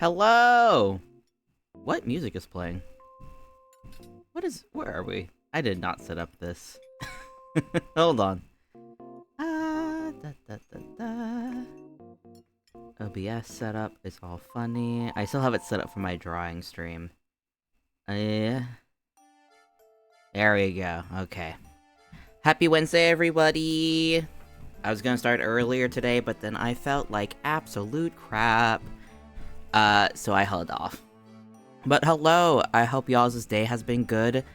Hello! What music is playing? Where are we? I did not set up this. Hold on. OBS setup is all funny. I still have it set up for my drawing stream. Yeah. There we go. Okay. Happy Wednesday, everybody! I was gonna start earlier today, but then I felt like absolute crap. So I held off. But hello! I hope y'all's day has been good.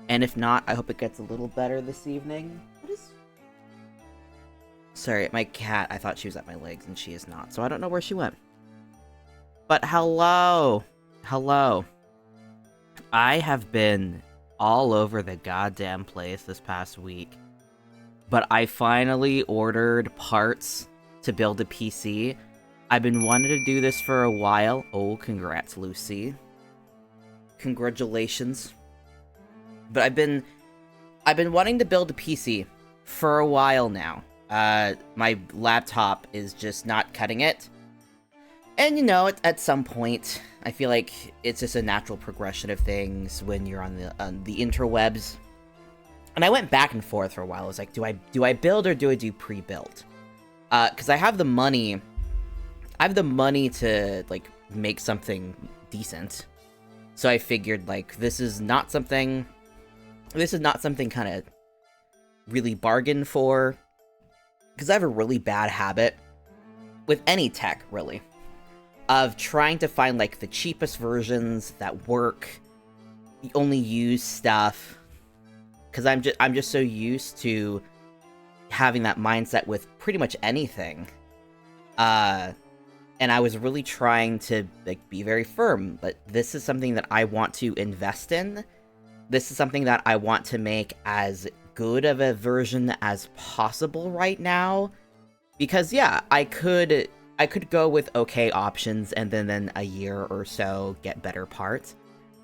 And if not, I hope it gets a little better this evening. What is... Sorry, my cat, I thought she was at my legs, and she is not. So I don't know where she went. But hello! Hello. I have been all over the goddamn place this past week. But I finally ordered parts to build a PC. I've been wanting to do this for a while. Oh, congrats, Lucy. Congratulations. But I've been wanting to build a PC for a while now. My laptop is just not cutting it. And you know, at some point, I feel like it's just a natural progression of things when you're on the interwebs. And I went back and forth for a while. I was like, do I build or do I do pre-built? Because I have the money. I have the money to like make something decent. So I figured like this is not something kind of really bargain for. Because I have a really bad habit with any tech, really, of trying to find like the cheapest versions that work. You only use stuff. Because I'm just so used to having that mindset with pretty much anything. And I was really trying to like be very firm, but this is something that I want to invest in. This is something that I want to make as good of a version as possible right now. Because yeah, I could go with okay options and then a year or so get better parts.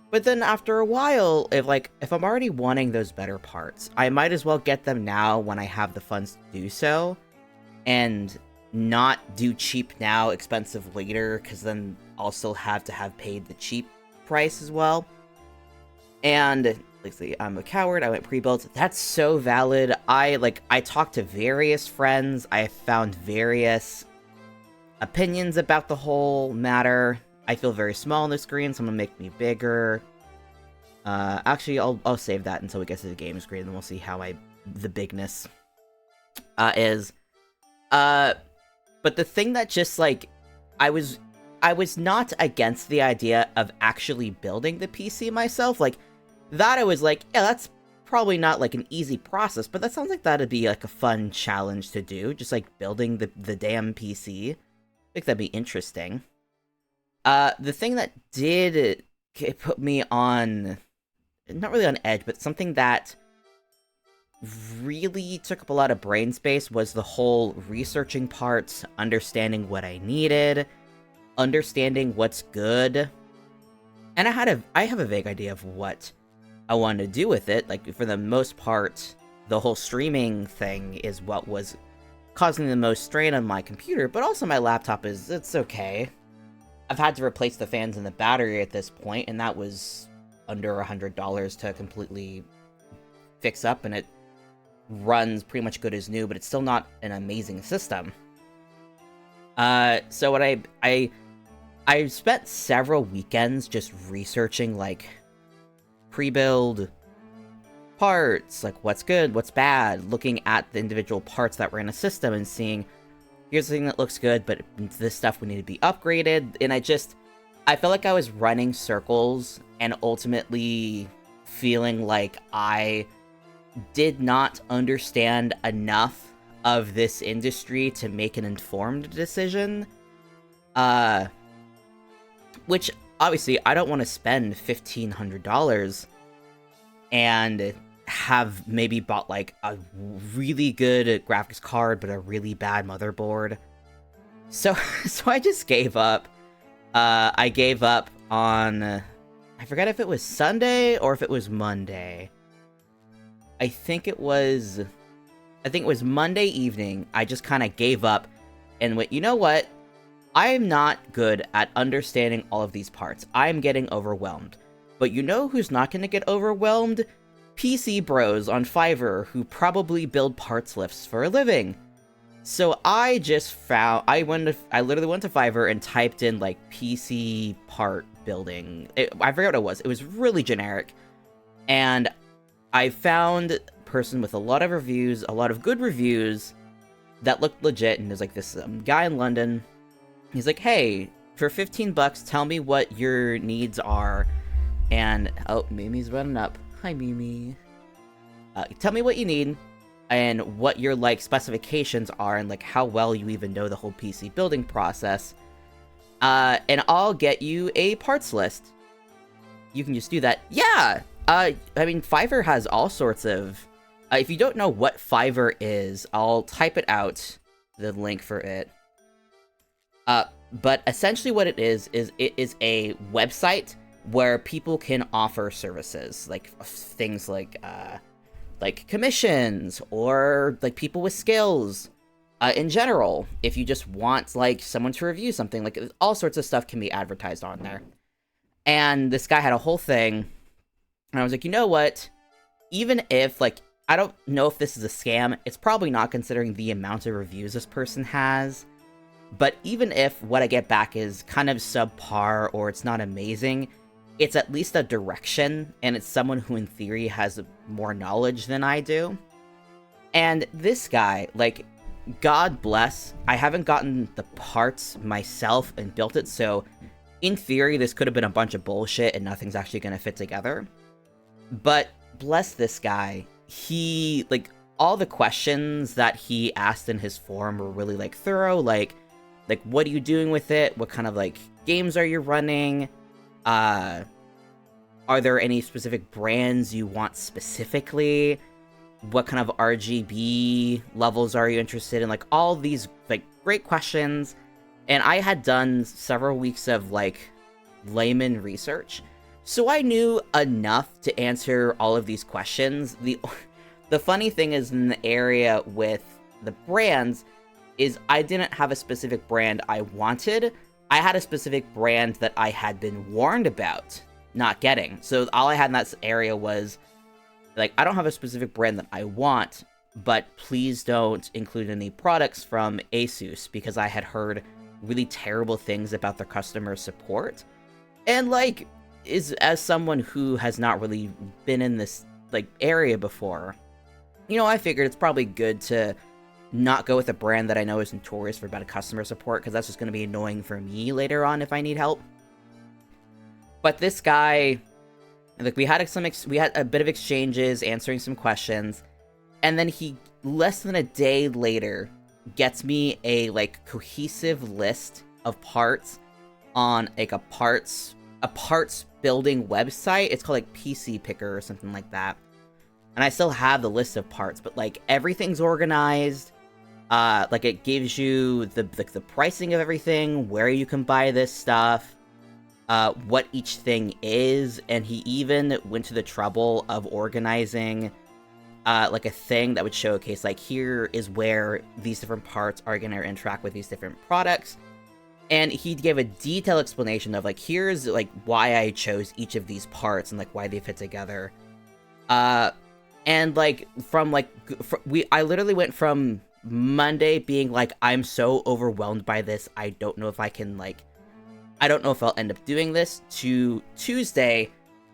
But then after a while, if I'm already wanting those better parts, I might as well get them now when I have the funds to do so, and not do cheap now, expensive later, because then I'll still have to have paid the cheap price as well. And, like, I'm a coward, I went pre-built. That's so valid. I talked to various friends, I found various opinions about the whole matter. I feel very small on the screen, so I'm gonna make me bigger. Actually, I'll save that until we get to the game screen, and we'll see how the bigness is. But the thing that just, like, I was not against the idea of actually building the PC myself. Like, that I was like, yeah, that's probably not, like, an easy process, but that sounds like that'd be, like, a fun challenge to do. Just, like, building the damn PC. I think that'd be interesting. The thing that did put me on, not really on edge, but something that really took up a lot of brain space was the whole researching parts, understanding what I needed, understanding what's good. And I have a vague idea of what I wanted to do with it. Like, for the most part, the whole streaming thing is what was causing the most strain on my computer, but also my laptop it's okay. I've had to replace the fans and the battery at this point, and that was under $100 to completely fix up, and it runs pretty much good as new, but it's still not an amazing system. So what I spent several weekends just researching, like, pre-build parts, like what's good, what's bad, looking at the individual parts that were in a system and seeing, here's the thing that looks good, but this stuff would need to be upgraded. And I felt like I was running circles and ultimately feeling like I did not understand enough of this industry to make an informed decision. Which, obviously, I don't want to spend $1,500 and have maybe bought, like, a really good graphics card, but a really bad motherboard. So I just gave up. I gave up on, I forget if it was Sunday or if it was Monday. I think it was Monday evening. I just kind of gave up and went, you know what? I'm not good at understanding all of these parts. I'm getting overwhelmed. But you know who's not going to get overwhelmed? PC bros on Fiverr who probably build parts lists for a living. So I literally went to Fiverr and typed in like PC part building. I forget what it was. It was really generic. And I found a person with a lot of reviews, a lot of good reviews that looked legit. And there's like this guy in London. He's like, hey, for 15 bucks, tell me what your needs are. And, oh, Mimi's running up. Hi, Mimi. Tell me what you need and what your, like, specifications are and, like, how well you even know the whole PC building process. And I'll get you a parts list. You can just do that. Yeah! I mean, Fiverr has all sorts of... if you don't know what Fiverr is, I'll type it out, the link for it. But essentially what it is it is a website where people can offer services, like things like commissions or like people with skills. In general, if you just want like someone to review something, like all sorts of stuff can be advertised on there. And this guy had a whole thing, and I was like, you know what? Even if like I don't know if this is a scam, it's probably not considering the amount of reviews this person has. But even if what I get back is kind of subpar or it's not amazing, it's at least a direction, and it's someone who in theory has more knowledge than I do. And this guy, like, God bless, I haven't gotten the parts myself and built it, so in theory this could have been a bunch of bullshit and nothing's actually going to fit together. But bless this guy, he, like, all the questions that he asked in his forum were really, like, thorough, like, what are you doing with it? What kind of, like, games are you running? Are there any specific brands you want specifically? What kind of RGB levels are you interested in? Like, all these, like, great questions. And I had done several weeks of, like, layman research. So I knew enough to answer all of these questions. The funny thing is, in the area with the brands, is I didn't have a specific brand I wanted. I had a specific brand that I had been warned about not getting. So all I had in that area was, like, I don't have a specific brand that I want, but please don't include any products from Asus, because I had heard really terrible things about their customer support. And, like, as someone who has not really been in this, like, area before, you know, I figured it's probably good to not go with a brand that I know is notorious for bad customer support, because that's just going to be annoying for me later on if I need help. But this guy, like, we had a bit of exchanges, answering some questions, and then he, less than a day later, gets me a, like, cohesive list of parts on, like, a parts building website. It's called, like, PC Picker or something like that. And I still have the list of parts, but, like, everything's organized. Like, it gives you the pricing of everything, where you can buy this stuff, what each thing is, and he even went to the trouble of organizing, like, a thing that would showcase, like, here is where these different parts are going to interact with these different products. And he gave a detailed explanation of, like, here's, like, why I chose each of these parts and, like, why they fit together. And, like, I literally went from Monday being like, I'm so overwhelmed by this, I don't know if I can, like, I don't know if I'll end up doing this, to Tuesday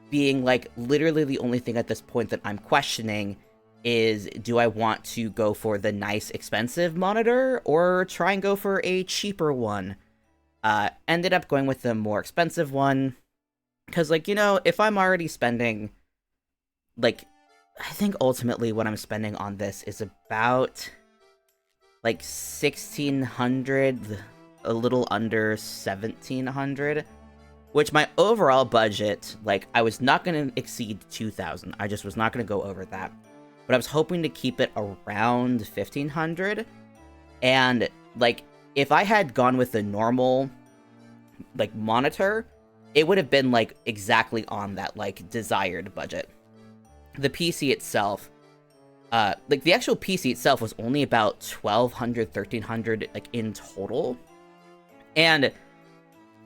being like, literally the only thing at this point that I'm questioning is, do I want to go for the nice expensive monitor or try and go for a cheaper one? Ended up going with the more expensive one, because, like, you know, if I'm already spending, like, I think ultimately what I'm spending on this is about, like, $1,600, a little under $1,700, which my overall budget, like, I was not going to exceed $2,000. I just was not going to go over that. But I was hoping to keep it around $1,500. And, like, if I had gone with the normal, like, monitor, it would have been, like, exactly on that, like, desired budget. The PC itself, like, the actual PC itself was only about $1,200, $1,300, like, in total. And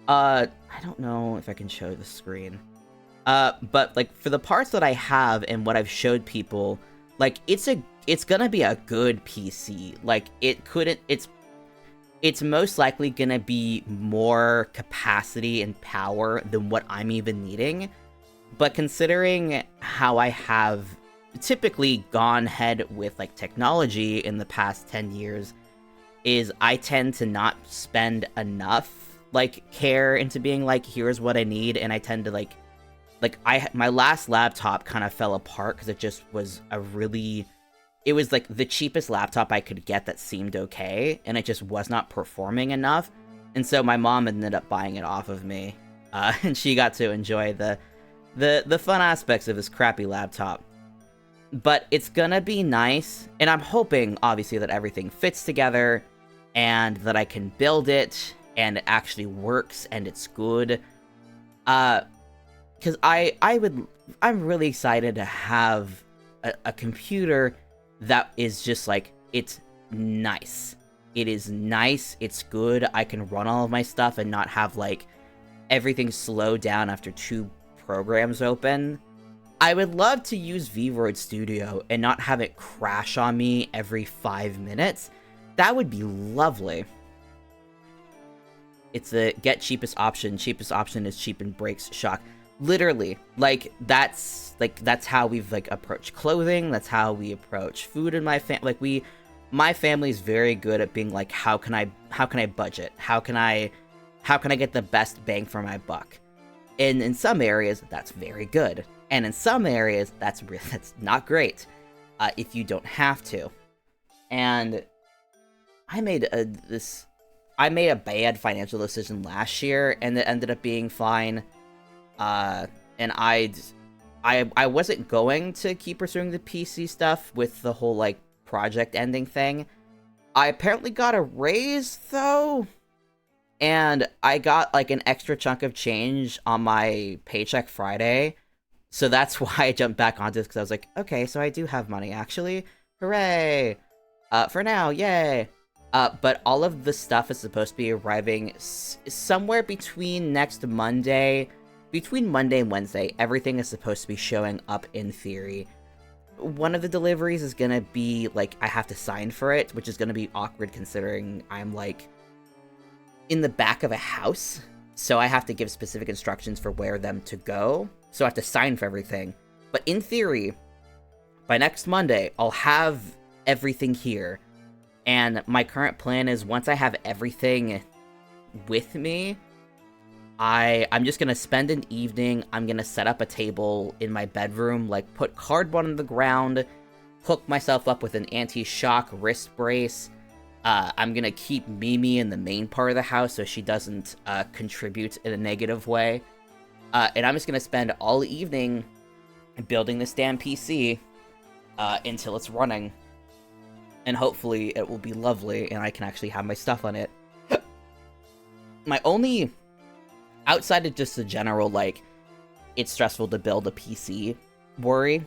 I don't know if I can show the screen. But like for the parts that I have and what I've showed people, like it's gonna be a good PC. Like it's most likely gonna be more capacity and power than what I'm even needing. But considering how I have typically gone ahead with like technology in the past 10 years, is I tend to not spend enough like care into being like, here's what I need, and I tend to like my last laptop kind of fell apart because it just was it was like the cheapest laptop I could get that seemed okay, and it just was not performing enough, and so my mom ended up buying it off of me, and she got to enjoy the fun aspects of this crappy laptop. But it's gonna be nice, and I'm hoping, obviously, that everything fits together, and that I can build it, and it actually works, and it's good. Because I'm really excited to have a computer that is just like, it's nice. It is nice, it's good, I can run all of my stuff and not have, like, everything slow down after 2 programs open. I would love to use VRoid Studio and not have it crash on me every 5 minutes. That would be lovely. It's the get cheapest option. Cheapest option is cheap and breaks shock. Literally, that's how we've like approached clothing. That's how we approach food in my family. My family's very good at being like, how can I budget? How can I get the best bang for my buck? And in some areas, that's very good. And in some areas, that's not great, if you don't have to. And I made a bad financial decision last year, and it ended up being fine. And I wasn't going to keep pursuing the PC stuff with the whole like project ending thing. I apparently got a raise though. And I got like an extra chunk of change on my paycheck Friday. So that's why I jumped back onto this, because I was like, okay, so I do have money, actually. Hooray! For now, yay! But all of the stuff is supposed to be arriving somewhere between Monday and Wednesday. Everything is supposed to be showing up in theory. One of the deliveries is gonna be, like, I have to sign for it, which is gonna be awkward considering I'm, like, in the back of a house. So I have to give specific instructions for where them to go. So I have to sign for everything. But in theory, by next Monday, I'll have everything here. And my current plan is once I have everything with me, I'm just going to spend an evening. I'm going to set up a table in my bedroom, like put cardboard on the ground, hook myself up with an anti-shock wrist brace. I'm going to keep Mimi in the main part of the house so she doesn't contribute in a negative way. And I'm just going to spend all evening building this damn PC until it's running. And hopefully it will be lovely and I can actually have my stuff on it. My only, outside of just the general, like, it's stressful to build a PC worry,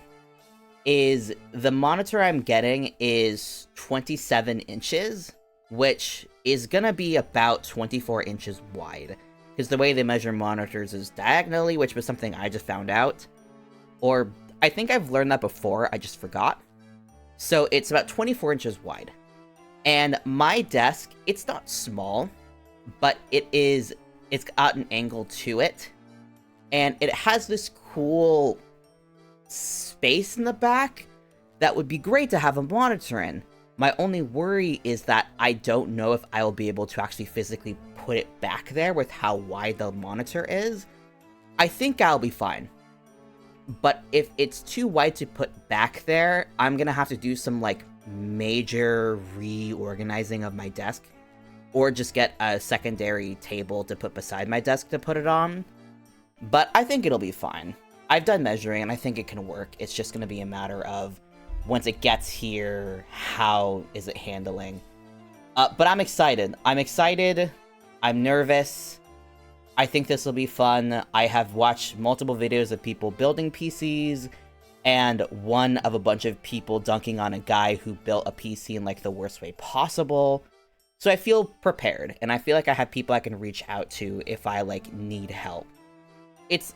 is the monitor I'm getting is 27 inches, which is gonna be about 24 inches wide. Because the way they measure monitors is diagonally, which was something I just found out. Or, I think I've learned that before, I just forgot. So it's about 24 inches wide. And my desk, it's not small, but it's got an angle to it. And it has this cool space in the back that would be great to have a monitor in. My only worry is that I don't know if I will be able to actually physically put it back there with how wide the monitor is. I think I'll be fine. But if it's too wide to put back there, I'm gonna have to do some, like, major reorganizing of my desk. Or just get a secondary table to put beside my desk to put it on. But I think it'll be fine. I've done measuring, and I think it can work. It's just gonna be a matter of, once it gets here, how is it handling? But I'm excited. I'm nervous. I think this will be fun. I have watched multiple videos of people building PCs, and one of a bunch of people dunking on a guy who built a PC in, like, the worst way possible. So I feel prepared, and I feel like I have people I can reach out to if I, like, need help. It's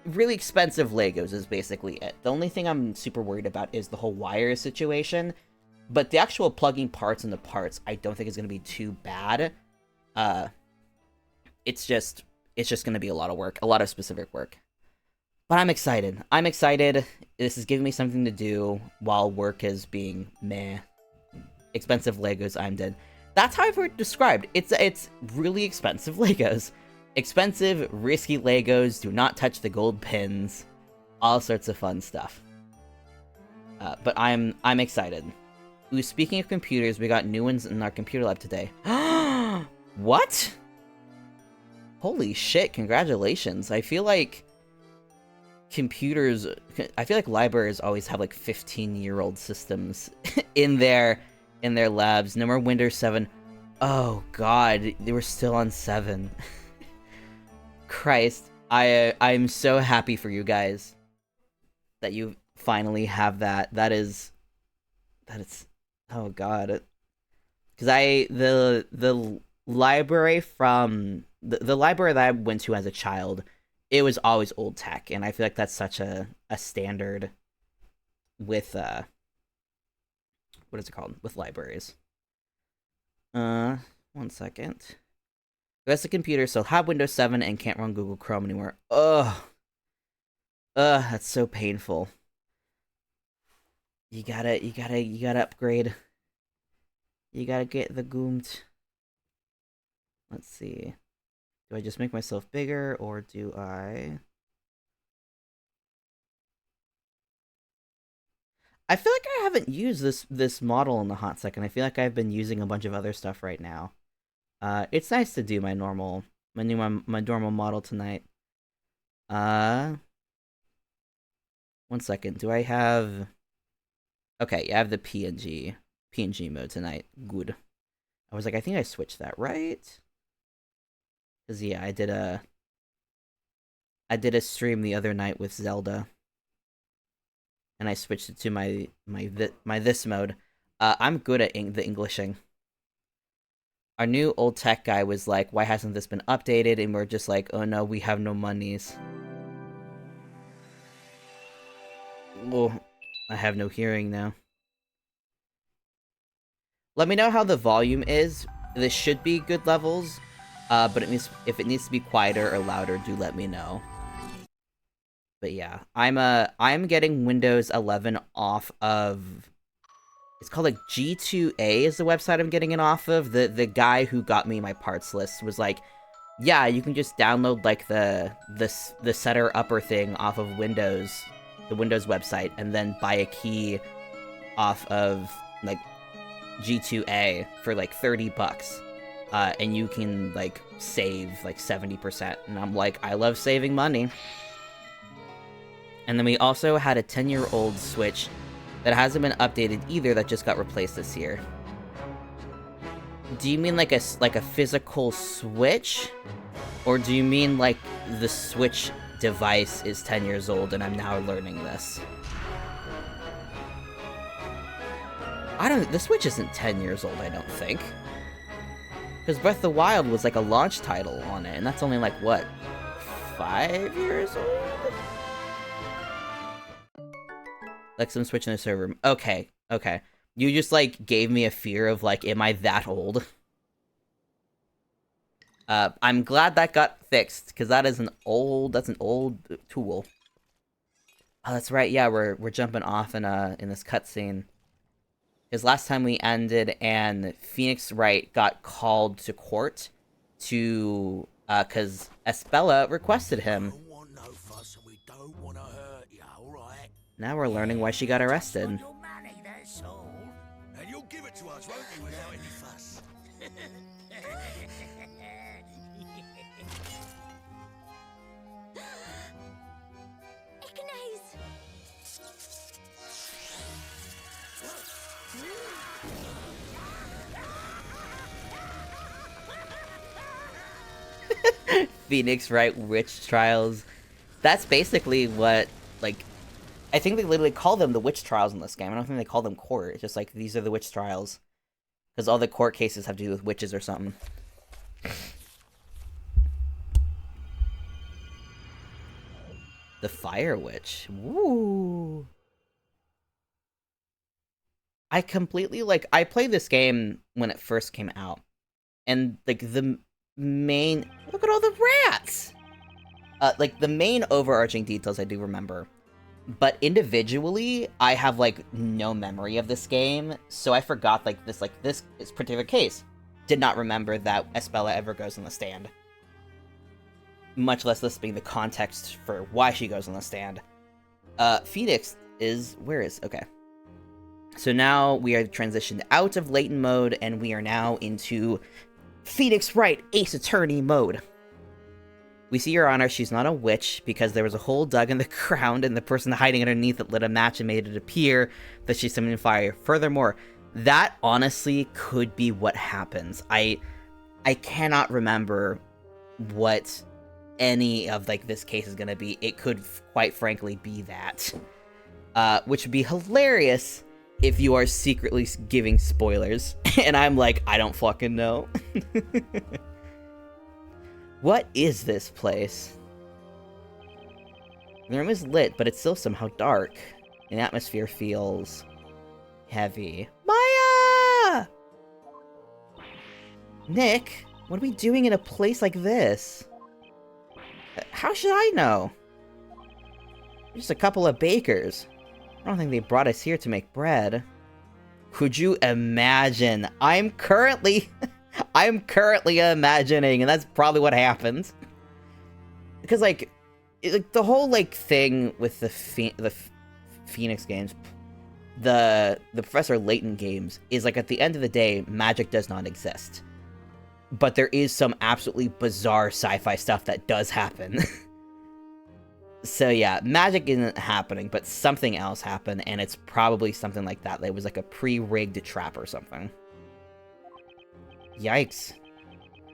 really expensive Legos is basically it. The only thing I'm super worried about is the whole wire situation, but the actual plugging parts into parts I don't think is going to be too bad. It's just going to be a lot of work, a lot of specific work. But I'm excited. I'm excited. This is giving me something to do while work is being meh. Expensive Legos, I'm dead. That's how I've heard it described. It's really expensive Legos. Expensive, risky Legos, do not touch the gold pins. All sorts of fun stuff. But I'm excited. Ooh, speaking of computers, we got new ones in our computer lab today. What? Holy shit, congratulations. I feel like libraries always have like 15-year-old systems in their labs. No more Windows 7. Oh god, they were still on 7. Christ, I'm so happy for you guys that you finally have that. That is oh god. Cuz the library from the library that I went to as a child, it was always old tech, and I feel like that's such a standard with what is it called? With libraries. 1 second. That's a computer, so have Windows 7 and can't run Google Chrome anymore. Ugh. That's so painful. You gotta upgrade. You gotta get the goomed. Let's see. Do I just make myself bigger, or do I... I feel like I haven't used this model in a hot second. I feel like I've been using a bunch of other stuff right now. It's nice to do my normal model tonight. 1 second. Do I have... Okay, I have the PNG mode tonight. Good. I was like, I think I switched that, right? Cause yeah, I did a stream the other night with Zelda, and I switched it to my this mode. I'm good at the Englishing. Our new old tech guy was like, why hasn't this been updated? And we're just like, oh no, we have no monies. Oh, I have no hearing now. Let me know how the volume is. This should be good levels. But if it needs to be quieter or louder, do let me know. But yeah, I'm getting Windows 11 off of... It's called like G2A is the website I'm getting it off of. The guy who got me my parts list was like, yeah, you can just download like the setter upper thing off of Windows, the Windows website, and then buy a key off of like G2A for like $30. And you can, like, save, like, 70%. And I'm like, I love saving money. And then we also had a 10-year-old Switch that hasn't been updated either that just got replaced this year. Do you mean, like, a physical Switch? Or do you mean, like, the Switch device is 10 years old and I'm now learning this? The Switch isn't 10 years old, I don't think. Because Breath of the Wild was like a launch title on it, and that's only like, what, 5 years old? Like some switching the server. Okay. You just like gave me a fear of like, am I that old? I'm glad that got fixed, because that's an old tool. Oh, that's right, yeah, we're jumping off in this cutscene. Because last time we ended, and Phoenix Wright got called to court to, because Espella requested him. Now we're learning why she got arrested. And you'll give it to us, won't you, without any fuss? Phoenix Wright witch trials. That's basically what, like, I think they literally call them the witch trials in this game. I don't think they call them court. It's just like, these are the witch trials. Because all the court cases have to do with witches or something. The Fire Witch. Woo! I completely, I played this game when it first came out. And, the main... Look at all the rats! The main overarching details I do remember. But individually, I have, no memory of this game, so I forgot, this particular case. Did not remember that Espella ever goes on the stand. Much less this being the context for why she goes on the stand. Phoenix is... Where is... Okay. So now we are transitioned out of Layton mode, and we are now into Phoenix Wright Ace Attorney mode. We see, Your Honor, she's not a witch, because there was a hole dug in the ground, and the person hiding underneath it lit a match and made it appear that she's summoning fire. Furthermore, that honestly could be what happens. I cannot remember what any of, this case is gonna be. It could, quite frankly, be that. Which would be hilarious if you are secretly giving spoilers, and I'm like, I don't fucking know. What is this place? The room is lit, but it's still somehow dark. The atmosphere feels heavy. Maya! Nick, what are we doing in a place like this? How should I know? We're just a couple of bakers. I don't think they brought us here to make bread. Could you imagine? I'm currently imagining, and that's probably what happens. Because, the whole, thing with the Phoenix games, the Professor Layton games, is, at the end of the day, magic does not exist. But there is some absolutely bizarre sci-fi stuff that does happen. So yeah, magic isn't happening, but something else happened, and it's probably something like that. It was a pre-rigged trap or something. Yikes.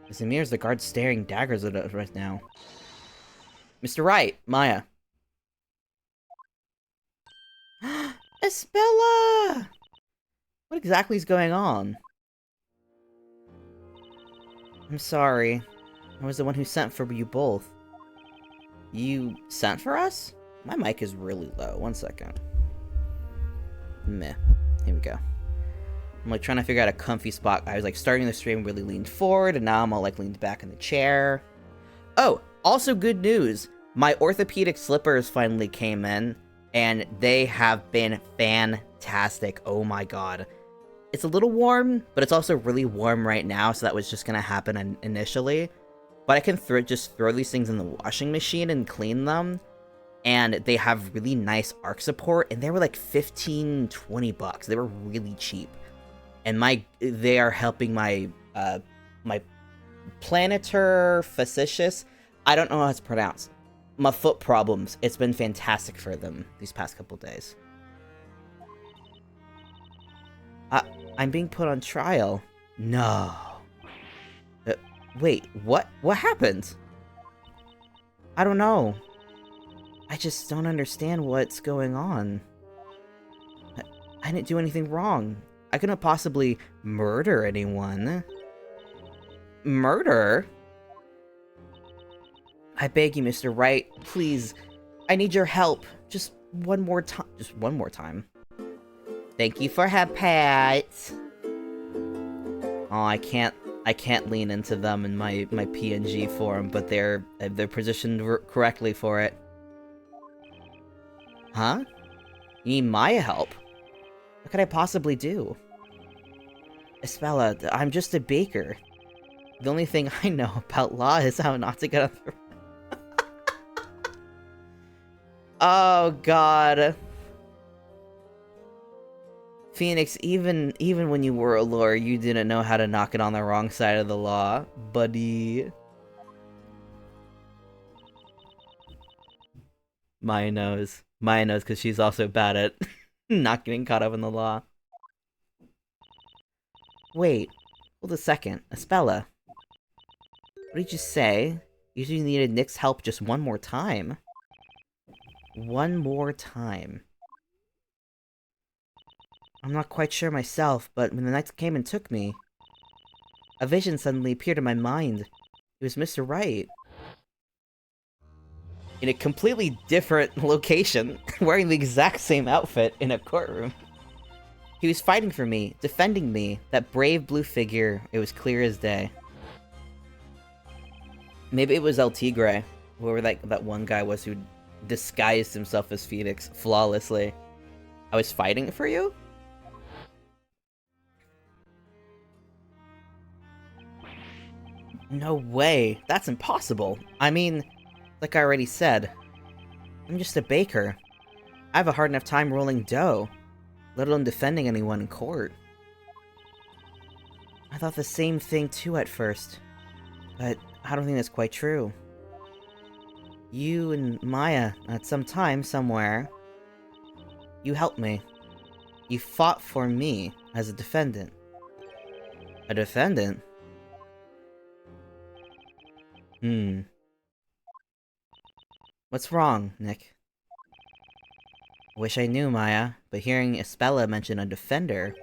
As it mirrors the guards staring daggers at us right now. Mr. Wright, Maya. Espella! What exactly is going on? I'm sorry. I was the one who sent for you both. You sent for us? My mic is really low. 1 second. Meh. Here we go. I'm trying to figure out a comfy spot. I was starting the stream really leaned forward, and now I'm all leaned back in the chair. Oh, also good news. My orthopedic slippers finally came in, and they have been fantastic. Oh my god. It's a little warm, but it's also really warm right now, so that was just gonna happen initially. But I can just throw these things in the washing machine and clean them. And they have really nice arc support, and they were 15, 20 bucks. They were really cheap. And they are helping my plantar fasciitis. I don't know how it's pronounced. My foot problems. It's been fantastic for them these past couple days. I'm being put on trial. No. Wait, what? What happened? I don't know. I just don't understand what's going on. I didn't do anything wrong. I couldn't possibly murder anyone. Murder? I beg you, Mr. Wright, please. I need your help. Just one more time. Just one more time. Thank you for her pet. Oh, I can't lean into them in my PNG form, but they're positioned correctly for it. Huh? You need my help? What could I possibly do? Espella, I'm just a baker. The only thing I know about law is how not to get on the... Oh, God. Phoenix, even when you were a lawyer, you didn't know how to knock it on the wrong side of the law, buddy. Maya knows. Maya knows because she's also bad at not getting caught up in the law. Wait, hold a second. Espella. What did you say? You just needed Nick's help just one more time. One more time. I'm not quite sure myself, but when the knights came and took me, a vision suddenly appeared in my mind. It was Mr. Wright. In a completely different location, wearing the exact same outfit in a courtroom. He was fighting for me, defending me, that brave blue figure, it was clear as day. Maybe it was El Tigre, whoever that one guy was who disguised himself as Phoenix flawlessly. I was fighting for you? No way, that's impossible. I mean, like I already said, I'm just a baker. I have a hard enough time rolling dough, let alone defending anyone in court. I thought the same thing too at first, but I don't think that's quite true. You and Maya, at some time, somewhere, you helped me. You fought for me as a defendant. A defendant? What's wrong, Nick? Wish I knew, Maya, but hearing Espella mention a defender,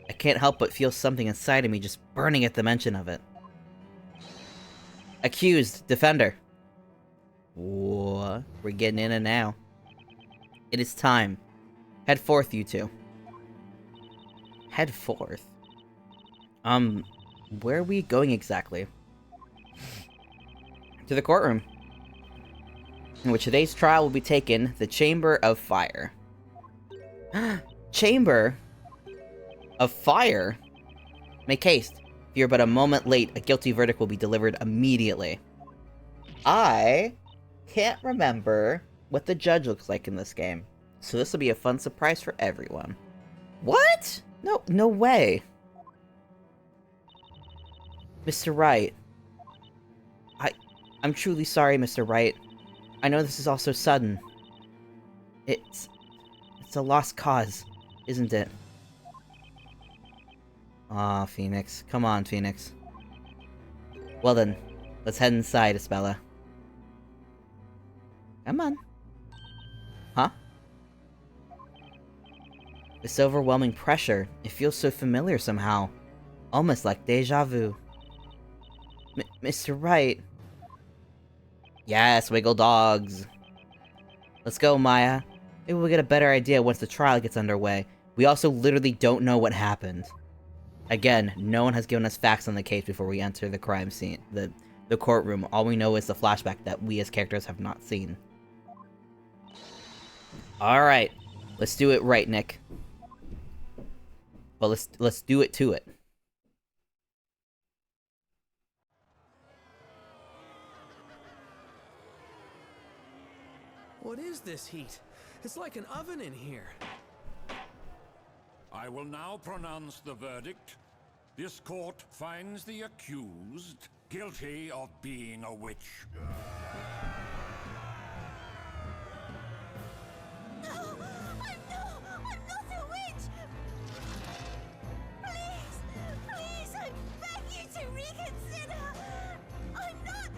I can't help but feel something inside of me just burning at the mention of it. Accused, defender. What? We're getting in it now. It is time. Head forth, you two. Head forth? Where are we going exactly? To the courtroom, in which today's trial will be taken, the Chamber of Fire. Chamber of Fire? Make haste. If you're but a moment late, a guilty verdict will be delivered immediately. I can't remember what the judge looks like in this game, so this will be a fun surprise for everyone. What? No way. Mr. Wright. I'm truly sorry, Mr. Wright. I know this is all so sudden. It's a lost cause, isn't it? Aw, Phoenix. Come on, Phoenix. Well then, let's head inside, Espella. Come on. Huh? This overwhelming pressure, it feels so familiar somehow. Almost like deja vu. Mr. Wright. Yes, wiggle dogs. Let's go, Maya. Maybe we'll get a better idea once the trial gets underway. We also literally don't know what happened. Again, no one has given us facts on the case before we enter the crime scene, the courtroom. All we know is the flashback that we as characters have not seen. Alright, let's do it right, Nick. Well, let's do it to it. What is this heat? It's like an oven in here. I will now pronounce the verdict. This court finds the accused guilty of being a witch. No! I'm not a witch! Please, I beg you to reconsider! I'm not...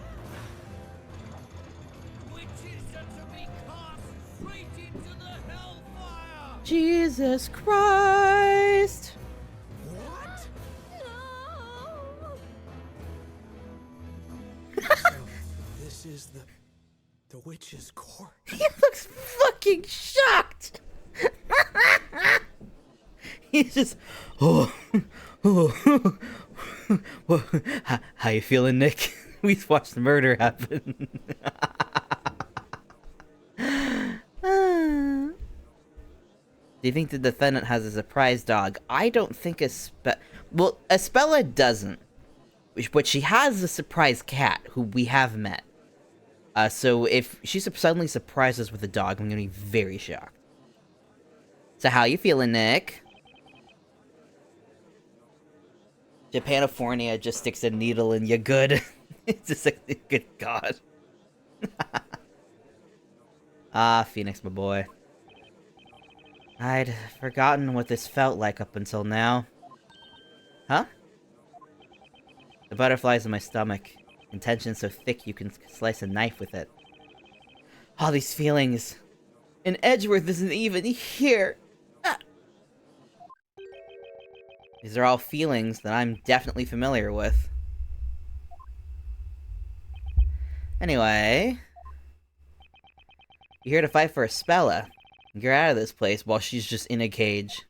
Witches are to be cast straight into the hellfire! Jesus Christ! What? No! So, this is the witch's court. He looks fucking shocked! He's just... Oh... Well, how you feeling, Nick? We just watched the murder happen. Do you think the defendant has a surprise dog? I don't think well, Espella doesn't. But she has a surprise cat, who we have met. So if she suddenly surprises us with a dog, I'm gonna be very shocked. So how you feeling, Nick? Japanifornia just sticks a needle in you good. It's just like, good God. Ah, Phoenix, my boy. I'd forgotten what this felt like up until now. Huh? The butterflies in my stomach. Intention so thick you can slice a knife with it. All these feelings. And Edgeworth isn't even here. Ah. These are all feelings that I'm definitely familiar with. Anyway, you're here to fight for Espella. Get out of this place while she's just in a cage.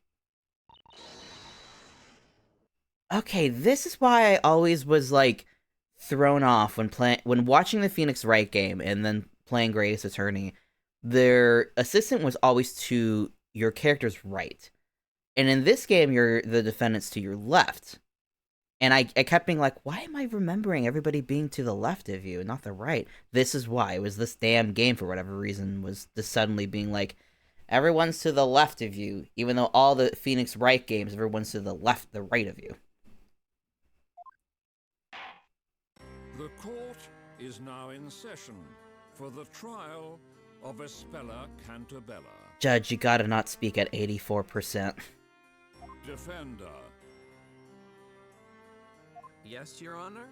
Okay, this is why I always was, like, thrown off when watching the Phoenix Wright game and then playing Greatest Attorney. Their assistant was always to your character's right. And in this game, the defendant's to your left. And I kept being like, why am I remembering everybody being to the left of you and not the right? This is why. It was this damn game, for whatever reason, was just suddenly being like, everyone's to the left of you, even though all the Phoenix Wright games, everyone's to the right of you. The court is now in session for the trial of Espella Cantabella. Judge, you gotta not speak at 84%. Defender. Yes, Your Honor?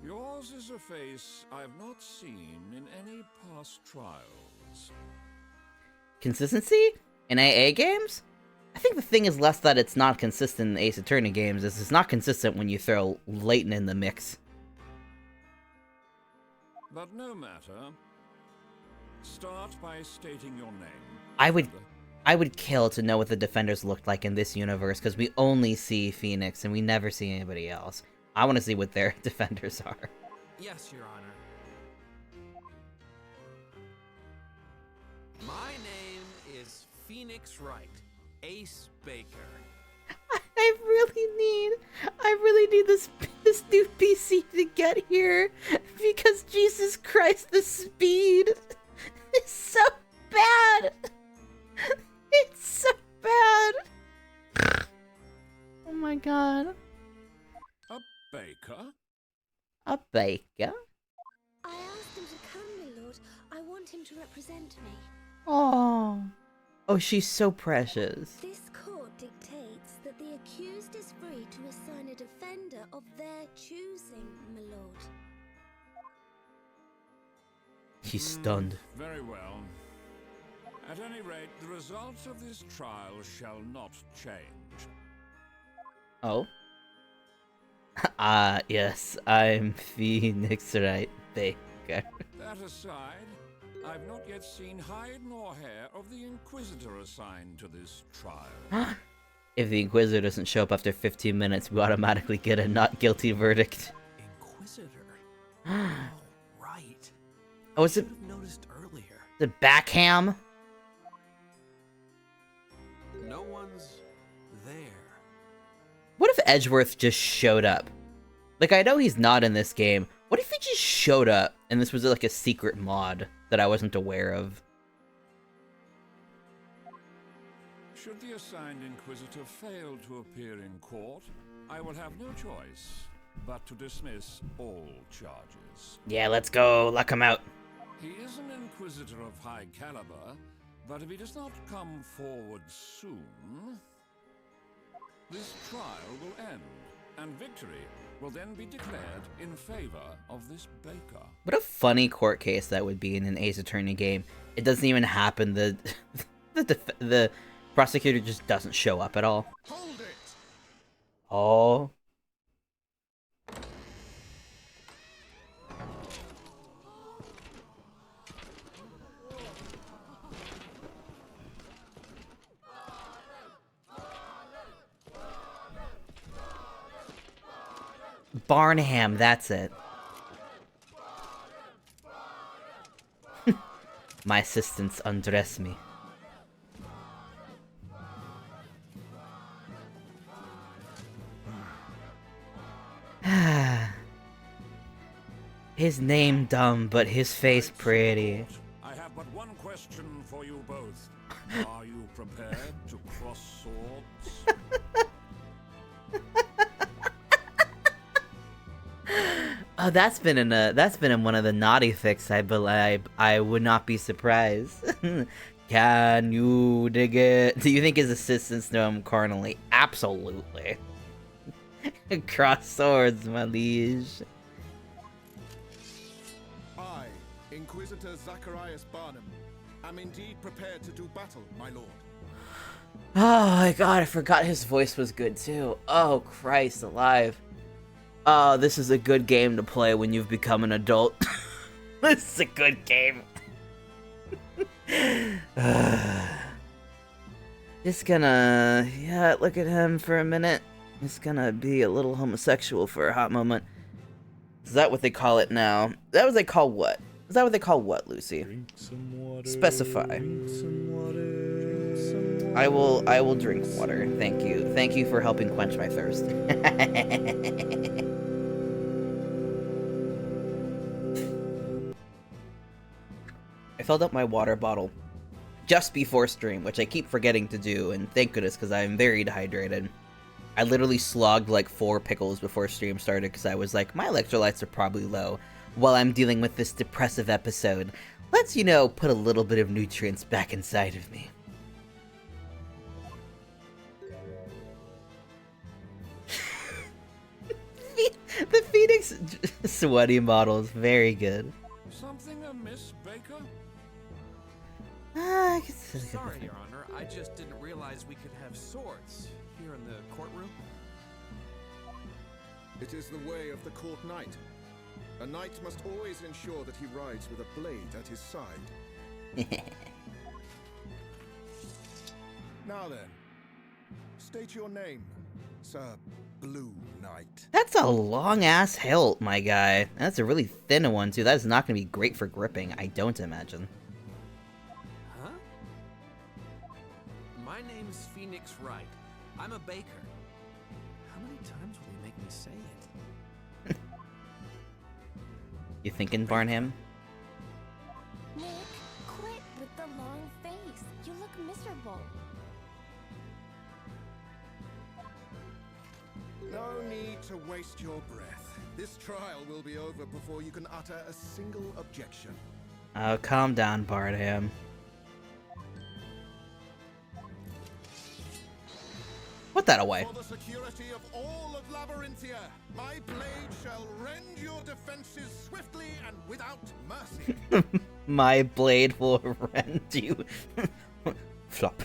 Yours is a face I've not seen in any past trials. Consistency? In AA games? I think the thing is less that it's not consistent in Ace Attorney games, it's not consistent when you throw Layton in the mix. But no matter. Start by stating your name. I would kill to know what the defenders looked like in this universe, because we only see Phoenix and we never see anybody else. I want to see what their defenders are. Yes, Your Honor. My name is Phoenix Wright, Ace Baker. I really need this new PC to get here, because Jesus Christ, the speed is so bad. It's so bad. Oh my god. A baker? A baker? I asked him to come, my lord. I want him to represent me. Oh. Oh, she's so precious. This court dictates that the accused is free to assign a defender of their choosing, my lord. She's stunned. Very well. At any rate, the results of this trial shall not change. Oh? Yes, I'm Phoenix Wright Baker. That aside, I've not yet seen hide nor hair of the Inquisitor assigned to this trial. If the Inquisitor doesn't show up after 15 minutes, we automatically get a not guilty verdict. Inquisitor? Oh, right. Oh, is it Should have noticed earlier. the Backham? No one's there. What if Edgeworth just showed up? Like, I know he's not in this game. What if he just showed up and this was like a secret mod that I wasn't aware of? Should the assigned Inquisitor fail to appear in court, I will have no choice but to dismiss all charges. Yeah, let's go. Lock him out. He is an Inquisitor of high caliber, but if he does not come forward soon, this trial will end, and victory will then be declared in favor of this baker. What a funny court case that would be in an Ace Attorney game. It doesn't even happen. The prosecutor just doesn't show up at all. Hold it! Oh. Barnham, that's it. My assistants undress me. His name dumb, but his face pretty. I have but one question for you both. Are you prepared to cross swords? Oh, that's been in one of the naughty fics, I believe. I would not be surprised. Can you dig it? Do you think his assistants know him carnally? Absolutely. Cross swords, my liege. I, Inquisitor Zacharias Barnum, am indeed prepared to do battle, my lord. Oh my god, I forgot his voice was good too. Oh, Christ alive. Oh, this is a good game to play when you've become an adult. This is a good game. Just gonna... yeah, look at him for a minute. Just gonna be a little homosexual for a hot moment. Is that what they call it now? Is that what they call what? Is that what they call what, Lucy? Drink some water. Specify. Drink some water. Drink some water. I will drink water. Thank you. Thank you for helping quench my thirst. I filled up my water bottle just before stream, which I keep forgetting to do, and thank goodness, because I'm very dehydrated. I literally slogged like 4 pickles before stream started, because I was like, my electrolytes are probably low while I'm dealing with this depressive episode. Let's, you know, put a little bit of nutrients back inside of me. The Phoenix sweaty model is very good. Something amiss, Baker? Sorry, Your Honor. I just didn't realize we could have swords here in the courtroom. It is the way of the court knight. A knight must always ensure that he rides with a blade at his side. Now then, state your name, Sir Blue Knight. That's a long-ass hilt, my guy. That's a really thin one, too. That is not going to be great for gripping, I don't imagine. Huh? My name's Phoenix Wright. I'm a baker. How many times will he make me say it? You thinking, Barnham? Nick, quit with the long face. You look miserable. No need to waste your breath. This trial will be over before you can utter a single objection. Oh, calm down, Barnham. Put that away. For the security of all of Labyrinthia, my blade shall rend your defenses swiftly and without mercy. My blade will rend you. Flop.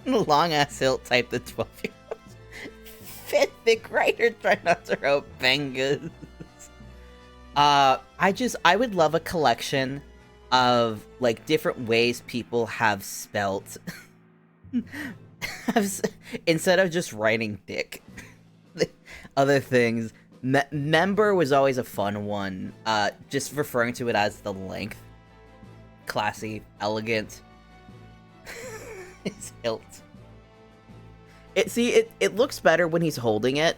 Long-ass hilt type the 12-year-olds. Fit the writer, try not to rope bangers. I would love a collection of, like, different ways people have spelt... instead of just writing dick. Other things. Member was always a fun one. Just referring to it as the length. Classy, elegant. His hilt. It looks better when he's holding it,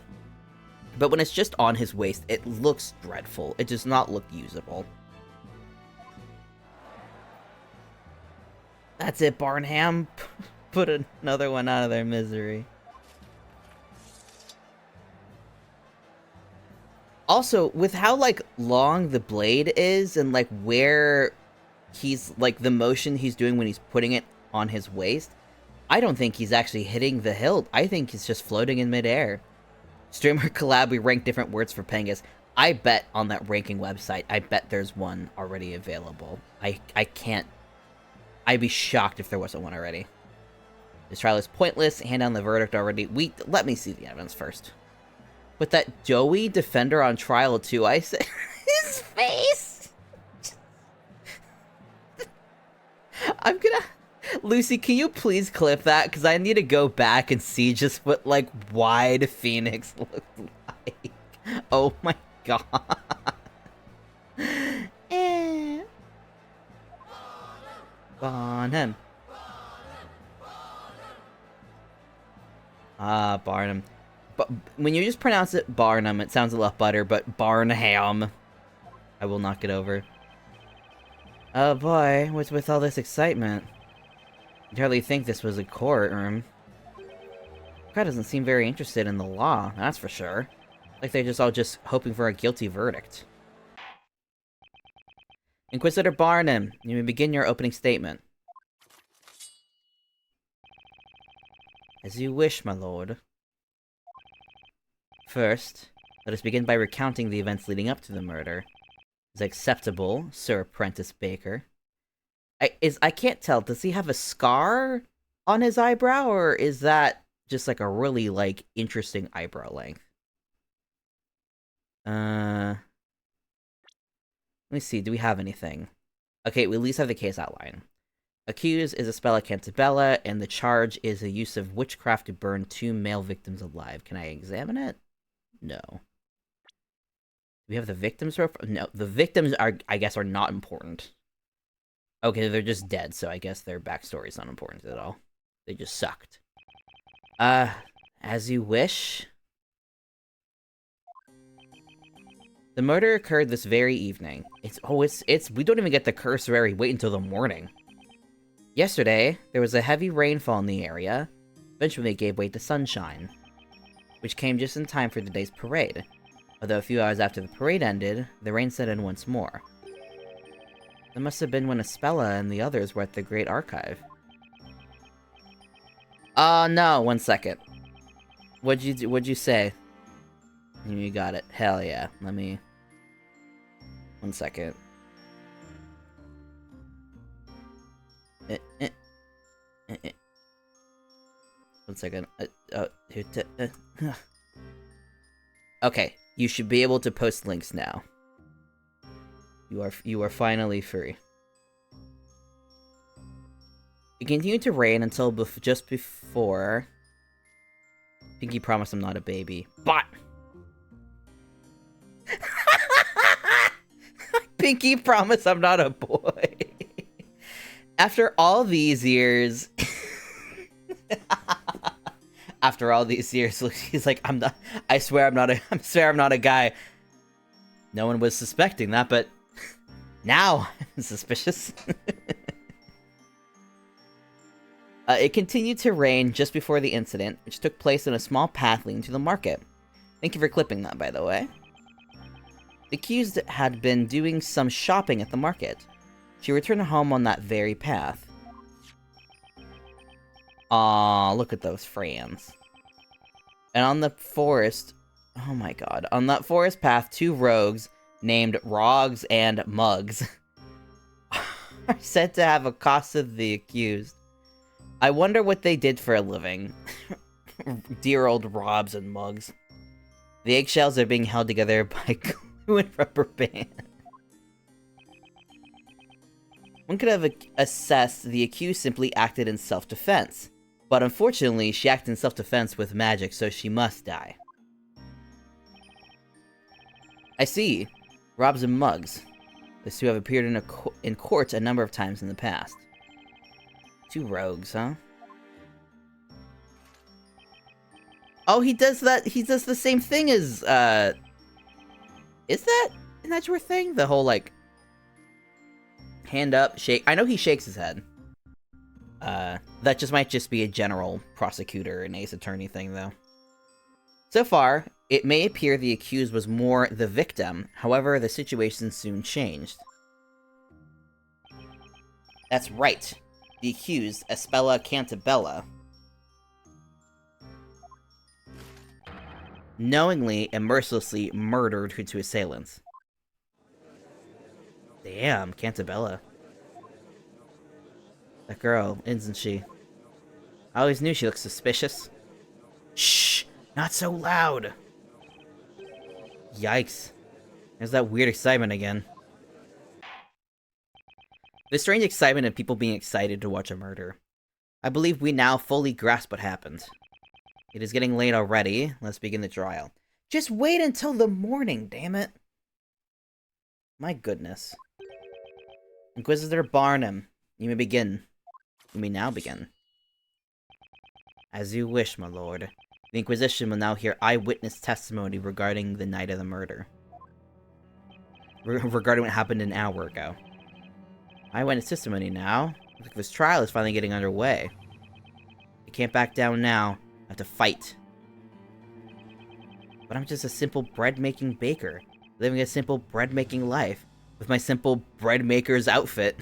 but when it's just on his waist, it looks dreadful. It does not look usable. That's it, Barnham. Put another one out of their misery. Also, with how, like, long the blade is, and, like, where he's, like, the motion he's doing when he's putting it on his waist, I don't think he's actually hitting the hilt. I think he's just floating in midair. Streamer collab, we rank different words for Pengus. I bet on that ranking website, I bet there's one already available. I can't... I'd be shocked if there wasn't one already. This trial is pointless. Hand down the verdict already. Let me see the evidence first. With that doughy defender on trial too, I said... His face! I'm gonna... Lucy, can you please clip that? Because I need to go back and see just what, like, wide Phoenix looked like. Oh my god. Barnum. Ah, Barnum. But when you just pronounce it Barnum, it sounds a lot better, but Barnham, I will not get over. Oh boy, what's with all this excitement? You'd hardly think this was a courtroom. Guy doesn't seem very interested in the law, that's for sure. Like they're just all hoping for a guilty verdict. Inquisitor Barnum, you may begin your opening statement. As you wish, my lord. First, let us begin by recounting the events leading up to the murder. Is it acceptable, Sir Apprentice Baker? I can't tell, does he have a scar on his eyebrow, or is that just like a really like interesting eyebrow length? Let me see, do we have anything? Okay, we at least have the case outline. Accused is a spell at Cantabella, and the charge is the use of witchcraft to burn 2 male victims alive. Can I examine it? No. Do we have the victims? No, the victims are, I guess, are not important. Okay, they're just dead, so I guess their backstory is not important at all. They just sucked. As you wish. The murder occurred this very evening. We don't even get the cursory wait until the morning. Yesterday, there was a heavy rainfall in the area. Eventually it gave way to sunshine, which came just in time for the day's parade. Although a few hours after the parade ended, the rain set in once more. That must have been when Espella and the others were at the Great Archive. No, 1 second. What'd you say? You got it. Hell yeah. Let me... 1 second. 1 second. Okay, you should be able to post links now. You are finally free. It continued to rain until just before... Pinky promised I'm not a baby. But... Pinky promised I'm not a boy. After all these years... After all these years, he's like, I swear I'm not a guy. No one was suspecting that, but... Now, I'm suspicious. It continued to rain just before the incident, which took place in a small path leading to the market. Thank you for clipping that, by the way. The accused had been doing some shopping at the market. She returned home on that very path. Aw, look at those friends. And on the forest... Oh my god. On that forest path, 2 rogues named Rogs and Mugs are said to have accosted the accused. I wonder what they did for a living. Dear old Robs and Mugs. The eggshells are being held together by glue and rubber band. One could have assessed the accused simply acted in self-defense. But unfortunately, she acted in self-defense with magic, so she must die. I see. Robs and Mugs. The 2 have appeared in court a number of times in the past. 2 rogues, huh? Oh, he does that. He does the same thing as, Is that an Edgeworth thing? The whole, like, hand up, shake. I know he shakes his head. That just might just be a general prosecutor and ace attorney thing, though. So far, it may appear the accused was more the victim. However, the situation soon changed. That's right. The accused, Espella Cantabella, knowingly and mercilessly murdered her 2 assailants. Damn, Cantabella. That girl, isn't she? I always knew she looked suspicious. Shh! Not so loud! Yikes. There's that weird excitement again. The strange excitement of people being excited to watch a murder. I believe we now fully grasp what happened. It is getting late already. Let's begin the trial. Just wait until the morning, damn it! My goodness. Inquisitor Barnum, you may begin. You may now begin. As you wish, my lord. The Inquisition will now hear eyewitness testimony regarding the night of the murder. Regarding what happened an hour ago. Eyewitness testimony now? Looks like this trial is finally getting underway. I can't back down now. I have to fight. But I'm just a simple bread-making baker, living a simple bread-making life, with my simple bread maker's outfit.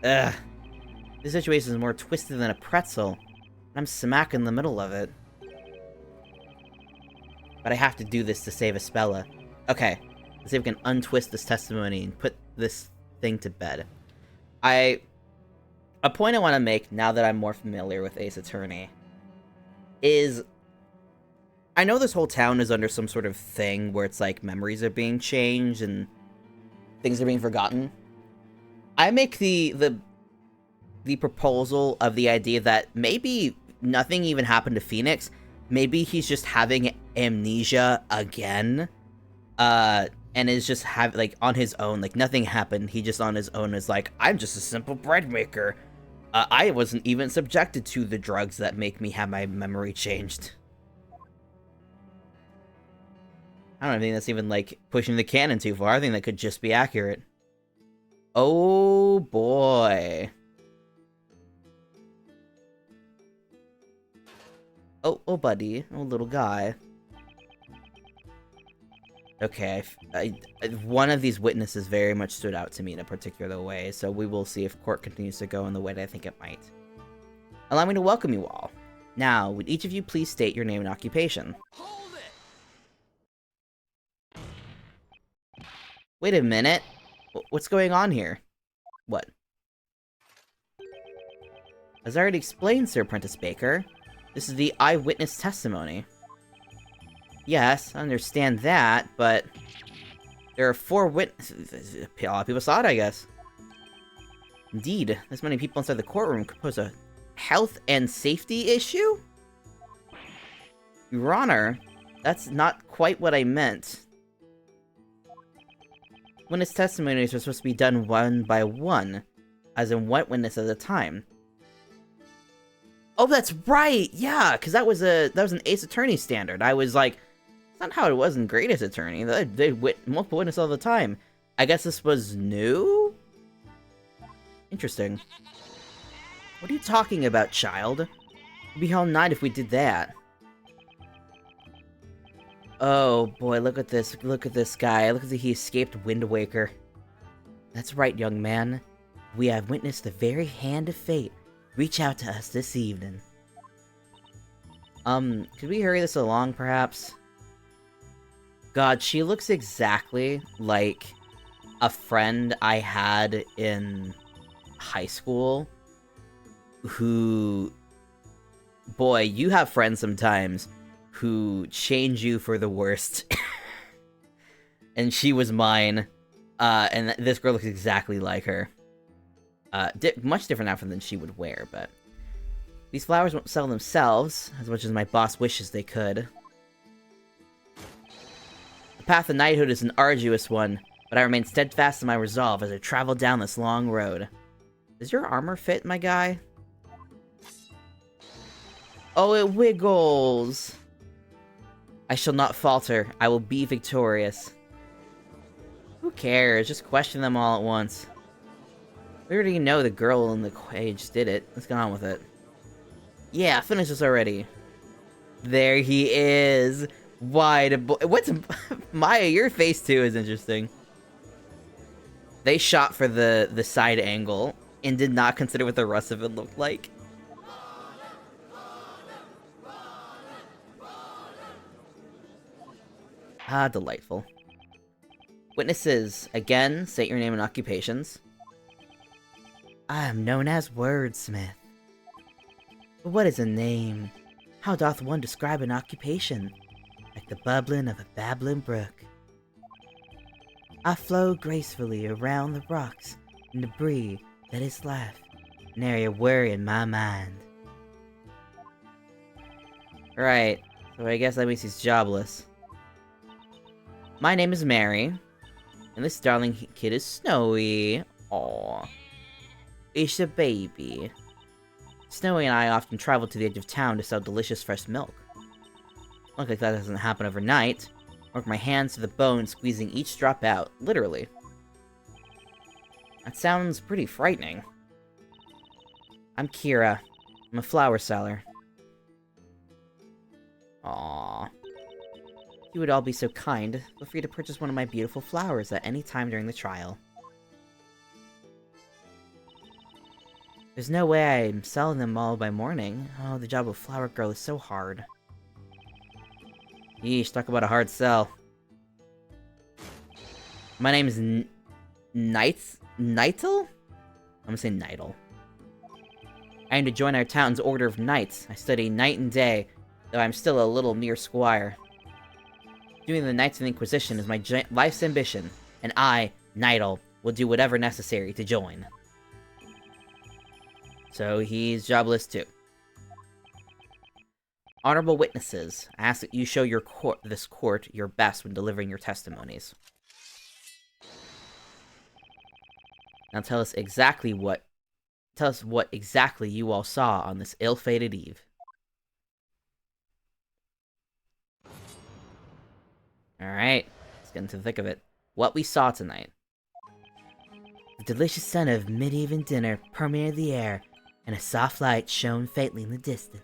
Ugh. This situation is more twisted than a pretzel, and I'm smack in the middle of it. But I have to do this to save Espella. Okay, let's see if we can untwist this testimony and put this thing to bed. a point I want to make now that I'm more familiar with Ace Attorney is I know this whole town is under some sort of thing where it's like memories are being changed and things are being forgotten. I make the proposal of the idea that maybe nothing even happened to Phoenix. Maybe he's just having amnesia again, and is just like on his own. Like nothing happened. He just on his own is like, I'm just a simple bread maker. I wasn't even subjected to the drugs that make me have my memory changed. I don't think that's even like pushing the canon too far. I think that could just be accurate. Oh boy. Oh, buddy. Oh, little guy. Okay, one of these witnesses very much stood out to me in a particular way, so we will see if court continues to go in the way that I think it might. Allow me to welcome you all. Now, would each of you please state your name and occupation? Hold it! Wait a minute. What's going on here? What? As I already explained, Sir Apprentice Baker, this is the eyewitness testimony. Yes, I understand that, but there are 4 witnesses. A lot of people saw it, I guess. Indeed, this many people inside the courtroom could pose a health and safety issue? Your Honor, that's not quite what I meant. Witness testimonies are supposed to be done one by one, as in one witness at a time. Oh, that's right! Yeah, because that was an Ace Attorney standard. I was like, that's not how it was in Greatest Attorney. They multiple witnesses all the time. I guess this was new? Interesting. What are you talking about, child? It'd be all night if we did that. Oh boy, look at this. Look at this guy. Look at he escaped Wind Waker. That's right, young man. We have witnessed the very hand of fate reach out to us this evening. Could we hurry this along, perhaps? God, she looks exactly like a friend I had in high school who... Boy, you have friends sometimes who change you for the worst. And she was mine. And this girl looks exactly like her. Much different outfit than she would wear, but... These flowers won't sell themselves, as much as my boss wishes they could. The path to knighthood is an arduous one, but I remain steadfast in my resolve as I travel down this long road. Does your armor fit, my guy? Oh, it wiggles! I shall not falter. I will be victorious. Who cares? Just question them all at once. We already know the girl in the cage did it. Let's get on with it. Yeah, finish this already. There he is! Wide boy. What's... Maya, your face too is interesting. They shot for the side angle and did not consider what the rest of it looked like. Ah, delightful. Witnesses, again, state your name and occupations. I am known as Wordsmith. But what is a name? How doth one describe an occupation? Like the bubbling of a babbling brook. I flow gracefully around the rocks and debris that is life, nary a worry in my mind. Right, so I guess that means he's jobless. My name is Mary, and this darling kid is Snowy. Aww. It's a baby. Snowy and I often travel to the edge of town to sell delicious fresh milk. Look like that doesn't happen overnight. Work my hands to the bone, squeezing each drop out, literally. That sounds pretty frightening. I'm Kira. I'm a flower seller. Aww. You would all be so kind. Feel free to purchase one of my beautiful flowers at any time during the trial. There's no way I'm selling them all by morning. Oh, the job of flower girl is so hard. Yeesh, talk about a hard sell. My name is Nightle? I'm gonna say Nightle. I aim to join our town's order of knights. I study night and day, though I'm still a little mere squire. Doing the Knights of the Inquisition is my life's ambition, and I, Nigel, will do whatever necessary to join. So he's jobless too. Honorable witnesses, I ask that you show this court your best when delivering your testimonies. Now tell us what exactly you all saw on this ill-fated eve. Alright, let's get into the thick of it. What we saw tonight. The delicious scent of mid-even dinner permeated the air, and a soft light shone faintly in the distance.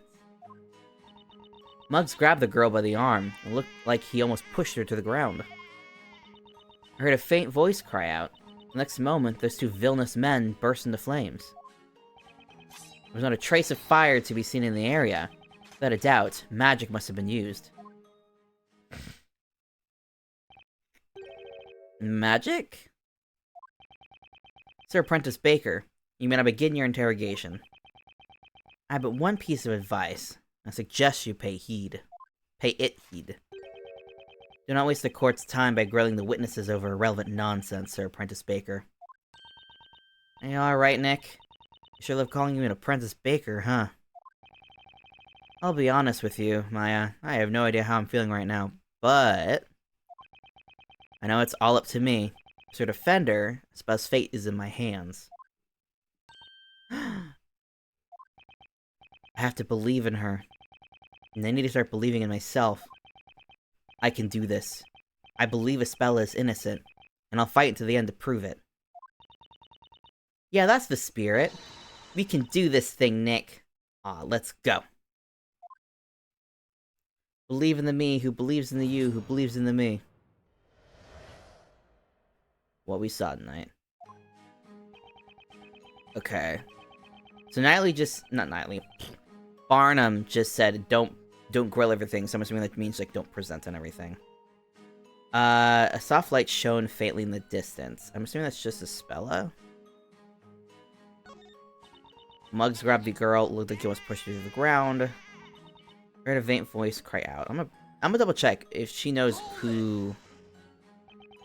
Muggs grabbed the girl by the arm, and looked like he almost pushed her to the ground. I heard a faint voice cry out. The next moment, those two villainous men burst into flames. There was not a trace of fire to be seen in the area. Without a doubt, magic must have been used. Magic? Sir Apprentice Baker, you may now begin your interrogation. I have but one piece of advice. I suggest you pay it heed. Do not waste the court's time by grilling the witnesses over irrelevant nonsense, Sir Apprentice Baker. Are you alright, Nick? You sure love calling you an Apprentice Baker, huh? I'll be honest with you, Maya. I have no idea how I'm feeling right now, but I know it's all up to me. As her defender, I suppose fate is in my hands. I have to believe in her. And I need to start believing in myself. I can do this. I believe Espella is innocent, and I'll fight to the end to prove it. Yeah, that's the spirit. We can do this thing, Nick. Let's go. Believe in the me who believes in the you who believes in the me. What we saw tonight. Okay. So Barnum just said don't grill everything, so I'm assuming that means like don't present on everything. A soft light shone faintly in the distance. I'm assuming that's just Espella. Muggs grabbed the girl, looked like he was pushed to the ground. Heard a faint voice cry out. I'm gonna double check if she knows who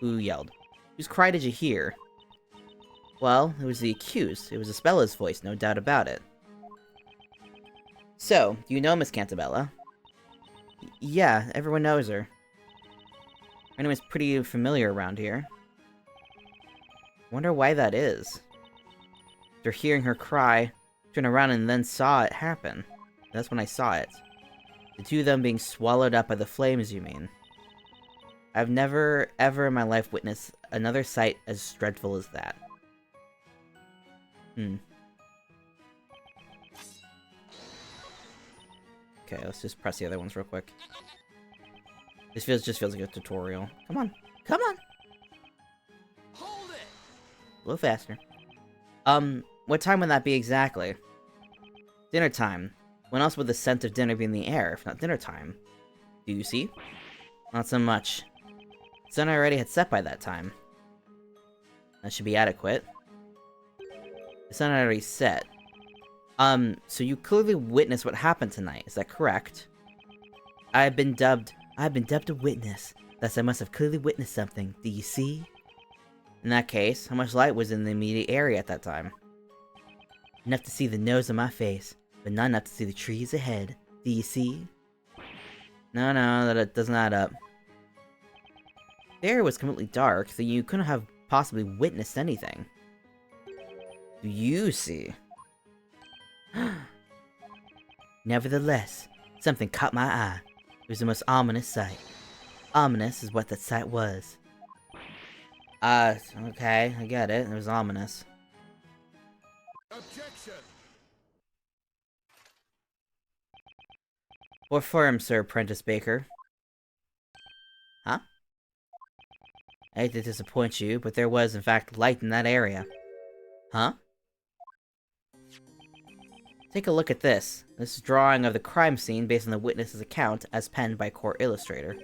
yelled. Whose cry did you hear? Well, it was the accused. It was Espella's voice, no doubt about it. So, you know Miss Cantabella? Yeah, everyone knows her. Her name is pretty familiar around here. Wonder why that is. After hearing her cry, turned around and then saw it happen. That's when I saw it. The two of them being swallowed up by the flames, you mean? I've never, ever in my life witnessed another sight as dreadful as that. Okay, let's just press the other ones real quick. This just feels like a tutorial. Come on. Come on! Hold it! A little faster. What time would that be exactly? Dinner time. When else would the scent of dinner be in the air, if not dinner time? Do you see? Not so much. The sun already had set by that time. That should be adequate. The sun had already set. So you clearly witnessed what happened tonight, is that correct? I've been dubbed a witness, thus I must have clearly witnessed something, do you see? In that case, how much light was in the immediate area at that time? Enough to see the nose on my face, but not enough to see the trees ahead, do you see? No, that doesn't add up. The area was completely dark, so you couldn't have possibly witnessed anything. Do you see? Nevertheless, something caught my eye. It was the most ominous sight. Ominous is what that sight was. Okay, I get it. It was ominous. Objection! What firm, Sir Apprentice Baker? Huh? I hate to disappoint you, but there was, in fact, light in that area. Huh? Take a look at this. This is a drawing of the crime scene based on the witness's account as penned by Court Illustrator.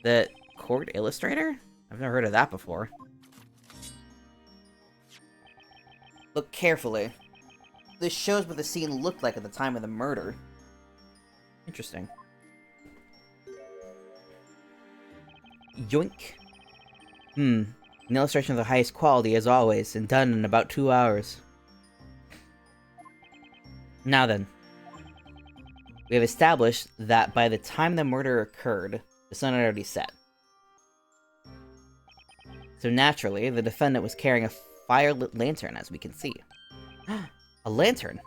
The Court Illustrator? I've never heard of that before. Look carefully. this shows what the scene looked like at the time of the murder. Interesting. Yoink. An illustration of the highest quality, as always, and done in about 2 hours. Now then. We have established that by the time the murder occurred, the sun had already set. So naturally, the defendant was carrying a firelit lantern, as we can see. A lantern?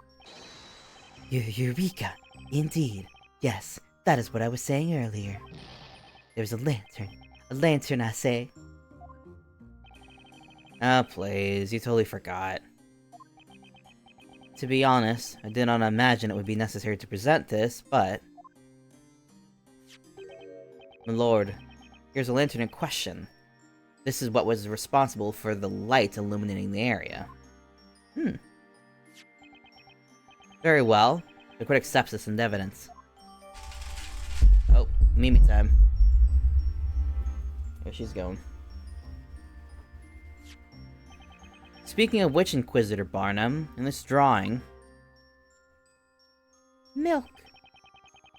Eureka! Indeed. Yes, that is what I was saying earlier. There's a lantern. A lantern, I say. Oh, please. You totally forgot. To be honest, I did not imagine it would be necessary to present this, but... My lord, here's a lantern in question. This is what was responsible for the light illuminating the area. Very well. The court accepts this into evidence. Oh, Mimi time. Where she's going. Speaking of which, Inquisitor Barnum, in this drawing... Milk.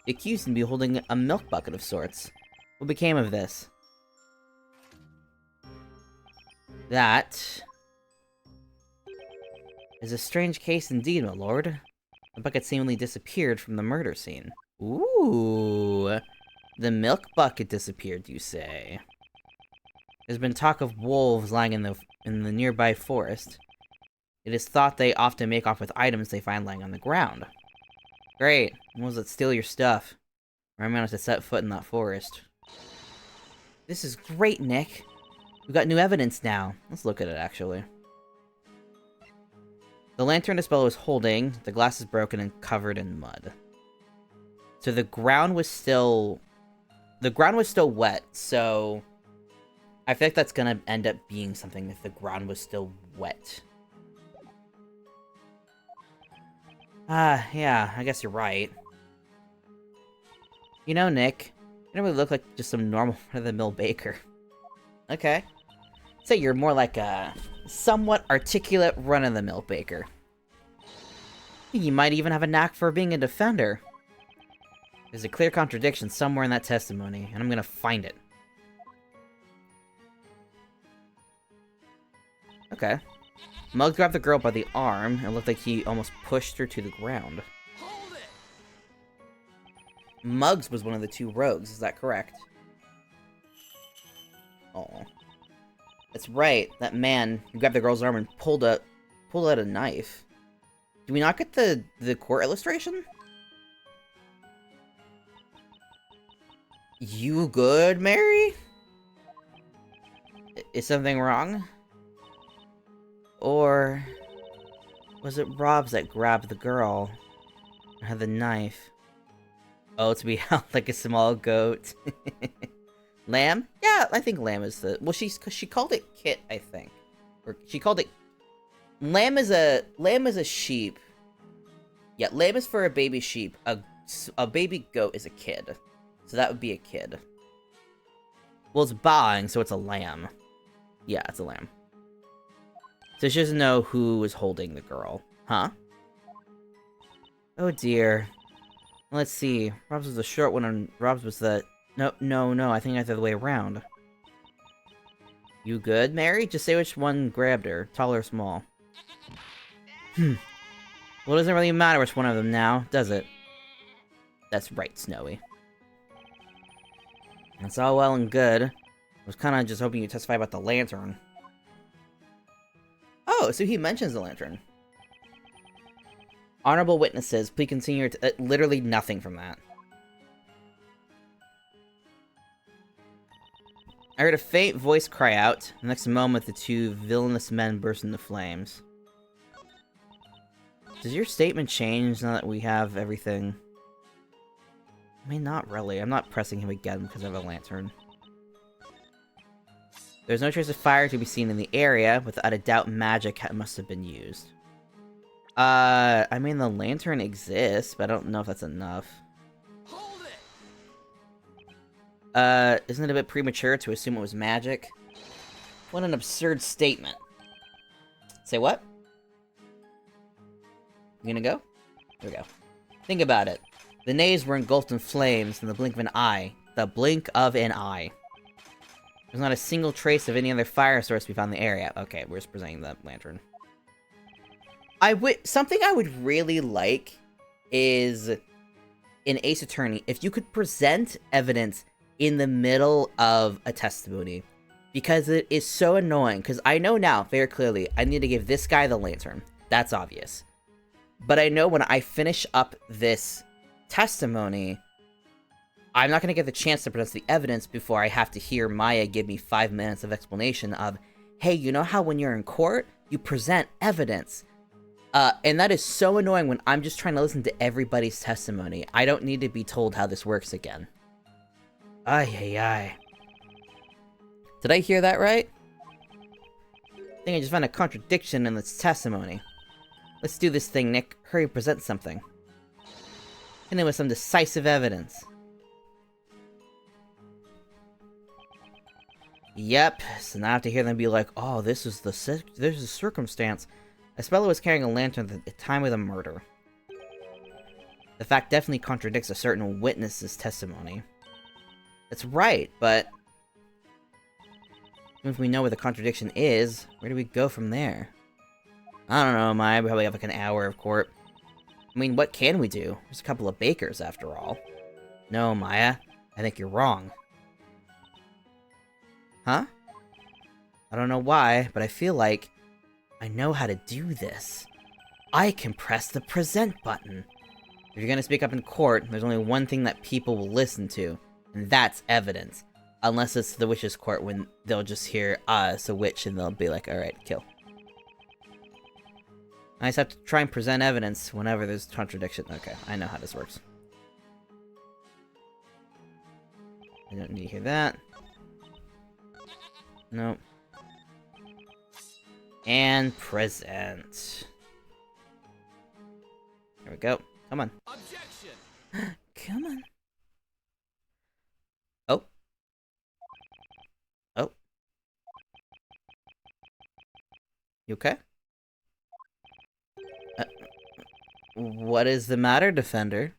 The accused seemed to be holding a milk bucket of sorts. What became of this? That... is a strange case indeed, my lord. The bucket seemingly disappeared from the murder scene. Ooh... The milk bucket disappeared, you say? There's been talk of wolves lying in the nearby forest. It is thought they often make off with items they find lying on the ground. Great. Wolves that steal your stuff. Remember not to set foot in that forest. This is great, Nick. We've got new evidence now. Let's look at it, actually. The lantern Isabella was holding, the glass is broken and covered in mud. So the ground was still... The ground was still wet, so... I feel like that's gonna end up being something if the ground was still wet. Yeah, I guess you're right. You know, Nick, you don't really look like just some normal run-of-the-mill baker. Okay. I'd say you're more like a somewhat articulate run-of-the-mill baker. You might even have a knack for being a defender. There's a clear contradiction somewhere in that testimony, and I'm gonna find it. Okay. Muggs grabbed the girl by the arm, and looked like he almost pushed her to the ground. Hold it! Muggs was one of the two rogues, is that correct? Oh, that's right. That man who grabbed the girl's arm and pulled out a knife. Do we not get the court illustration? You good, Mary? Is something wrong? Or was it Rob's that grabbed the girl and had the knife? Oh, to be held like a small goat. Lamb? Yeah, I think Lamb is the... Well, she called it Kit, I think. Or she called it... Lamb is a sheep. Yeah, lamb is for a baby sheep. A baby goat is a kid. So that would be a kid. Well, it's baaing, so it's a lamb. Yeah, it's a lamb. So she doesn't know who was holding the girl. Huh? Oh dear. Let's see. Rob's was the short one and Rob's was the... No, I think I the other way around. You good, Mary? Just say which one grabbed her. Tall or small. Well, it doesn't really matter which one of them now, does it? That's right, Snowy. That's all well and good. I was kinda just hoping you'd testify about the lantern. Oh, so he mentions the lantern. Honorable witnesses, please continue to... literally nothing from that. I heard a faint voice cry out. The next moment, the two villainous men burst into flames. Does your statement change now that we have everything? I mean, not really. I'm not pressing him again because I have a lantern. There's no trace of fire to be seen in the area. Without a doubt, magic must have been used. I mean, the lantern exists, but I don't know if that's enough. Hold it! Isn't it a bit premature to assume it was magic? What an absurd statement. Say what? You gonna go? There we go. Think about it. The naves were engulfed in flames in the blink of an eye. The blink of an eye. There's not a single trace of any other fire source we found in the area. Okay, we're just presenting the lantern. Something I would really like is in Ace Attorney, if you could present evidence in the middle of a testimony. Because it is so annoying, because I know now, very clearly, I need to give this guy the lantern. That's obvious. But I know when I finish up this testimony, I'm not going to get the chance to present the evidence before I have to hear Maya give me 5 minutes of explanation of, hey, you know how when you're in court, you present evidence? And that is so annoying when I'm just trying to listen to everybody's testimony. I don't need to be told how this works again. Ay, ay, ay. Did I hear that right? I think I just found a contradiction in this testimony. Let's do this thing, Nick. Hurry, present something. And then with some decisive evidence. Yep, so now I have to hear them be like, oh, this is the circumstance. Espella was carrying a lantern at the time of the murder. The fact definitely contradicts a certain witness's testimony. That's right, but even if we know where the contradiction is, where do we go from there? I don't know, Maya. We probably have like an hour of court. I mean, what can we do? There's a couple of bakers, after all. No, Maya. I think you're wrong. Huh? I don't know why, but I feel like I know how to do this. I can press the present button. If you're gonna speak up in court, there's only one thing that people will listen to, and that's evidence. Unless it's the witch's court when they'll just hear, it's a witch, and they'll be like, alright, kill. I just have to try and present evidence whenever there's contradiction. Okay, I know how this works. I don't need to hear that. Nope. And present. There we go. Come on. Objection! Come on. Oh. Oh. You okay? What is the matter, Defender?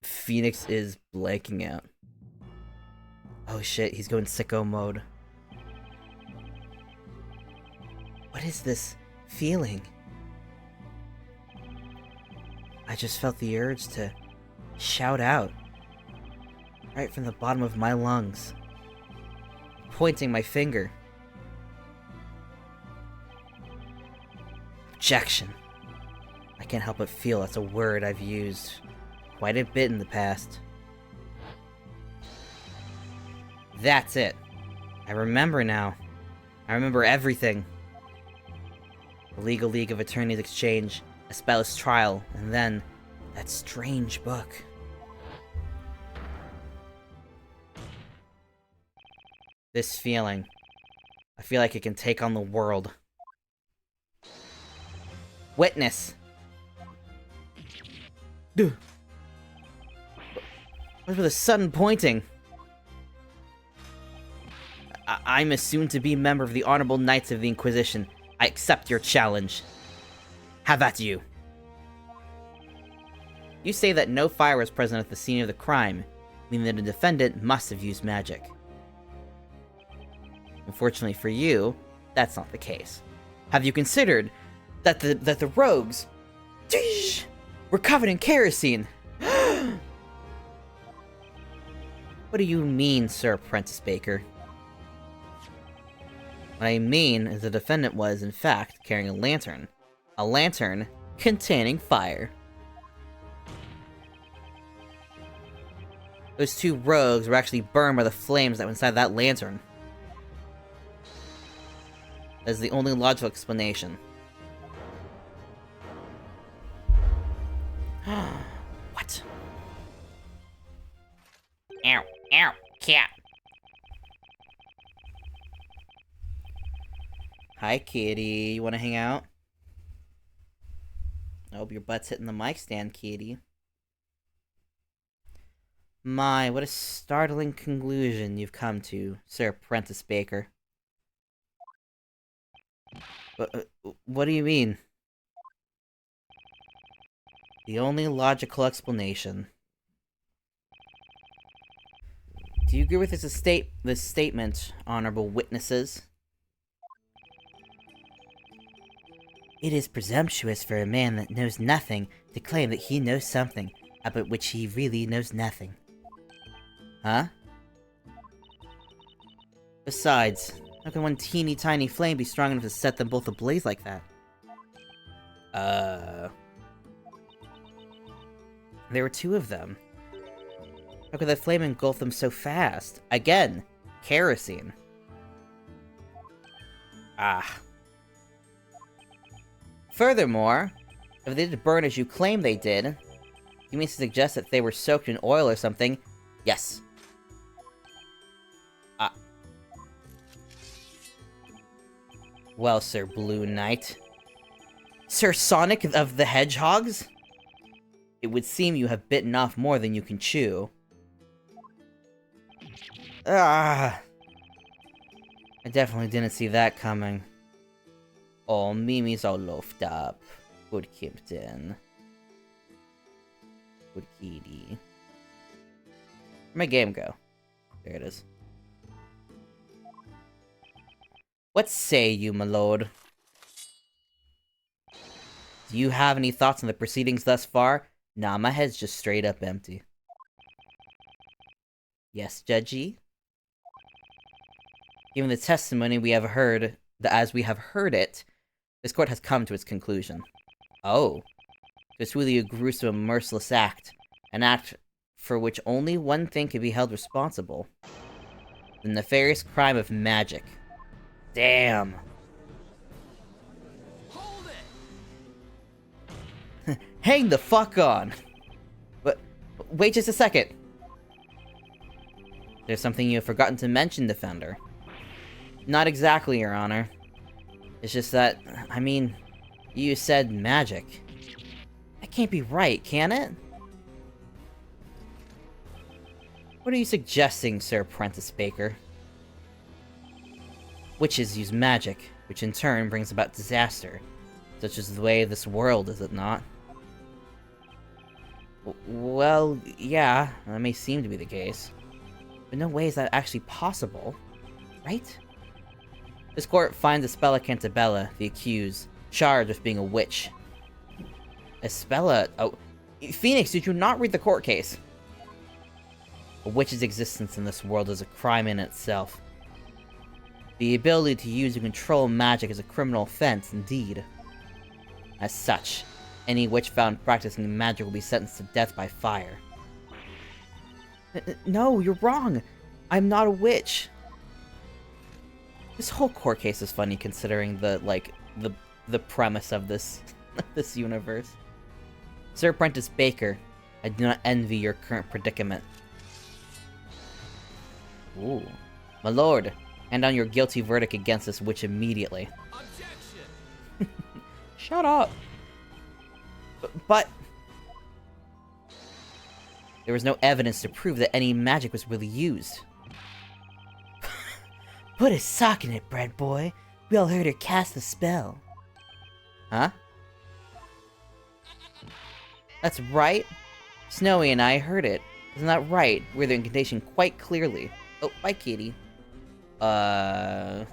Phoenix is blanking out. Oh shit, he's going sicko mode. What is this feeling? I just felt the urge to shout out. Right from the bottom of my lungs. Pointing my finger. Objection. I can't help but feel that's a word I've used quite a bit in the past. That's it. I remember now. I remember everything. The Legal League of Attorneys exchange, Espella's trial, and then that strange book. This feeling. I feel like it can take on the world. Witness! Duh. What's with the sudden pointing? I'm a soon-to-be member of the Honorable Knights of the Inquisition. I accept your challenge. Have at you. You say that no fire was present at the scene of the crime, meaning that the defendant must have used magic. Unfortunately for you, that's not the case. Have you considered that the rogues were covered in kerosene? What do you mean, Sir Apprentice Baker? What I mean is the defendant was, in fact, carrying a lantern. A lantern containing fire. Those two rogues were actually burned by the flames that were inside that lantern. That is the only logical explanation. What? Ow, ow, cat. Hi, kitty. You want to hang out? I hope your butt's hitting the mic stand, kitty. My, what a startling conclusion you've come to, Sir Apprentice Baker. What do you mean? The only logical explanation. Do you agree with this statement, honorable witnesses? It is presumptuous for a man that knows nothing to claim that he knows something about which he really knows nothing. Huh? Besides, how can one teeny tiny flame be strong enough to set them both ablaze like that? There were two of them. How could that flame engulf them so fast? Again, kerosene. Ah. Furthermore, if they did burn as you claim they did, you mean to suggest that they were soaked in oil or something? Yes. Well, Sir Blue Knight. Sir Sonic of the Hedgehogs? It would seem you have bitten off more than you can chew. Ah! I definitely didn't see that coming. Oh, Mimi's all loafed up. Good Kipton. Good kitty. Where'd my game go? There it is. What say you, my lord? Do you have any thoughts on the proceedings thus far? Nah, my head's just straight up empty. Yes, Judgy? Given the testimony we have heard, as we have heard it, this court has come to its conclusion. Oh. It's really a gruesome and merciless act. An act for which only one thing can be held responsible. The nefarious crime of magic. Damn. Hold it! Hang the fuck on! But, wait just a second. There's something you have forgotten to mention, Defender. Not exactly, Your Honor. It's just that, I mean, you said magic. That can't be right, can it? What are you suggesting, Sir Prentice Baker? Witches use magic, which in turn brings about disaster. Such as the way of this world, is it not? Well, yeah, that may seem to be the case. But no way is that actually possible, right? This court finds Espella Cantabella, the accused, charged with being a witch. Espella... Oh, Phoenix, did you not read the court case? A witch's existence in this world is a crime in itself. The ability to use and control magic is a criminal offense, indeed. As such, any witch found practicing magic will be sentenced to death by fire. No, you're wrong! I'm not a witch! This whole court case is funny considering the premise of this this universe. Sir Prentice Baker, I do not envy your current predicament. Ooh. My lord, hand down your guilty verdict against this witch immediately. Objection! Shut up! But... There was no evidence to prove that any magic was really used. Put a sock in it, bread boy. We all heard her cast the spell. Huh? That's right. Snowy and I heard it. Isn't that right? We heard the incantation quite clearly. Oh, bye, kitty. Bye,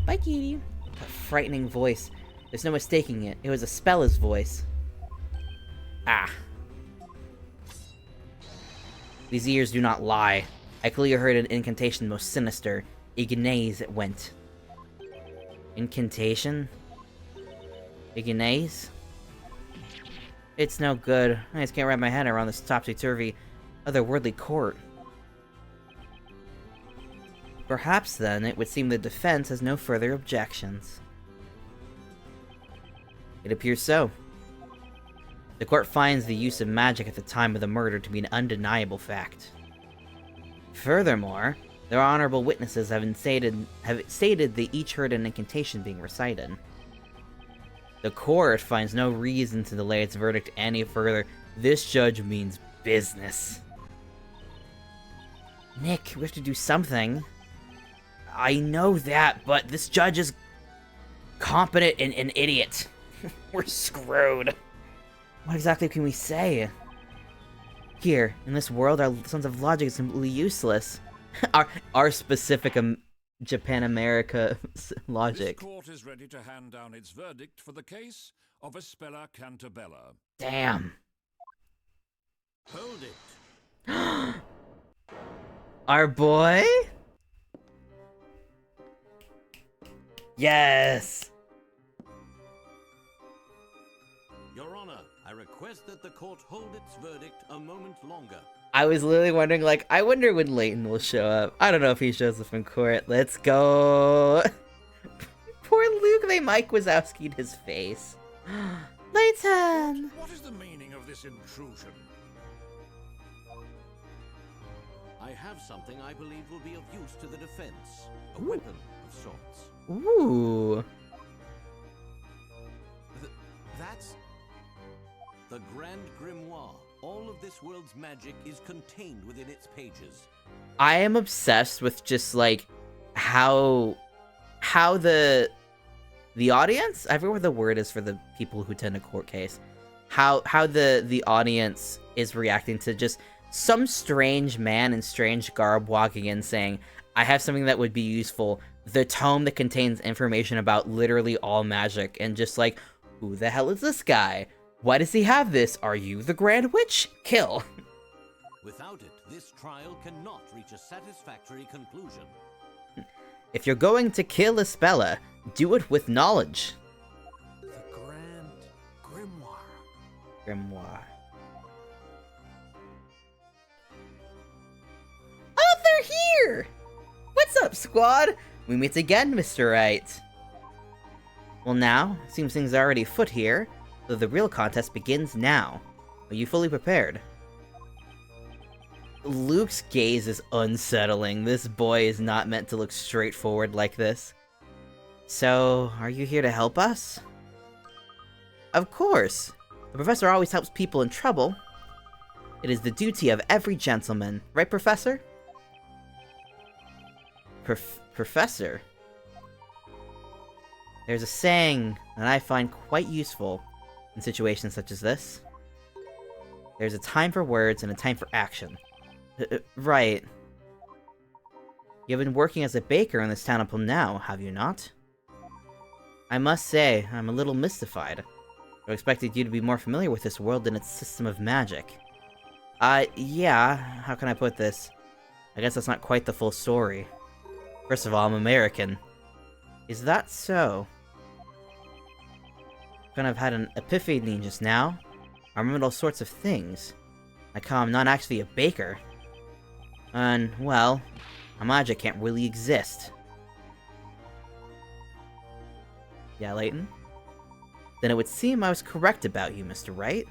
kitty. That frightening voice. There's no mistaking it. It was Espella's voice. Ah. These ears do not lie. I clearly heard an incantation most sinister. Ignace it went. Incantation? Ignace? It's no good. I just can't wrap my head around this topsy-turvy, otherworldly court. Perhaps, then, it would seem the defense has no further objections. It appears so. The court finds the use of magic at the time of the murder to be an undeniable fact. Furthermore, their honorable witnesses have stated they each heard an incantation being recited. The court finds no reason to delay its verdict any further. This judge means business. Nick, we have to do something. I know that, but this judge is competent and an idiot. We're screwed. What exactly can we say? Here, in this world, our sense of logic is completely useless. our specific Japan-America logic. This court is ready to hand down its verdict for the case of Espella Cantabella. Damn. Hold it. Our boy? Yes! Your Honor, I request that the court hold its verdict a moment longer. I was literally wondering, like, I wonder when Layton will show up. I don't know if he shows up in court. Let's go! Poor Luke, they Mike Wazowski'd his face. Layton! What is the meaning of this intrusion? I have something I believe will be of use to the defense. A weapon of sorts. Ooh. That's... the Grand Grimoire. All of this world's magic is contained within its pages. I am obsessed with just, like, how the audience, I forget what the word is for the people who attend a court case, how the audience is reacting to just some strange man in strange garb walking in saying, I have something that would be useful, the tome that contains information about literally all magic, and just like, who the hell is this guy? Why does he have this? Are you the Grand Witch? Kill. Without it, this trial cannot reach a satisfactory conclusion. If you're going to kill Espella, do it with knowledge. The Grand Grimoire. Grimoire. Oh, they're here! What's up, squad? We meet again, Mr. Wright. Well now, it seems things are already afoot here, so the real contest begins now. Are you fully prepared? Luke's gaze is unsettling. This boy is not meant to look straightforward like this. So, are you here to help us? Of course! The professor always helps people in trouble. It is the duty of every gentleman, right, Professor? Professor? There's a saying that I find quite useful in situations such as this. There's a time for words and a time for action. Right. You have been working as a baker in this town until now, have you not? I must say, I'm a little mystified. I expected you to be more familiar with this world and its system of magic. Yeah, how can I put this? I guess that's not quite the full story. First of all, I'm American. Is that so? Kind of had an epiphany just now. I remembered all sorts of things. Like how I'm not actually a baker. And, well, how magic can't really exist. Yeah, Layton? Then it would seem I was correct about you, Mr. Wright.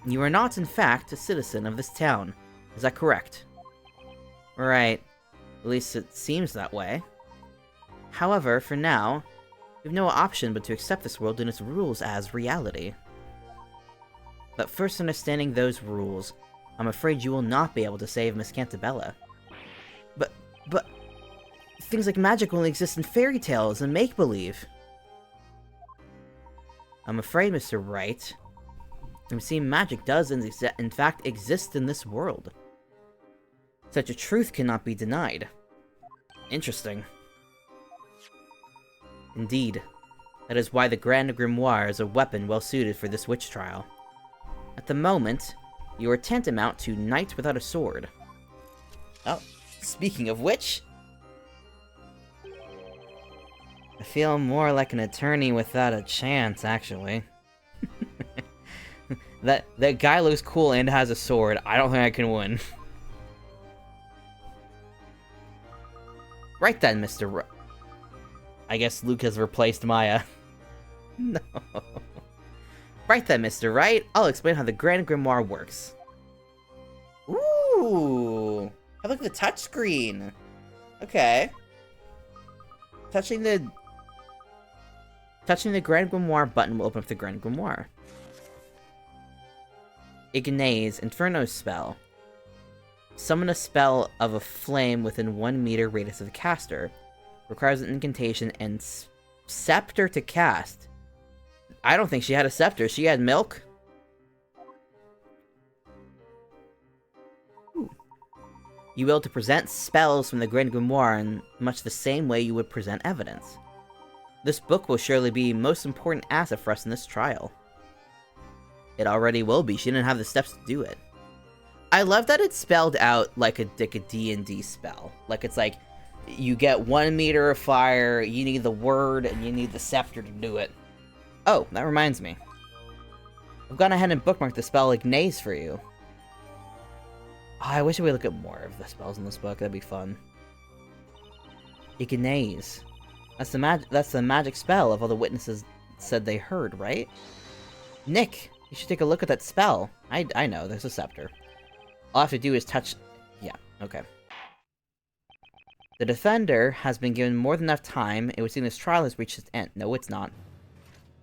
You are not, in fact, a citizen of this town. Is that correct? Right. At least it seems that way. However, for now, we have no option but to accept this world and its rules as reality. But first understanding those rules, I'm afraid you will not be able to save Miss Cantabella. But... things like magic only exist in fairy tales and make-believe. I'm afraid, Mr. Wright, it would seem magic does in fact exist in this world. Such a truth cannot be denied. Interesting. Indeed. That is why the Grand Grimoire is a weapon well suited for this witch trial. At the moment, you are tantamount to Knight Without a Sword. Oh, speaking of which... I feel more like an attorney without a chance, actually. That guy looks cool and has a sword. I don't think I can win. Right then, Mr. I guess Luke has replaced Maya. No. Right then, Mr. Wright. I'll explain how the Grand Grimoire works. Ooh! I look at the touchscreen. Okay. Touching the Grand Grimoire button will open up the Grand Grimoire. Ignace Inferno spell. Summon a spell of a flame within 1 meter radius of the caster. Requires an incantation and sceptre to cast. I don't think she had a scepter. She had milk. Ooh. You will to present spells from the Grand Grimoire in much the same way you would present evidence. This book will surely be a most important asset for us in this trial. It already will be. She didn't have the steps to do it. I love that it's spelled out like a D&D spell. Like, it's like, you get 1 meter of fire, you need the word, and you need the scepter to do it. Oh, that reminds me. I've gone ahead and bookmarked the spell Ignaze for you. Oh, I wish we would look at more of the spells in this book. That'd be fun. Ignaze. That's the magic spell of all the witnesses said they heard, right? Nick, you should take a look at that spell. I know, there's a scepter. All I have to do is touch... Yeah, okay. The defender has been given more than enough time. It would seem this trial has reached its end. No, it's not.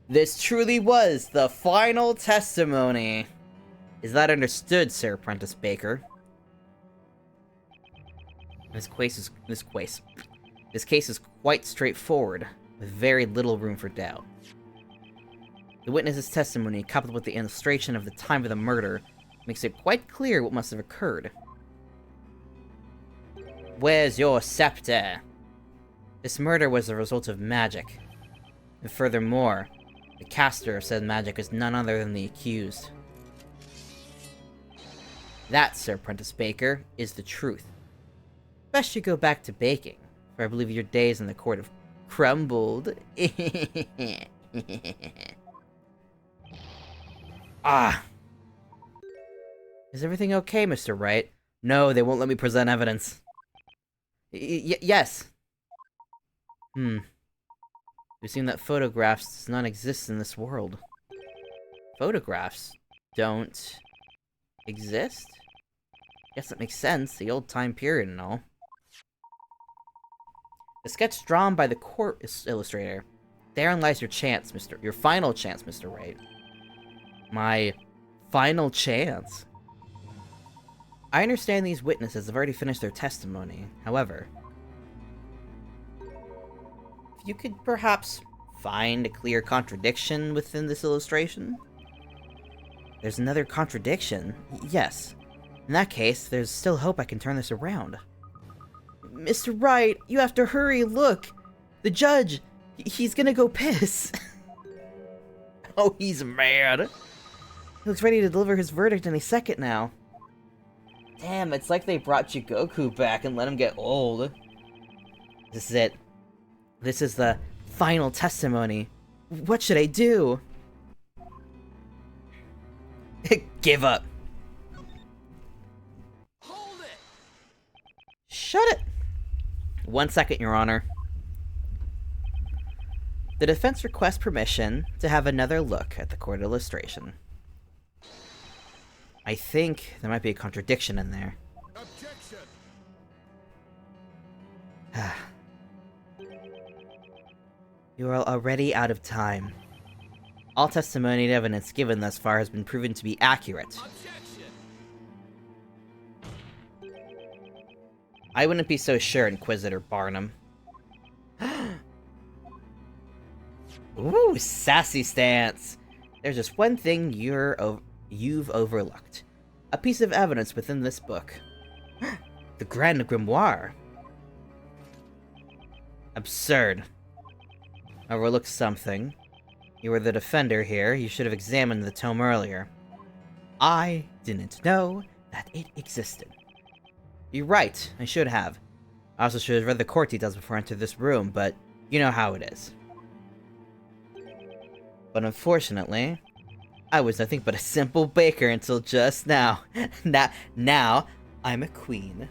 This truly was the final testimony. Is that understood, Sir Apprentice Baker? This case is quite straightforward, with very little room for doubt. The witness's testimony, coupled with the illustration of the time of the murder, makes it quite clear what must have occurred. Where's your scepter? This murder was the result of magic. And furthermore, the caster of said magic is none other than the accused. That, Sir Apprentice Baker, is the truth. Best you go back to baking, for I believe your days in the court have crumbled. Ah! Is everything okay, Mr. Wright? No, they won't let me present evidence. Yes. It would seem that photographs does not exist in this world. Photographs don't exist? Guess that makes sense, the old time period and all. The sketch drawn by the court illustrator. Therein lies your chance, your final chance, Mr. Wright. My final chance? I understand these witnesses have already finished their testimony. However, if you could perhaps find a clear contradiction within this illustration? There's another contradiction? Yes. In that case, there's still hope I can turn this around. Mr. Wright, you have to hurry, look! The judge! He's gonna go piss! Oh, he's mad! He looks ready to deliver his verdict any second now. Damn, it's like they brought Jigoku back and let him get old. This is it. This is the final testimony. What should I do? Give up. Hold it! Shut it! 1 second, Your Honor. The defense requests permission to have another look at the court illustration. I think there might be a contradiction in there. Objection! You are already out of time. All testimony and evidence given thus far has been proven to be accurate. Objection! I wouldn't be so sure, Inquisitor Barnum. Ooh, sassy stance! There's just one thing you've overlooked. A piece of evidence within this book. The Grand Grimoire. Absurd. Overlooked something. You were the defender here. You should have examined the tome earlier. I didn't know that it existed. You're right. I should have. I also should have read the court details before I entered this room, but you know how it is. But unfortunately, I was nothing but a simple baker until just now. Now, I'm a queen.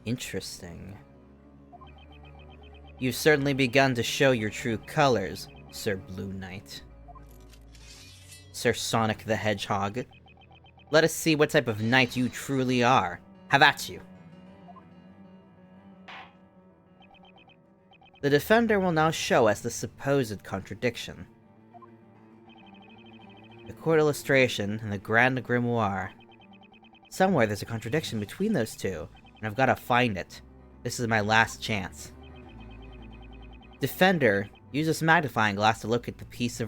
Interesting. You've certainly begun to show your true colors, Sir Blue Knight. Sir Sonic the Hedgehog. Let us see what type of knight you truly are. Have at you. The defender will now show us the supposed contradiction. the court illustration, and the Grand Grimoire. Somewhere there's a contradiction between those two, and I've got to find it. This is my last chance. Defender, use this magnifying glass to look at the points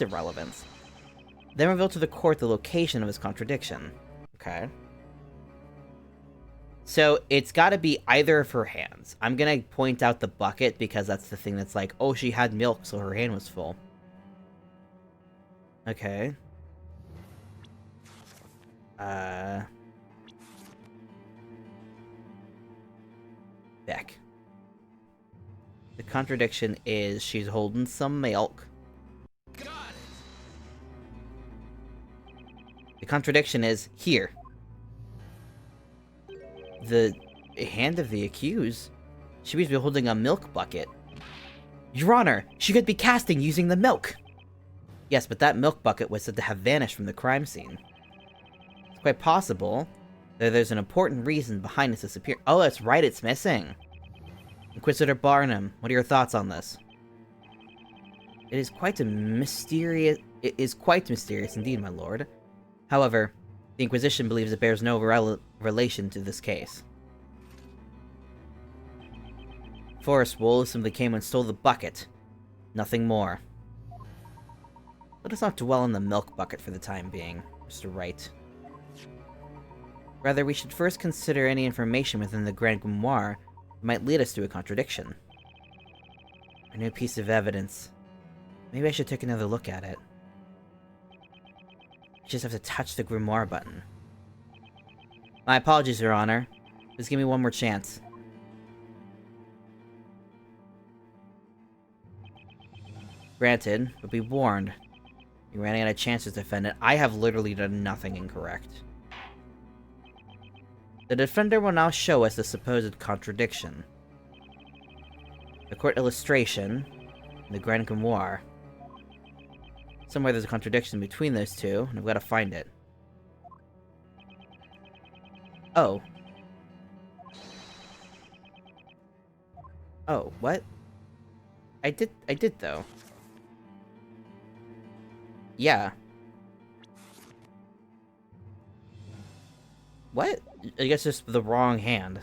of relevance. Then reveal to the court the location of his contradiction. Okay. So, it's gotta be either of her hands. I'm gonna point out the bucket, because that's the thing that's like, oh, she had milk, so her hand was full. Okay. Beck. The contradiction is she's holding some milk. The contradiction is here. The hand of the accused? She must be holding a milk bucket. Your Honor, she could be casting using the milk! Yes, but that milk bucket was said to have vanished from the crime scene. It's quite possible that there's an important reason behind its disappearance. Oh, that's right, it's missing! Inquisitor Barnum, what are your thoughts on this? It is quite mysterious indeed, my lord. However, the Inquisition believes it bears no relation to this case. Forest wolves simply came and stole the bucket. Nothing more. Let us not dwell on the milk bucket for the time being, Mr. Wright. Rather, we should first consider any information within the Grand Grimoire that might lead us to a contradiction. A new piece of evidence. Maybe I should take another look at it. I just have to touch the Grimoire button. My apologies, Your Honor. Just give me one more chance. Granted, but be warned. You're running out of chances, defendant. I have literally done nothing incorrect. The defender will now show us the supposed contradiction. The court illustration, the Grand Grimoire. Somewhere there's a contradiction between those two, and I've got to find it. Oh. Oh, what? I did though. Yeah. What? I guess just the wrong hand.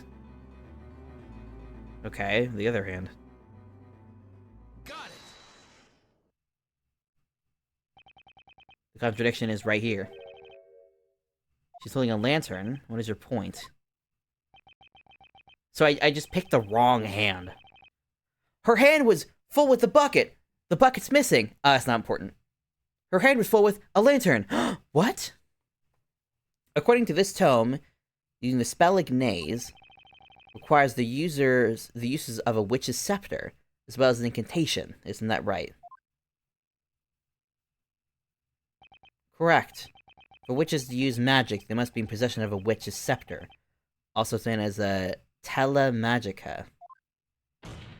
Okay, the other hand. Got it. The contradiction is right here. She's holding a lantern. What is your point? So I just picked the wrong hand. Her hand was full with the bucket! The bucket's missing! It's not important. Her hand was full with a lantern! What? According to this tome, using the spell Ignaze requires the uses of a witch's sceptre, as well as an incantation. Isn't that right? Correct. For witches to use magic, they must be in possession of a witch's sceptre, also known as a tela magica.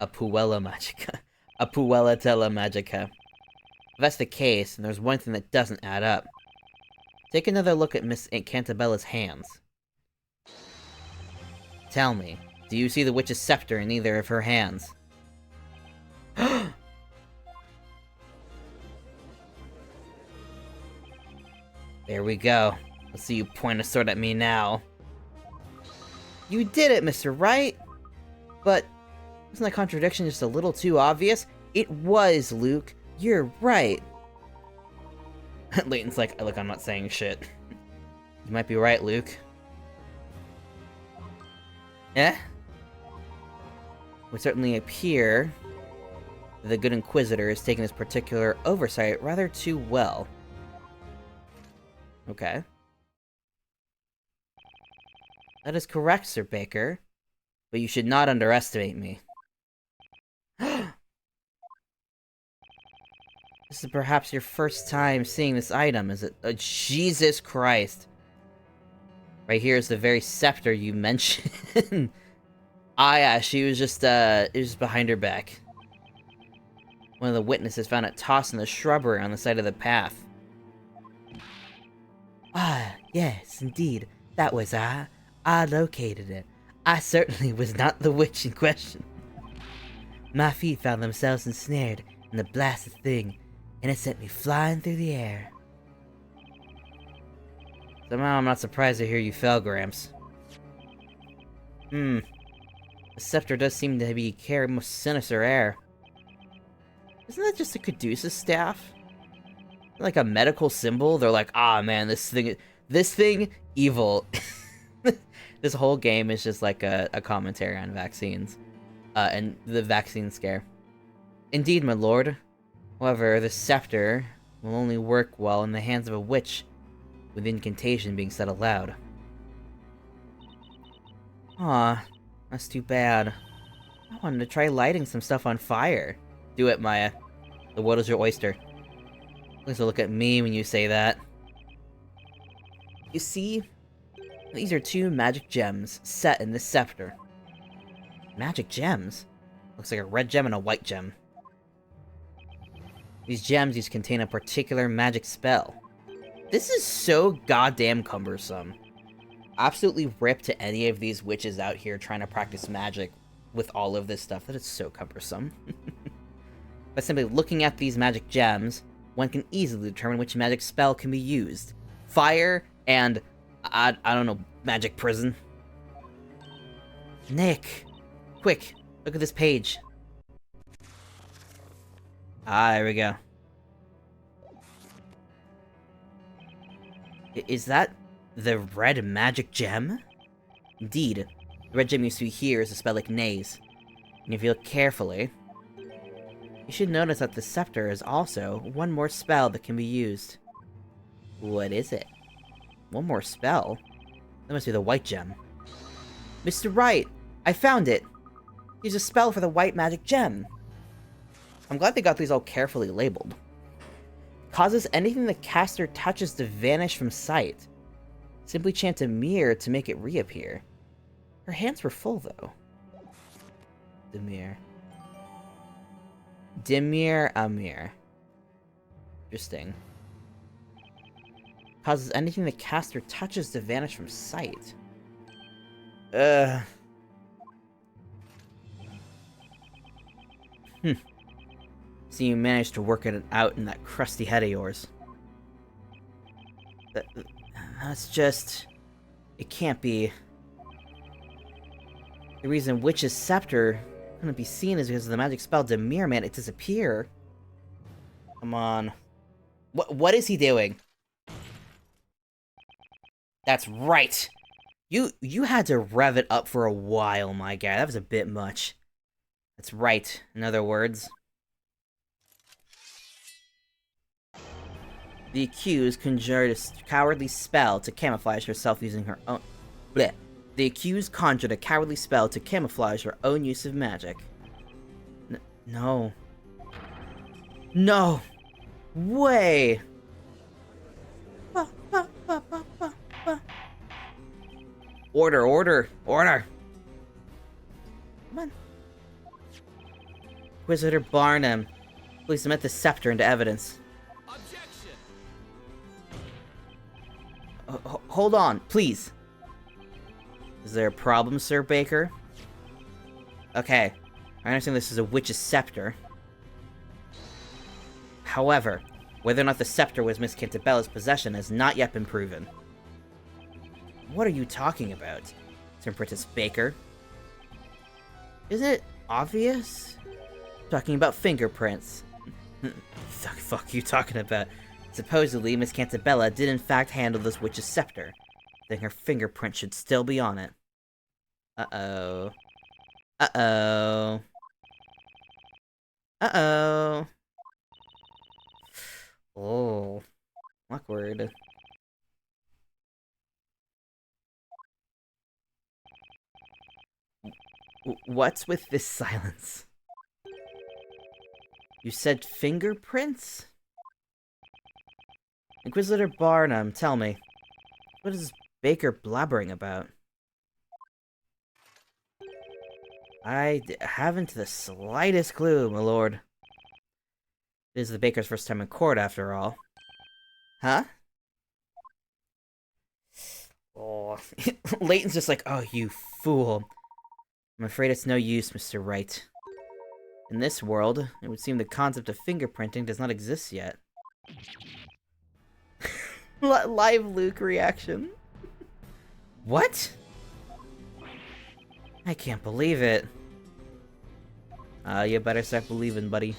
A puella magica. A puella tela magica. If that's the case, then there's one thing that doesn't add up. Take another look at Miss Cantabella's hands. Tell me, do you see the witch's scepter in either of her hands? There we go. Let's see you point a sword at me now. You did it, Mr. Wright! But, isn't that contradiction just a little too obvious? It was, Luke. You're right. Layton's like, look, I'm not saying shit. You might be right, Luke. Eh? It would certainly appear that the good Inquisitor has taken this particular oversight rather too well. Okay. That is correct, Sir Baker. But you should not underestimate me. This is perhaps your first time seeing this item, is it? Oh, Jesus Christ. Right here is the very scepter you mentioned. Ah, yeah, she was just, it was behind her back. One of the witnesses found it tossed in the shrubbery on the side of the path. Ah, yes, indeed. That was I. I located it. I certainly was not the witch in question. My feet found themselves ensnared in the blasted thing, and it sent me flying through the air. Somehow I'm not surprised to hear you fell, Gramps. The scepter does seem to be carrying most sinister air. Isn't that just a Caduceus staff? Like a medical symbol? They're like, ah man, this thing, evil. This whole game is just like a commentary on vaccines. And the vaccine scare. Indeed, my lord. However, the scepter will only work well in the hands of a witch, with incantation being said aloud. Aw, that's too bad. I wanted to try lighting some stuff on fire. Do it, Maya. The world is your oyster. Please don't look at me when you say that. You see, these are 2 magic gems set in this scepter. Magic gems? Looks like a red gem and a white gem. These gems each contain a particular magic spell. This is so goddamn cumbersome. Absolutely rip to any of these witches out here trying to practice magic with all of this stuff. That is so cumbersome. By simply looking at these magic gems, one can easily determine which magic spell can be used. Fire and, I don't know, magic prison. Nick! Quick, look at this page. Ah, there we go. Is that the red magic gem? Indeed, the red gem you see here is a spell like Naze. And if you look carefully, you should notice that the scepter is also one more spell that can be used. What is it? One more spell? That must be the white gem. Mr. Wright! I found it! Use a spell for the white magic gem. I'm glad they got these all carefully labeled. Causes anything the caster touches to vanish from sight. Simply chant a mirror to make it reappear. Her hands were full, though. Dimir. Dimir Amir. Interesting. Causes anything the caster touches to vanish from sight. So you managed to work it out in that crusty head of yours. That's just... It can't be. The reason Witch's Scepter couldn't be seen is because of the magic spell Dimir made it disappear. Come on. What is he doing? That's right! You had to rev it up for a while, my guy. That was a bit much. That's right, in other words. The accused conjured a cowardly spell to camouflage herself using her own... Blech. The accused conjured a cowardly spell to camouflage her own use of magic. No. No! Way! Order, order, order! Come on. Inquisitor Barnum, please submit the scepter into evidence. Objection! Hold on, please. Is there a problem, Sir Baker? Okay, I understand this is a witch's scepter. However, whether or not the scepter was Miss Cantabella's possession has not yet been proven. What are you talking about, Sir Princess Baker? Isn't it obvious? Talking about fingerprints. Fuck you talking about? Supposedly, Miss Cantabella did in fact handle this witch's scepter. Then her fingerprint should still be on it. Uh-oh. Uh-oh. Uh-oh. Oh. Awkward. What's with this silence? You said fingerprints? Inquisitor Barnum, tell me, what is Baker blabbering about? I haven't the slightest clue, my lord. It is the Baker's first time in court, after all. Huh? Oh, Layton's just like, oh, you fool. I'm afraid it's no use, Mr. Wright. In this world, it would seem the concept of fingerprinting does not exist yet. Live Luke reaction. What? I can't believe it. You better start believing, buddy.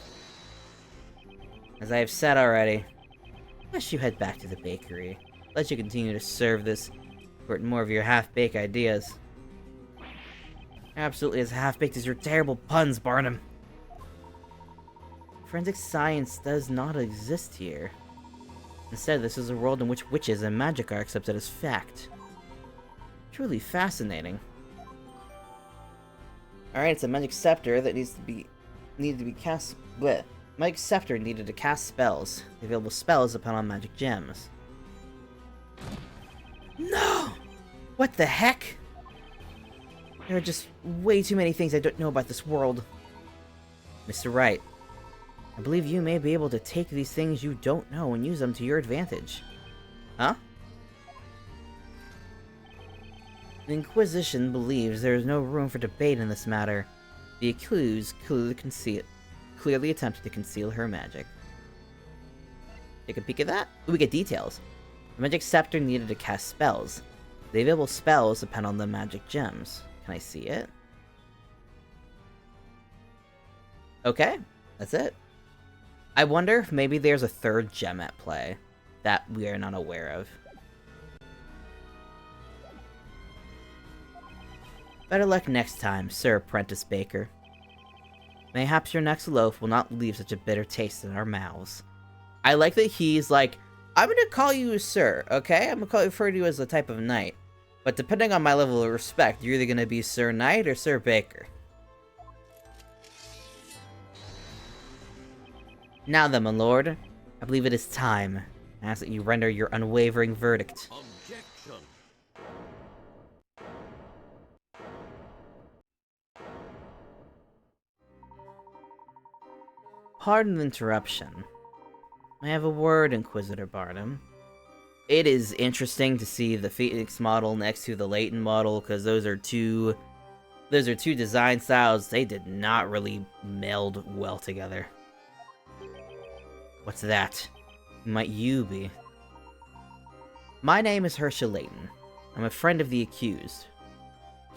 As I have said already, unless you head back to the bakery, let you continue to serve this for more of your half-baked ideas. Absolutely as half-baked as your terrible puns, Barnum. Forensic science does not exist here. Instead, this is a world in which witches and magic are accepted as fact. Truly fascinating. Alright, it's a magic scepter that needed to be cast. Bleh. Magic scepter needed to cast spells. The available spells depend on magic gems. No! What the heck? There are just way too many things I don't know about this world. Mr. Wright, I believe you may be able to take these things you don't know and use them to your advantage. Huh? The Inquisition believes there is no room for debate in this matter. The accused clearly attempted to conceal her magic. Take a peek at that? Ooh, we get details. The magic scepter needed to cast spells. The available spells depend on the magic gems. Can I see it? Okay, that's it. I wonder if maybe there's a third gem at play that we are not aware of. Better luck next time, Sir Apprentice Baker. Mayhaps your next loaf will not leave such a bitter taste in our mouths. I like that he's like, I'm gonna call you Sir, okay? I'm gonna refer to you as a type of knight. But depending on my level of respect, you're either gonna be Sir Knight or Sir Baker. Now then, my lord, I believe it is time. I ask that you render your unwavering verdict. Objection. Pardon the interruption. I have a word, Inquisitor Barnum. It is interesting to see the Phoenix model next to the Layton model, because those are two design styles they did not really meld well together. What's that? Who might you be? My name is Herschel Layton. I'm a friend of the accused.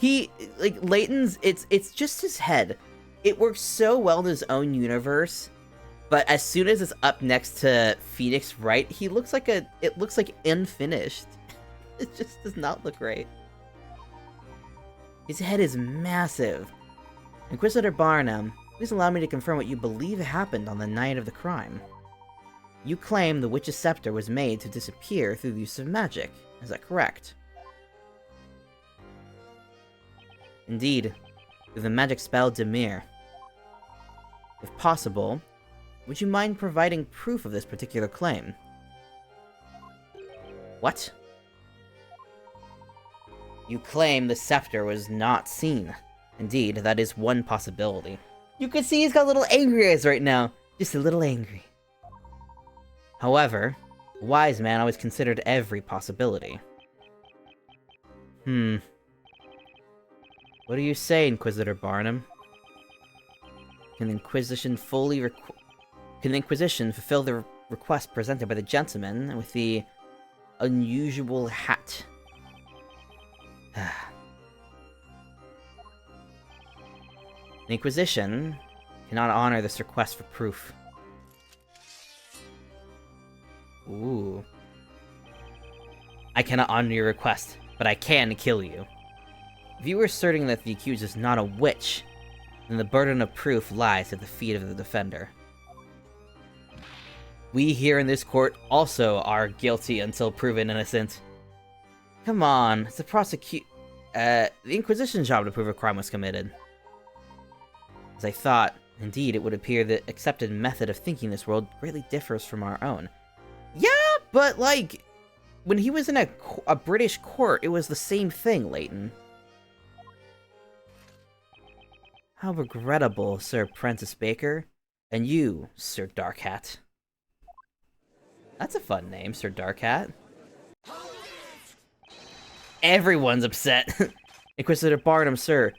Layton's, it's just his head. It works so well in his own universe, but as soon as it's up next to Phoenix Wright, it looks like unfinished. It just does not look right. His head is massive. Inquisitor Barnum, please allow me to confirm what you believe happened on the night of the crime. You claim the witch's scepter was made to disappear through the use of magic. Is that correct? Indeed, through the magic spell Demir. If possible, would you mind providing proof of this particular claim? What? You claim the scepter was not seen. Indeed, that is one possibility. You can see he's got little angry eyes right now. Just a little angry. However, a wise man always considered every possibility. What do you say, Inquisitor Barnum? Can the Inquisition fulfill the request presented by the gentleman with the unusual hat? The Inquisition cannot honor this request for proof. Ooh. I cannot honor your request, but I can kill you. If you are asserting that the accused is not a witch, then the burden of proof lies at the feet of the defender. We here in this court also are guilty until proven innocent. Come on, it's the Inquisition's job to prove a crime was committed. As I thought, indeed, it would appear the accepted method of thinking this world greatly differs from our own. Yeah, but like, when he was in a British court, it was the same thing, Layton. How regrettable, Sir Apprentice Baker. And you, Sir Darkhat. That's a fun name, Sir Darkhat. Everyone's upset. Inquisitor Barnum, sir.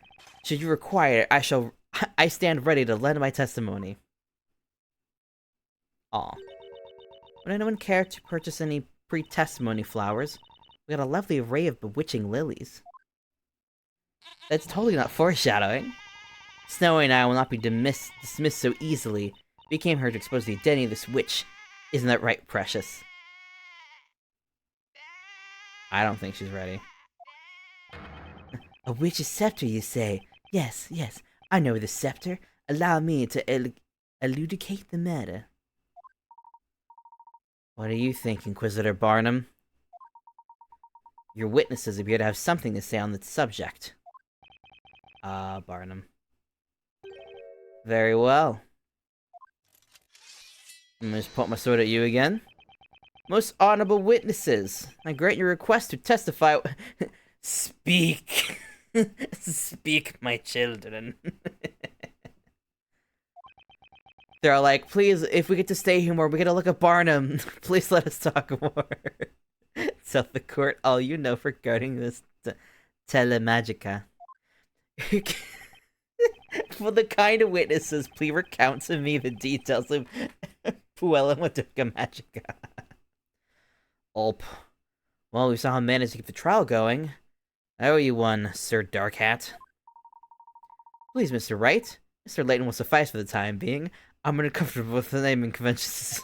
Should you require it, I stand ready to lend my testimony. Aw. Would anyone care to purchase any pre-testimony flowers. We got a lovely array of bewitching lilies. That's totally not foreshadowing. Snowy and I will not be dismissed so easily. We came here to expose the identity of this witch. Isn't that right, Precious? I don't think she's ready. A witch's sceptre, you say? Yes, yes, I know the sceptre. Allow me to elucidate the matter. What do you think, Inquisitor Barnum? Your witnesses appear to have something to say on the subject. Barnum. Very well. I'm gonna just point my sword at you again. Most honorable witnesses, I grant your request to testify. Speak. Speak, my children. They're like, please, if we get to stay here more, we gotta look at Barnum. Please let us talk more. Tell the court all you know regarding this telemagica. For the kind of witnesses, please recount to me the details of Puella Madoka Magica. Ulp. Well, we saw him manage to keep the trial going. I owe you one, Sir Dark Hat. Please, Mr. Wright. Mr. Layton will suffice for the time being. I'm uncomfortable with the naming conventions.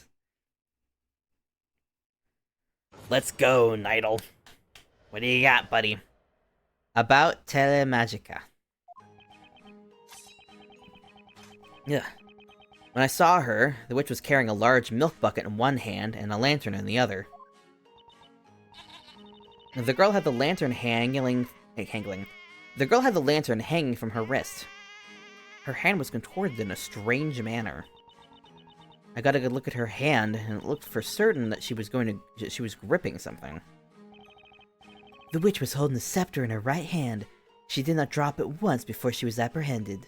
Let's go, Nidal. What do you got, buddy? About Telemagica. Yeah. When I saw her, the witch was carrying a large milk bucket in one hand and a lantern in the other. The girl had the lantern hanging from her wrist. Her hand was contorted in a strange manner. I got a good look at her hand, and it looked for certain that she was gripping something. The witch was holding the scepter in her right hand. She did not drop it once before she was apprehended.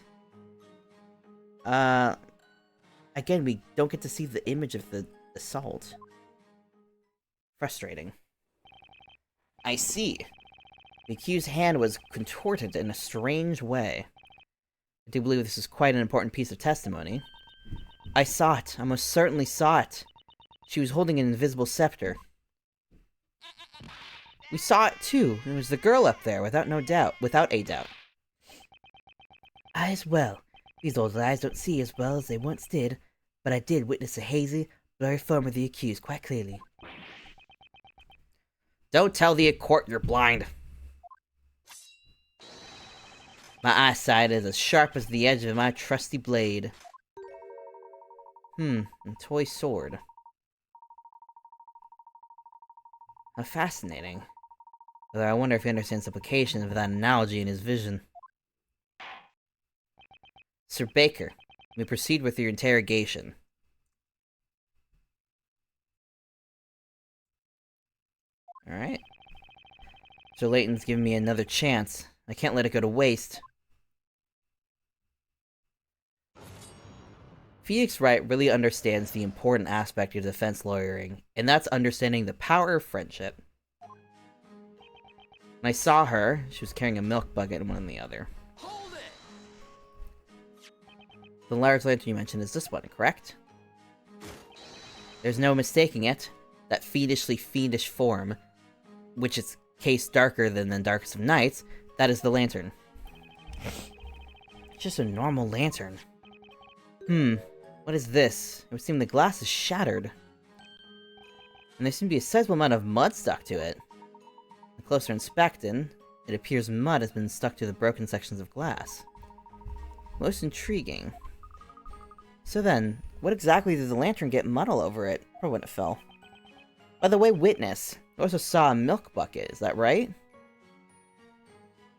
Again, we don't get to see the image of the assault. Frustrating. I see. The accused's hand was contorted in a strange way. I do believe this is quite an important piece of testimony. I saw it. I most certainly saw it. She was holding an invisible scepter. We saw it too. It was the girl up there, without a doubt. I as well. These old eyes don't see as well as they once did, but I did witness a hazy, blurry form of the accused quite clearly. Don't tell the court you're blind. My eyesight is as sharp as the edge of my trusty blade. A toy sword. How fascinating. Although I wonder if he understands the implications of that analogy in his vision. Sir Baker, we proceed with your interrogation. Alright. So Layton's giving me another chance. I can't let it go to waste. Phoenix Wright really understands the important aspect of defense lawyering, and that's understanding the power of friendship. When I saw her, she was carrying a milk bucket in one and the other. Hold it! The large lantern you mentioned is this one, correct? There's no mistaking it. That fiendishly fiendish form, which is case darker than the darkest of nights, that is the lantern. Just a normal lantern. What is this? It would seem the glass is shattered. And there seems to be a sizable amount of mud stuck to it. On closer inspection, it appears mud has been stuck to the broken sections of glass. Most intriguing. So then, what exactly did the lantern get mud all over it? Or when it fell? By the way, witness, you also saw a milk bucket, is that right?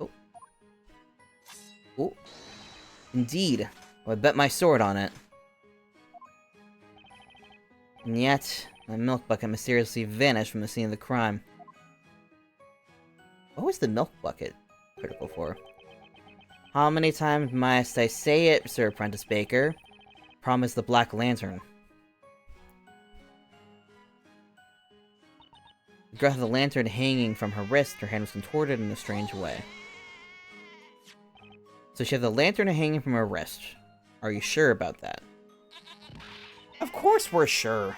Oh. Oh. Indeed. Well, I bet my sword on it. And yet, my milk bucket mysteriously vanished from the scene of the crime. What was the milk bucket critical for? How many times must I say it, Sir Apprentice Baker? Promise the Black Lantern. The girl had the lantern hanging from her wrist, her hand was contorted in a strange way. So she had the lantern hanging from her wrist. Are you sure about that? Of course we're sure.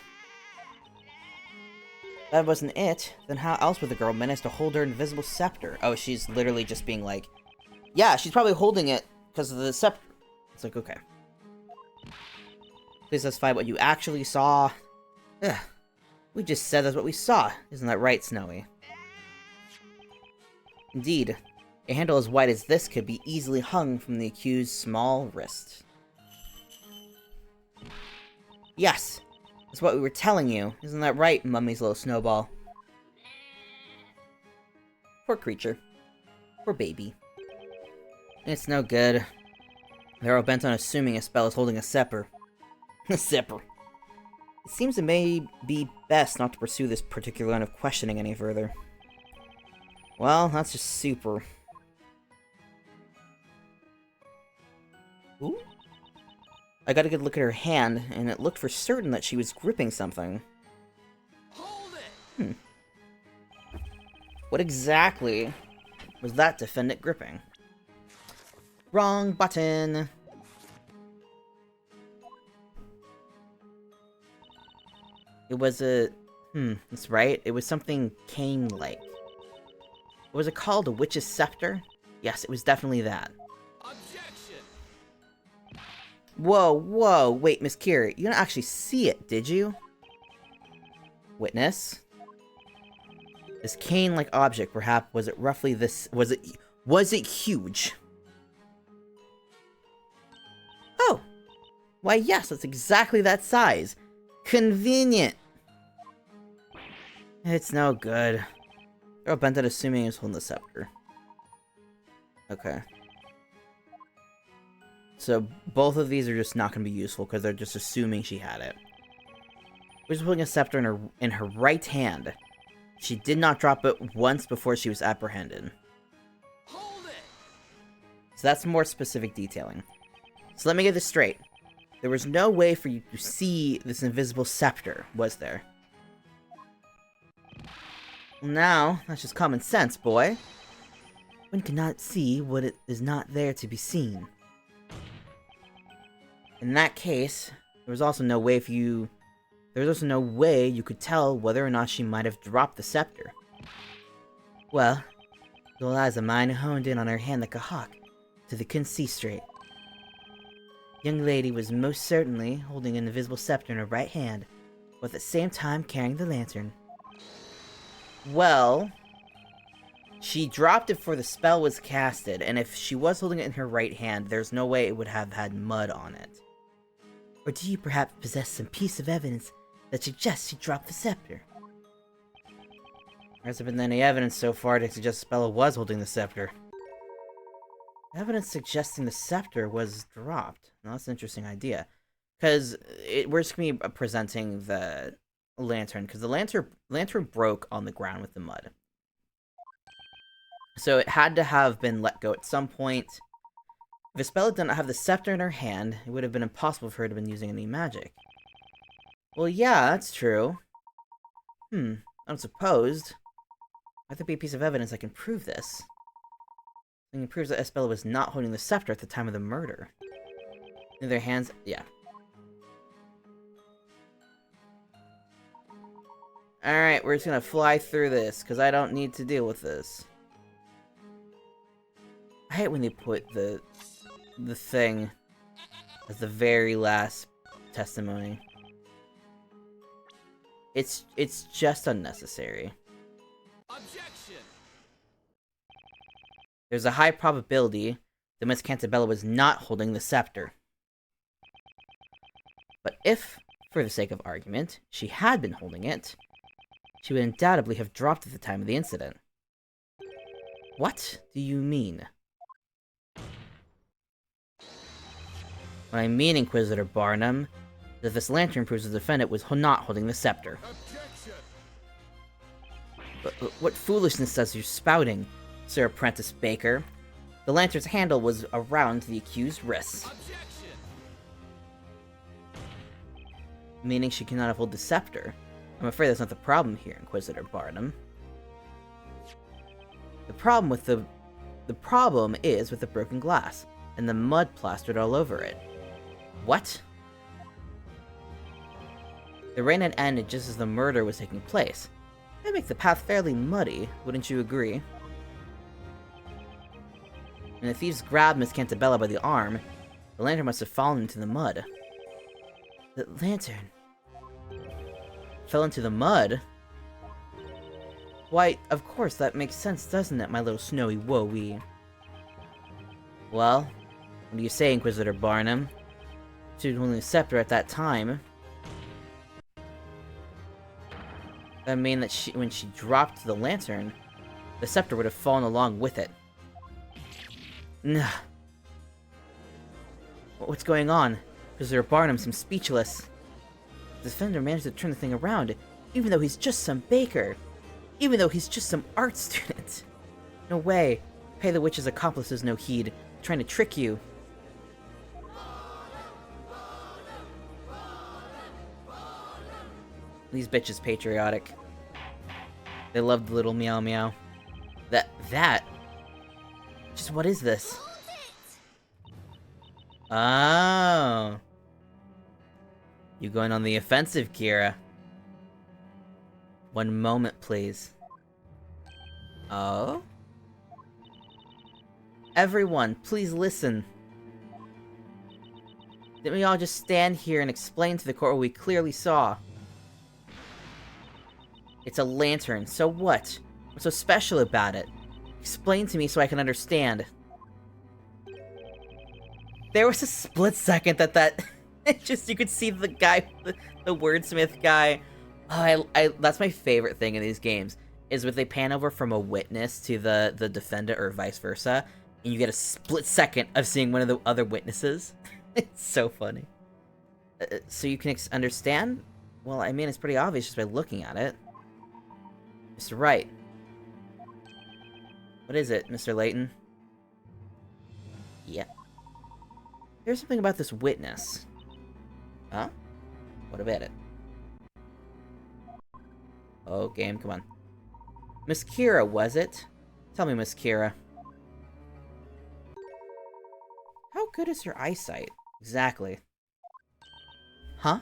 that wasn't it, then how else would the girl manage to hold her invisible scepter? Oh, she's literally just being like, yeah, she's probably holding it because of the scepter. It's like, okay. Please specify what you actually saw. Ugh. We just said that's what we saw. Isn't that right, Snowy? Indeed. A handle as wide as this could be easily hung from the accused's small wrist. Yes! That's what we were telling you. Isn't that right, Mummy's little snowball? Poor creature. Poor baby. It's no good. They're all bent on assuming a spell is holding a scepter. A scepter. It seems it may be best not to pursue this particular line of questioning any further. Well, that's just super. Ooh? I got a good look at her hand, and it looked for certain that she was gripping something. Hold it! What exactly was that defendant gripping? Wrong button! It was a... that's right. It was something cane-like. Was it called a witch's scepter? Yes, it was definitely that. Objection! Whoa, whoa, wait, Miss Kira, you didn't actually see it, did you? Witness? This cane-like object, perhaps, was it roughly this... Was it huge? Oh! Why, yes, it's exactly that size. Convenient! It's no good. They're bent on assuming it's holding the scepter. Okay. So, both of these are just not going to be useful, because they're just assuming she had it. She's holding a scepter in her right hand. She did not drop it once before she was apprehended. Hold it! So that's more specific detailing. So let me get this straight. There was no way for you to see this invisible scepter, was there? Well, now, that's just common sense, boy. One cannot see what it is not there to be seen. In that case, there was also no way you could tell whether or not she might have dropped the scepter. Well, the old eyes of mine honed in on her hand like a hawk, till they couldn't see straight. The young lady was most certainly holding an invisible scepter in her right hand, while at the same time carrying the lantern. Well, she dropped it before the spell was casted, and if she was holding it in her right hand, there's no way it would have had mud on it. Or do you perhaps possess some piece of evidence that suggests she dropped the scepter? There hasn't been any evidence so far to suggest Spella was holding the scepter. Evidence suggesting the scepter was dropped. Now, that's an interesting idea. Because we're just going to be presenting the lantern, because the lantern broke on the ground with the mud. So it had to have been let go at some point. If Spella did not have the scepter in her hand, it would have been impossible for her to have been using any magic. Well, yeah, that's true. Unsupposed. Might there be a piece of evidence that can prove this? It proves that Espella was not holding the scepter at the time of the murder. In their hands, yeah. Alright, we're just gonna fly through this, because I don't need to deal with this. I hate when they put the thing as the very last testimony. It's just unnecessary. Objection! There's a high probability that Miss Cantabella was not holding the scepter. But if, for the sake of argument, she had been holding it, she would undoubtedly have dropped it at the time of the incident. What do you mean? What I mean, Inquisitor Barnum, is that this lantern proves the defendant was not holding the scepter. Objection! But what foolishness does you spouting, Sir Apprentice Baker? The lantern's handle was around the accused's wrists. Objection! Meaning she cannot have held the scepter. I'm afraid that's not the problem here, Inquisitor Barnum. The problem is with the broken glass, and the mud plastered all over it. What? The rain had ended just as the murder was taking place. That makes the path fairly muddy, wouldn't you agree? When the thieves grabbed Miss Cantabella by the arm, the lantern must have fallen into the mud. The lantern fell into the mud? Why, of course, that makes sense, doesn't it, my little snowy wowie? Well, what do you say, Inquisitor Barnum? She was holding the scepter at that time. That mean that when she dropped the lantern, the scepter would have fallen along with it. Nah. What's going on? Inquisitor Barnum seems speechless. The defender managed to turn the thing around, even though he's just some baker. Even though he's just some art student. No way. Pay the witch's accomplices no heed. Trying to trick you. These bitches patriotic. They love the little meow meow. That? Just what is this? Oh. You going on the offensive, Kira. One moment, please. Oh? Everyone, please listen. Didn't we all just stand here and explain to the court what we clearly saw? It's a lantern, so what? What's so special about it? Explain to me so I can understand. There was a split second that just you could see the guy, the wordsmith guy. Oh, that's my favorite thing in these games, is when they pan over from a witness to the defendant or vice versa, and you get a split second of seeing one of the other witnesses. It's so funny. So you can understand? Well, I mean, it's pretty obvious just by looking at it. Mr. Wright. What is it, Mr. Layton? Yeah. Here's something about this witness. Huh? What about it? Oh, game, come on. Miss Kira, was it? Tell me, Miss Kira. How good is your eyesight? Exactly. Huh?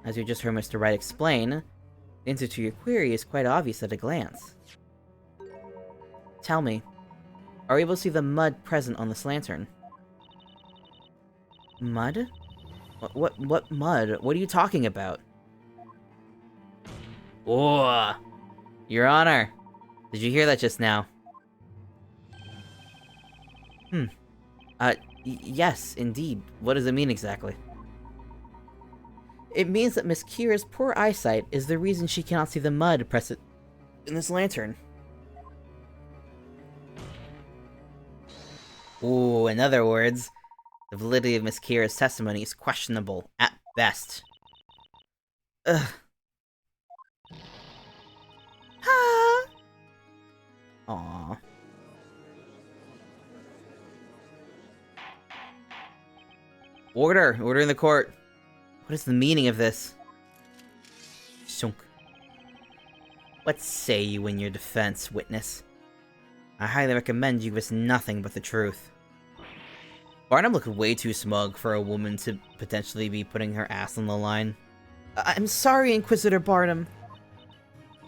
As you just heard Mr. Wright explain, the answer to your query is quite obvious at a glance. Tell me, are you able to see the mud present on this lantern? Mud? What mud? What are you talking about? Oh, Your Honor, did you hear that just now? Yes, indeed. What does it mean exactly? It means that Miss Kira's poor eyesight is the reason she cannot see the mud present in this lantern. Ooh, in other words, the validity of Miss Kira's testimony is questionable, at best. Ugh. Ah. Aww. Order in the court. What is the meaning of this? Shunk. What say you in your defense, witness? I highly recommend you give us nothing but the truth. Barnum looked way too smug for a woman to potentially be putting her ass on the line. I'm sorry, Inquisitor Barnum.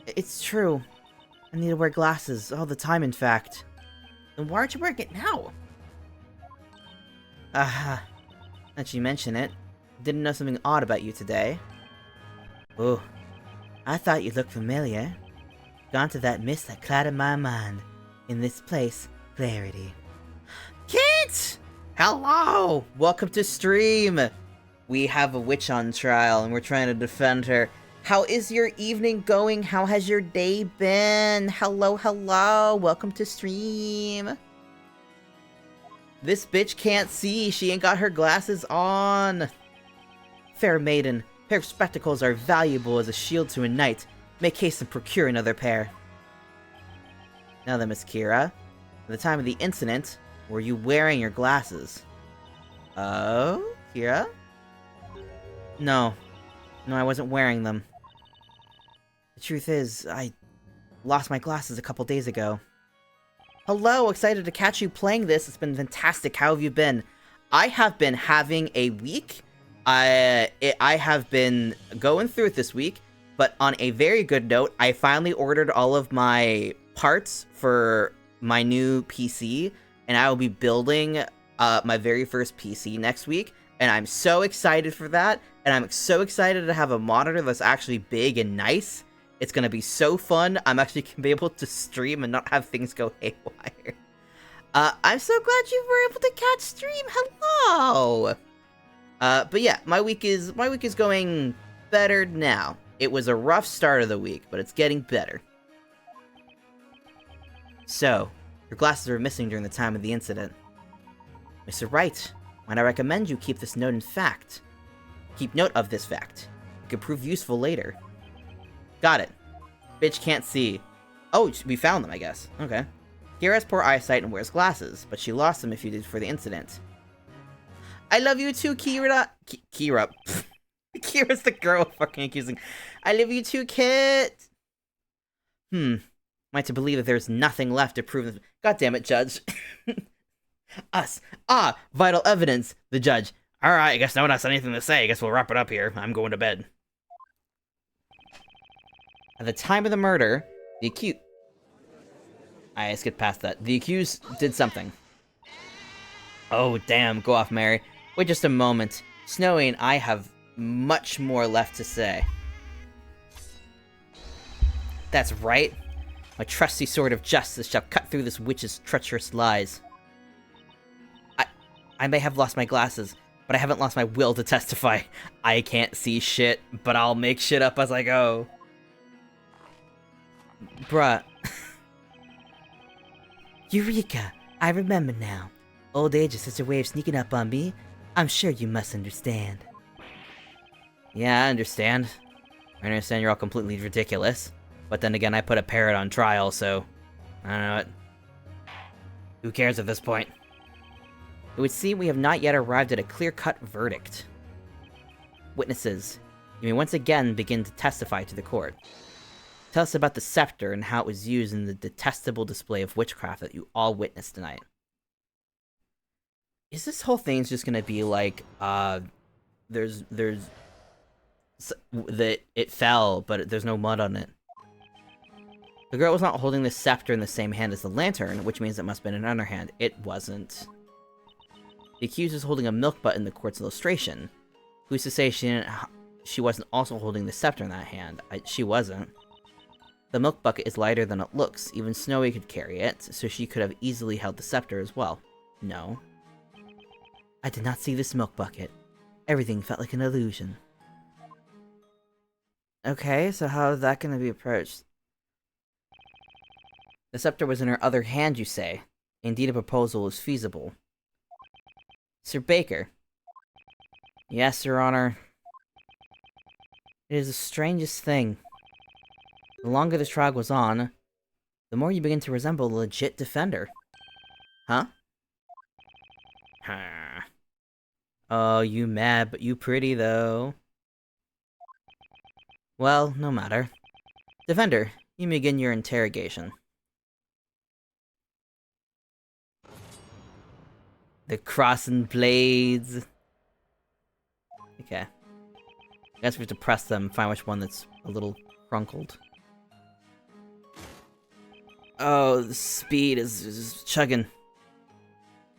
It's true. I need to wear glasses all the time, in fact. Then why aren't you wearing it now? Aha. That you mention it. Didn't know something odd about you today. Oh, I thought you looked familiar. Gone to that mist that clouded my mind. In this place, clarity. Kids! Hello! Welcome to stream! We have a witch on trial and we're trying to defend her. How is your evening going? How has your day been? Hello, hello! Welcome to stream! This bitch can't see. She ain't got her glasses on. Fair maiden, a pair of spectacles are valuable as a shield to a knight. Make haste and procure another pair. Now then, Miss Kira, at the time of the incident, were you wearing your glasses? Oh, Kira? No, I wasn't wearing them. The truth is, I lost my glasses a couple days ago. Hello, excited to catch you playing this. It's been fantastic. How have you been? I have been having a week. I have been going through it this week. But on a very good note, I finally ordered all of my parts for my new PC, and I will be building my very first PC next week, and I'm so excited for that, and I'm so excited to have a monitor that's actually big and nice. It's going to be so fun. I'm actually going to be able to stream and not have things go haywire. I'm so glad you were able to catch stream. Hello! But yeah, my week is going better now. It was a rough start of the week, but it's getting better. So, your glasses were missing during the time of the incident. Mr. Wright, might I recommend you keep this note in fact? Keep note of this fact. It could prove useful later. Got it. Bitch can't see. Oh, we found them, I guess. Okay. Kira has poor eyesight and wears glasses, but she lost them a few days before the incident. I love you too, Kira. Kira. Kira's the girl fucking accusing. I love you too, Kit. Am I to believe that there's nothing left to prove this? God damn it, Judge. Us. Vital evidence. The judge. Alright, I guess no one has anything to say. I guess we'll wrap it up here. I'm going to bed. At the time of the murder, the accused... I skipped past that. The accused did something. Oh, damn. Go off, Mary. Wait just a moment. Snowy and I have much more left to say. That's right. My trusty sword of justice shall cut through this witch's treacherous lies. I may have lost my glasses, but I haven't lost my will to testify. I can't see shit, but I'll make shit up as I go. Bruh. Eureka! I remember now. Old age is such a way of sneaking up on me. I'm sure you must understand. Yeah, I understand. I understand you're all completely ridiculous. But then again, I put a parrot on trial, so... I don't know what... Who cares at this point? It would seem we have not yet arrived at a clear-cut verdict. Witnesses, you may once again begin to testify to the court. Tell us about the scepter and how it was used in the detestable display of witchcraft that you all witnessed tonight. Is this whole thing just gonna be like, there's... that it fell, but there's no mud on it. The girl was not holding the scepter in the same hand as the lantern, which means it must have been in her hand. It wasn't. The accused is holding a milk butt in the court's illustration. Who's to say she wasn't also holding the scepter in that hand? She wasn't. The milk bucket is lighter than it looks. Even Snowy could carry it, so she could have easily held the scepter as well. No. I did not see this milk bucket. Everything felt like an illusion. Okay, so how is that going to be approached? The scepter was in her other hand, you say. Indeed, a proposal is feasible. Sir Baker. Yes, Your Honor. It is the strangest thing. The longer this trial goes on, the more you begin to resemble a legit defender. Huh? Oh, you mad, but you pretty, though. Well, no matter. Defender, you may begin your interrogation. The crossing blades. Okay. I guess we have to press them and find which one that's a little crunkled. Oh, the speed is chugging.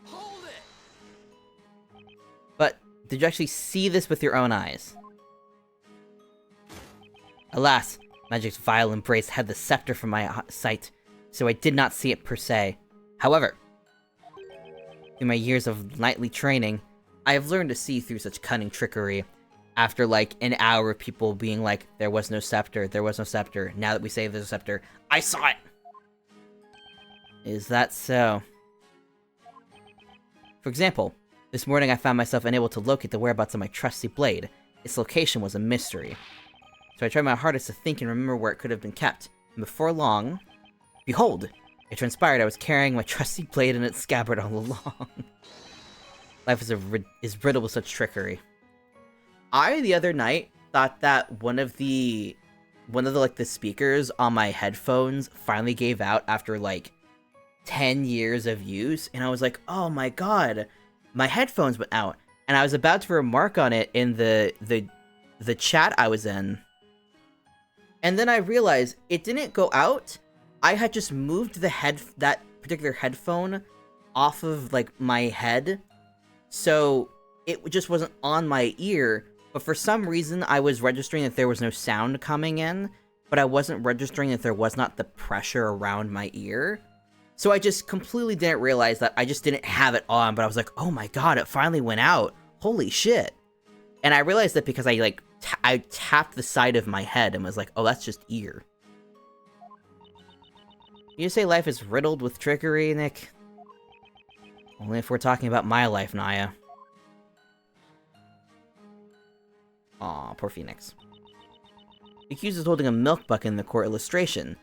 Hold it! But, did you actually see this with your own eyes? Alas, magic's vile embrace had the scepter from my sight, so I did not see it per se. However, through my years of nightly training, I have learned to see through such cunning trickery. After like an hour of people being like, there was no scepter, there was no scepter, now that we say there's a scepter, I saw it! Is that so? For example, this morning I found myself unable to locate the whereabouts of my trusty blade. Its location was a mystery. So I tried my hardest to think and remember where it could have been kept. And before long... Behold! It transpired I was carrying my trusty blade in its scabbard all along. Life is riddled with such trickery. I, the other night, thought that one of the speakers on my headphones finally gave out after, like, 10 years of use, and I was like, oh my god, my headphones went out. And I was about to remark on it in the chat I was in. And then I realized it didn't go out. I had just moved that particular headphone off of, like, my head. So it just wasn't on my ear. But for some reason, I was registering that there was no sound coming in. But I wasn't registering that there was not the pressure around my ear. So I just completely didn't realize that I just didn't have it on. But I was like, oh my god, it finally went out. Holy shit. And I realized that because I tapped the side of my head and was like, oh, that's just ear. You say life is riddled with trickery, Nick? Only if we're talking about my life, Naya. Aw, poor Phoenix. The accused is holding a milk bucket in the court illustration.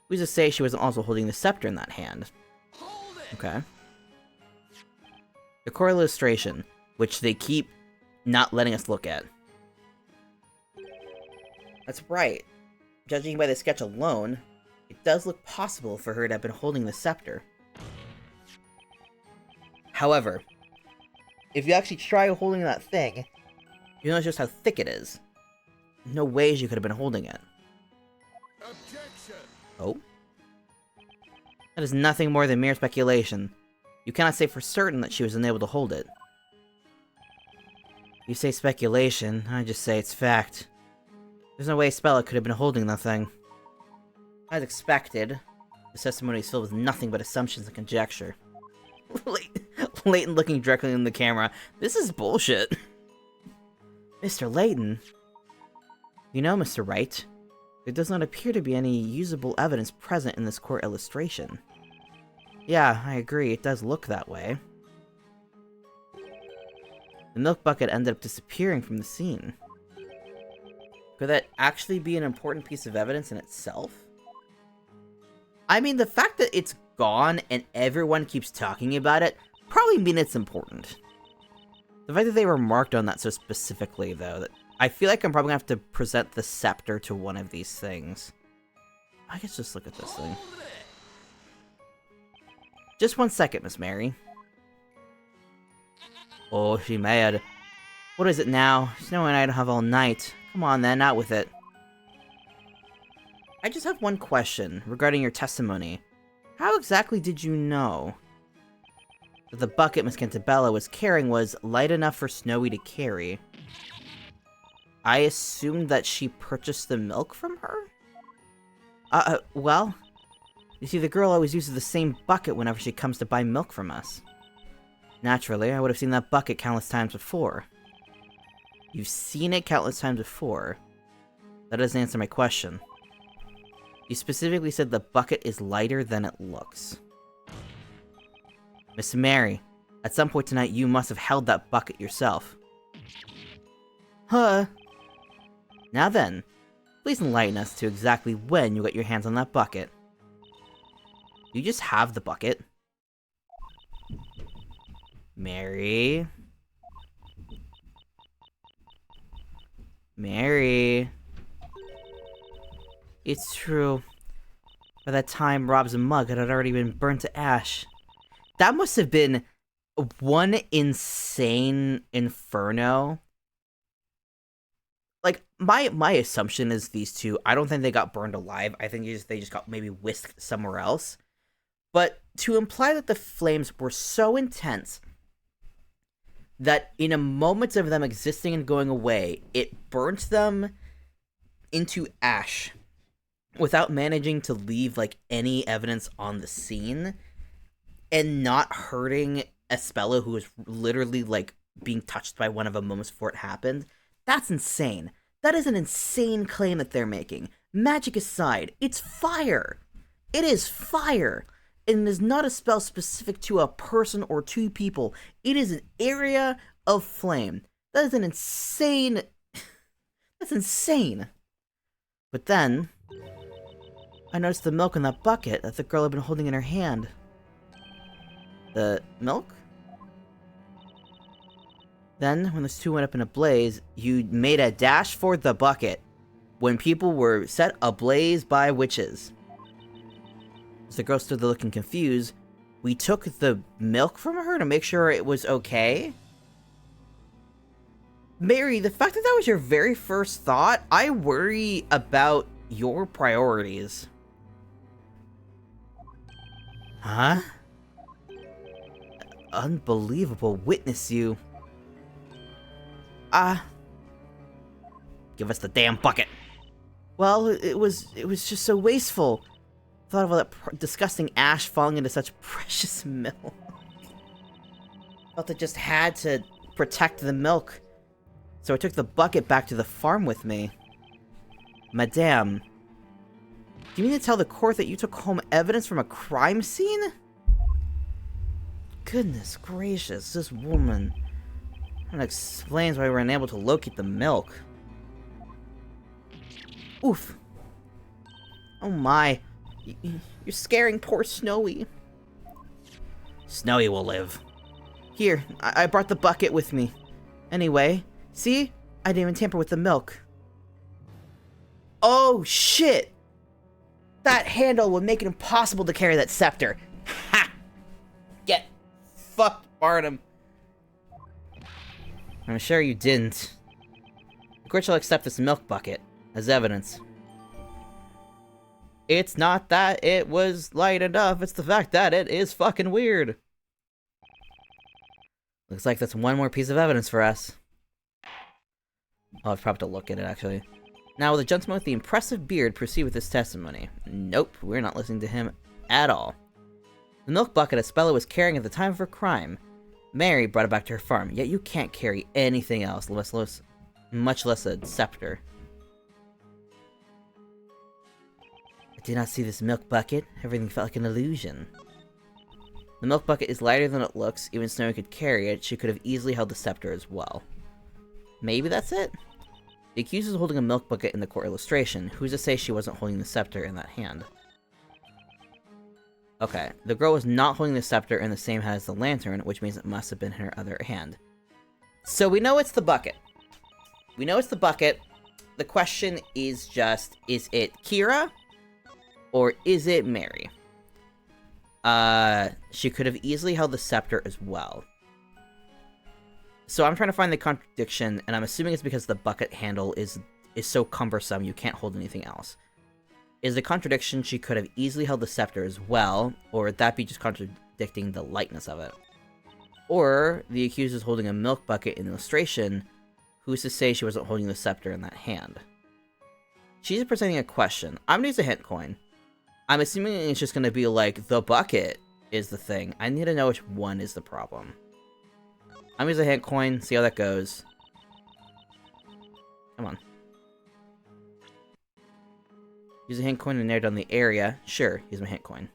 Who's to say she wasn't also holding the scepter in that hand? Okay. The court illustration, which they keep not letting us look at. That's right. Judging by the sketch alone, it does look possible for her to have been holding the scepter. However, if you actually try holding that thing, you notice just how thick it is. No ways you could have been holding it. Objection! Oh? That is nothing more than mere speculation. You cannot say for certain that she was unable to hold it. You say speculation, I just say it's fact. There's no way Spella could have been holding that thing. As expected, the testimony is filled with nothing but assumptions and conjecture. Layton looking directly in the camera. This is bullshit. Mr. Layton? You know, Mr. Wright, there does not appear to be any usable evidence present in this court illustration. Yeah, I agree, it does look that way. The milk bucket ended up disappearing from the scene. Could that actually be an important piece of evidence in itself? I mean, the fact that it's gone and everyone keeps talking about it probably means it's important. The fact that they remarked on that so specifically, though, that I feel like I'm probably gonna have to present the scepter to one of these things. I guess just look at this thing. Just 1 second, Miss Mary. Oh, she mad. What is it now? Snow and I don't have all night. Come on then, out with it. I just have one question regarding your testimony. How exactly did you know that the bucket Miss Cantabella was carrying was light enough for Snowy to carry? I assumed that she purchased the milk from her? Well, you see, the girl always uses the same bucket whenever she comes to buy milk from us. Naturally, I would have seen that bucket countless times before. You've seen it countless times before. That doesn't answer my question. You specifically said the bucket is lighter than it looks. Miss Mary, at some point tonight you must have held that bucket yourself. Huh. Now then, please enlighten us to exactly when you got your hands on that bucket. You just have the bucket. Mary? Mary? It's true. By that time Rob's mug had already been burnt to ash. That must have been one insane inferno. Like, my assumption is these two, I don't think they got burned alive. I think they just got maybe whisked somewhere else. But to imply that the flames were so intense that in a moment of them existing and going away, it burnt them into ash without managing to leave, like, any evidence on the scene and not hurting Espella, who was literally, like, being touched by one of them moments before it happened. That's insane. That is an insane claim that they're making. Magic aside, it's fire. It is fire. And it is not a spell specific to a person or two people. It is an area of flame. That is an insane... That's insane. But then, I noticed the milk in that bucket that the girl had been holding in her hand. The milk? Then, when those two went up in a blaze, you made a dash for the bucket when people were set ablaze by witches. As the girl stood there looking confused, we took the milk from her to make sure it was okay. Mary, the fact that that was your very first thought, I worry about your priorities. Huh? Unbelievable. Witness you. Give us the damn bucket. Well, it was just so wasteful. Thought of all that disgusting ash falling into such precious milk. Felt I just had to protect the milk. So I took the bucket back to the farm with me. Madame, do you mean to tell the court that you took home evidence from a crime scene? Goodness gracious, this woman. That explains why we were unable to locate the milk. Oof. Oh my. You're scaring poor Snowy. Snowy will live. Here, I brought the bucket with me. Anyway, see? I didn't even tamper with the milk. Oh shit! That handle would make it impossible to carry that scepter. Ha! Get fucked, Barnum. I'm sure you didn't. The court shall accept this milk bucket as evidence. It's not that it was light enough, it's the fact that it is fucking weird. Looks like that's one more piece of evidence for us. I'll have probably to look at it, actually. Now, will the gentleman with the impressive beard proceed with his testimony? Nope, we're not listening to him at all. The milk bucket Espella was carrying at the time of her crime. Mary brought it back to her farm, yet you can't carry anything else, much less a scepter. I did not see this milk bucket. Everything felt like an illusion. The milk bucket is lighter than it looks. Even Snowy could carry it. She could have easily held the scepter as well. Maybe that's it? The accused is holding a milk bucket in the court illustration. Who's to say she wasn't holding the scepter in that hand? Okay, the girl was not holding the scepter in the same hand as the lantern, which means it must have been in her other hand. So we know it's the bucket. We know it's the bucket. The question is just, is it Kira? Or is it Mary? She could have easily held the scepter as well. So I'm trying to find the contradiction, and I'm assuming it's because the bucket handle is so cumbersome you can't hold anything else. Is the contradiction she could have easily held the scepter as well, or would that be just contradicting the lightness of it? Or the accused is holding a milk bucket in the illustration. Who's to say she wasn't holding the scepter in that hand? She's presenting a question. I'm gonna use a hint coin. I'm assuming it's just gonna be like, the bucket is the thing. I need to know which one is the problem. I'm gonna use a hint coin, see how that goes. Come on. Use a hint coin to narrow down the area. Sure, use my hint coin.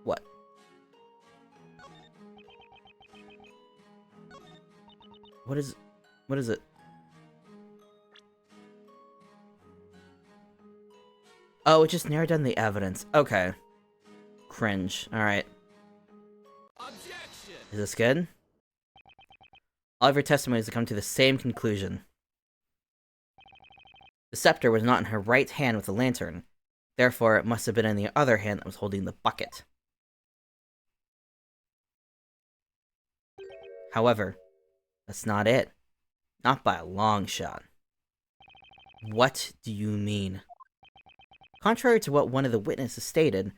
What? What is it? Oh, it just narrowed down the evidence. Okay. Cringe. Alright. Is this good? All of your testimonies have come to the same conclusion. The scepter was not in her right hand with the lantern. Therefore, it must have been in the other hand that was holding the bucket. However, that's not it. Not by a long shot. What do you mean? Contrary to what one of the witnesses stated,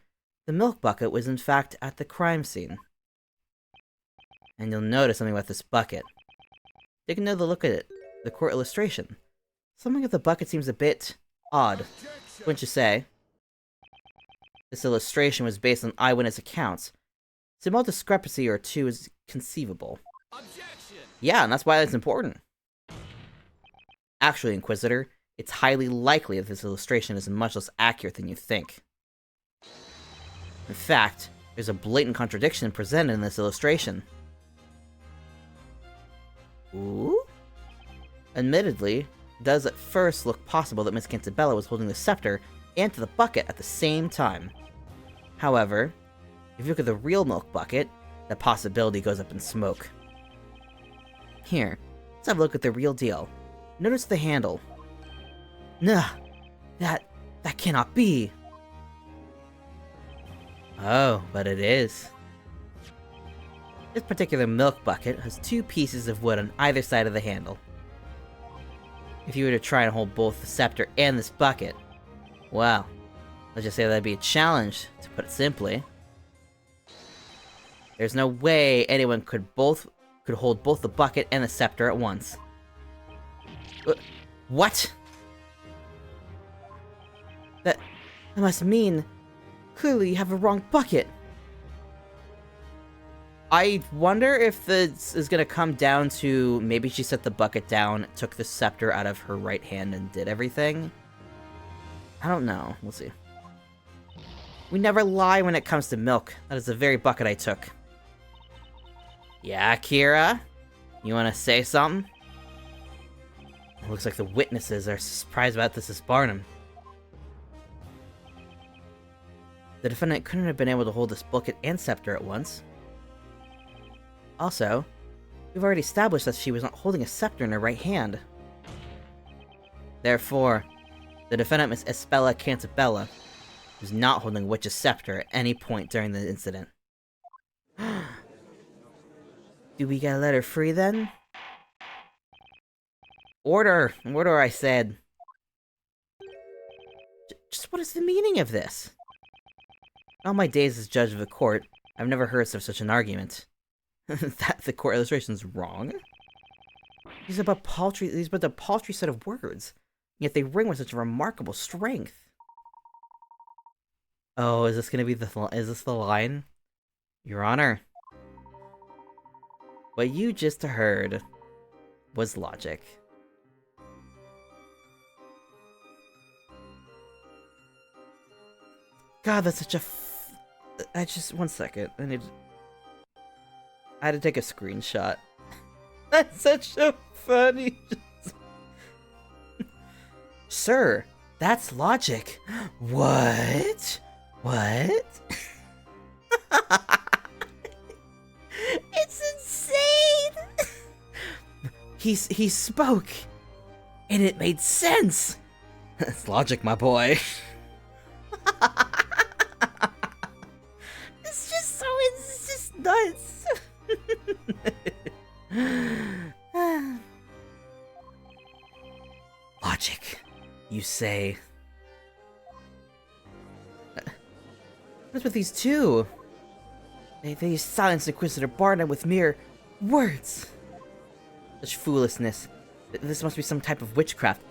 the milk bucket was in fact at the crime scene. And you'll notice something about this bucket. Take another look at it. The court illustration. Something of the bucket seems a bit odd, wouldn't you say? This illustration was based on eyewitness accounts. Small discrepancy or two is conceivable. Objection! Yeah, and that's why that's important. Actually, Inquisitor, it's highly likely that this illustration is much less accurate than you think. In fact, there's a blatant contradiction presented in this illustration. Ooh? Admittedly, it does at first look possible that Miss Cantabella was holding the scepter and the bucket at the same time. However, if you look at the real milk bucket, that possibility goes up in smoke. Here, let's have a look at the real deal. Notice the handle. Nah, that cannot be. Oh, but it is. This particular milk bucket has 2 pieces of wood on either side of the handle. If you were to try and hold both the scepter and this bucket, well, let's just say that'd be a challenge, to put it simply. There's no way anyone could hold both the bucket and the scepter at once. What? That must mean, clearly you have a wrong bucket. I wonder if this is gonna come down to maybe she set the bucket down, took the scepter out of her right hand and did everything. I don't know. We'll see. We never lie when it comes to milk. That is the very bucket I took. Yeah, Kira? You wanna say something? It looks like the witnesses are surprised about this as Barnum. The defendant couldn't have been able to hold this bucket and scepter at once. Also, we've already established that she was not holding a scepter in her right hand. Therefore, the defendant, Miss Espella Cantabella, was not holding a witch's scepter at any point during the incident. Do we gotta let her free then? Order! Order, I said. Just what is the meaning of this? In all my days as judge of a court, I've never heard of such an argument. That the court illustration's wrong? These are but a paltry set of words, yet they ring with such a remarkable strength. Oh, is this the line? Your Honor. What you just heard was logic. God, that's such a one second. I had to take a screenshot. That's such a funny... Sir, that's logic. What? What? It's insane! He spoke, and it made sense. That's logic, my boy. It's just nuts. Logic, you say? What's with these two? They silenced Inquisitor Barnum with mere words. Such foolishness. This must be some type of witchcraft.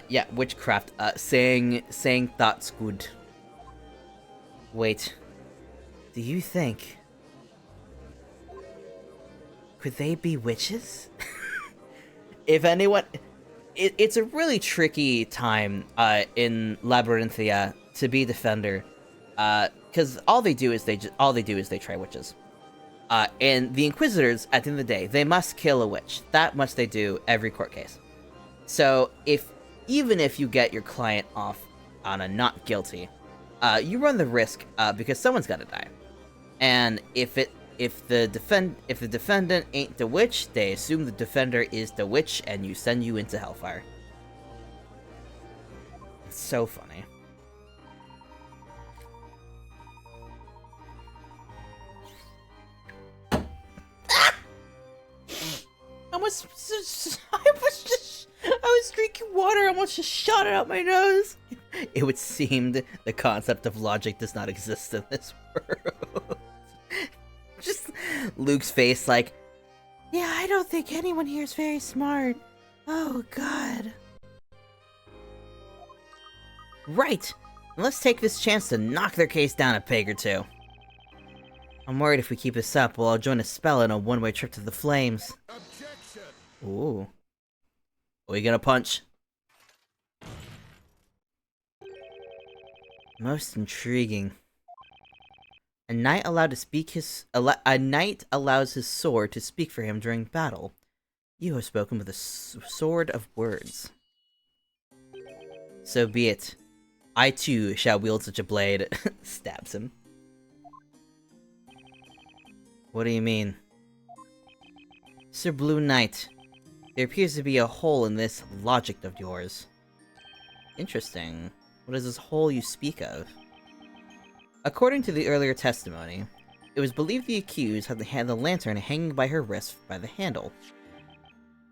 Yeah, witchcraft. Saying thoughts good. Wait. Do you think... Could they be witches? If anyone... It's a really tricky time, in Labyrinthia to be Defender. Because all they do is they try witches. And the Inquisitors, at the end of the day, they must kill a witch. That much they do every court case. So, even if you get your client off on a not guilty, you run the risk, because someone's gotta die. And if the defendant ain't the witch, they assume the defender is the witch, and you send you into hellfire. It's so funny. I was drinking water, I almost just shot it out my nose. It would seem the concept of logic does not exist in this world. Just Luke's face like, yeah, I don't think anyone here is very smart. Oh, God. Right! Let's take this chance to knock their case down a peg or two. I'm worried if we keep this up, we'll all join a spell in a one-way trip to the flames. Objection! Ooh. Are we gonna punch? Most intriguing. A knight allows his sword to speak for him during battle. You have spoken with a sword of words. So be it. I too shall wield such a blade. Stabs him. What do you mean? Sir Blue Knight, there appears to be a hole in this logic of yours. Interesting. What is this hole you speak of? According to the earlier testimony, It was believed the accused had the lantern hanging by her wrist by the handle.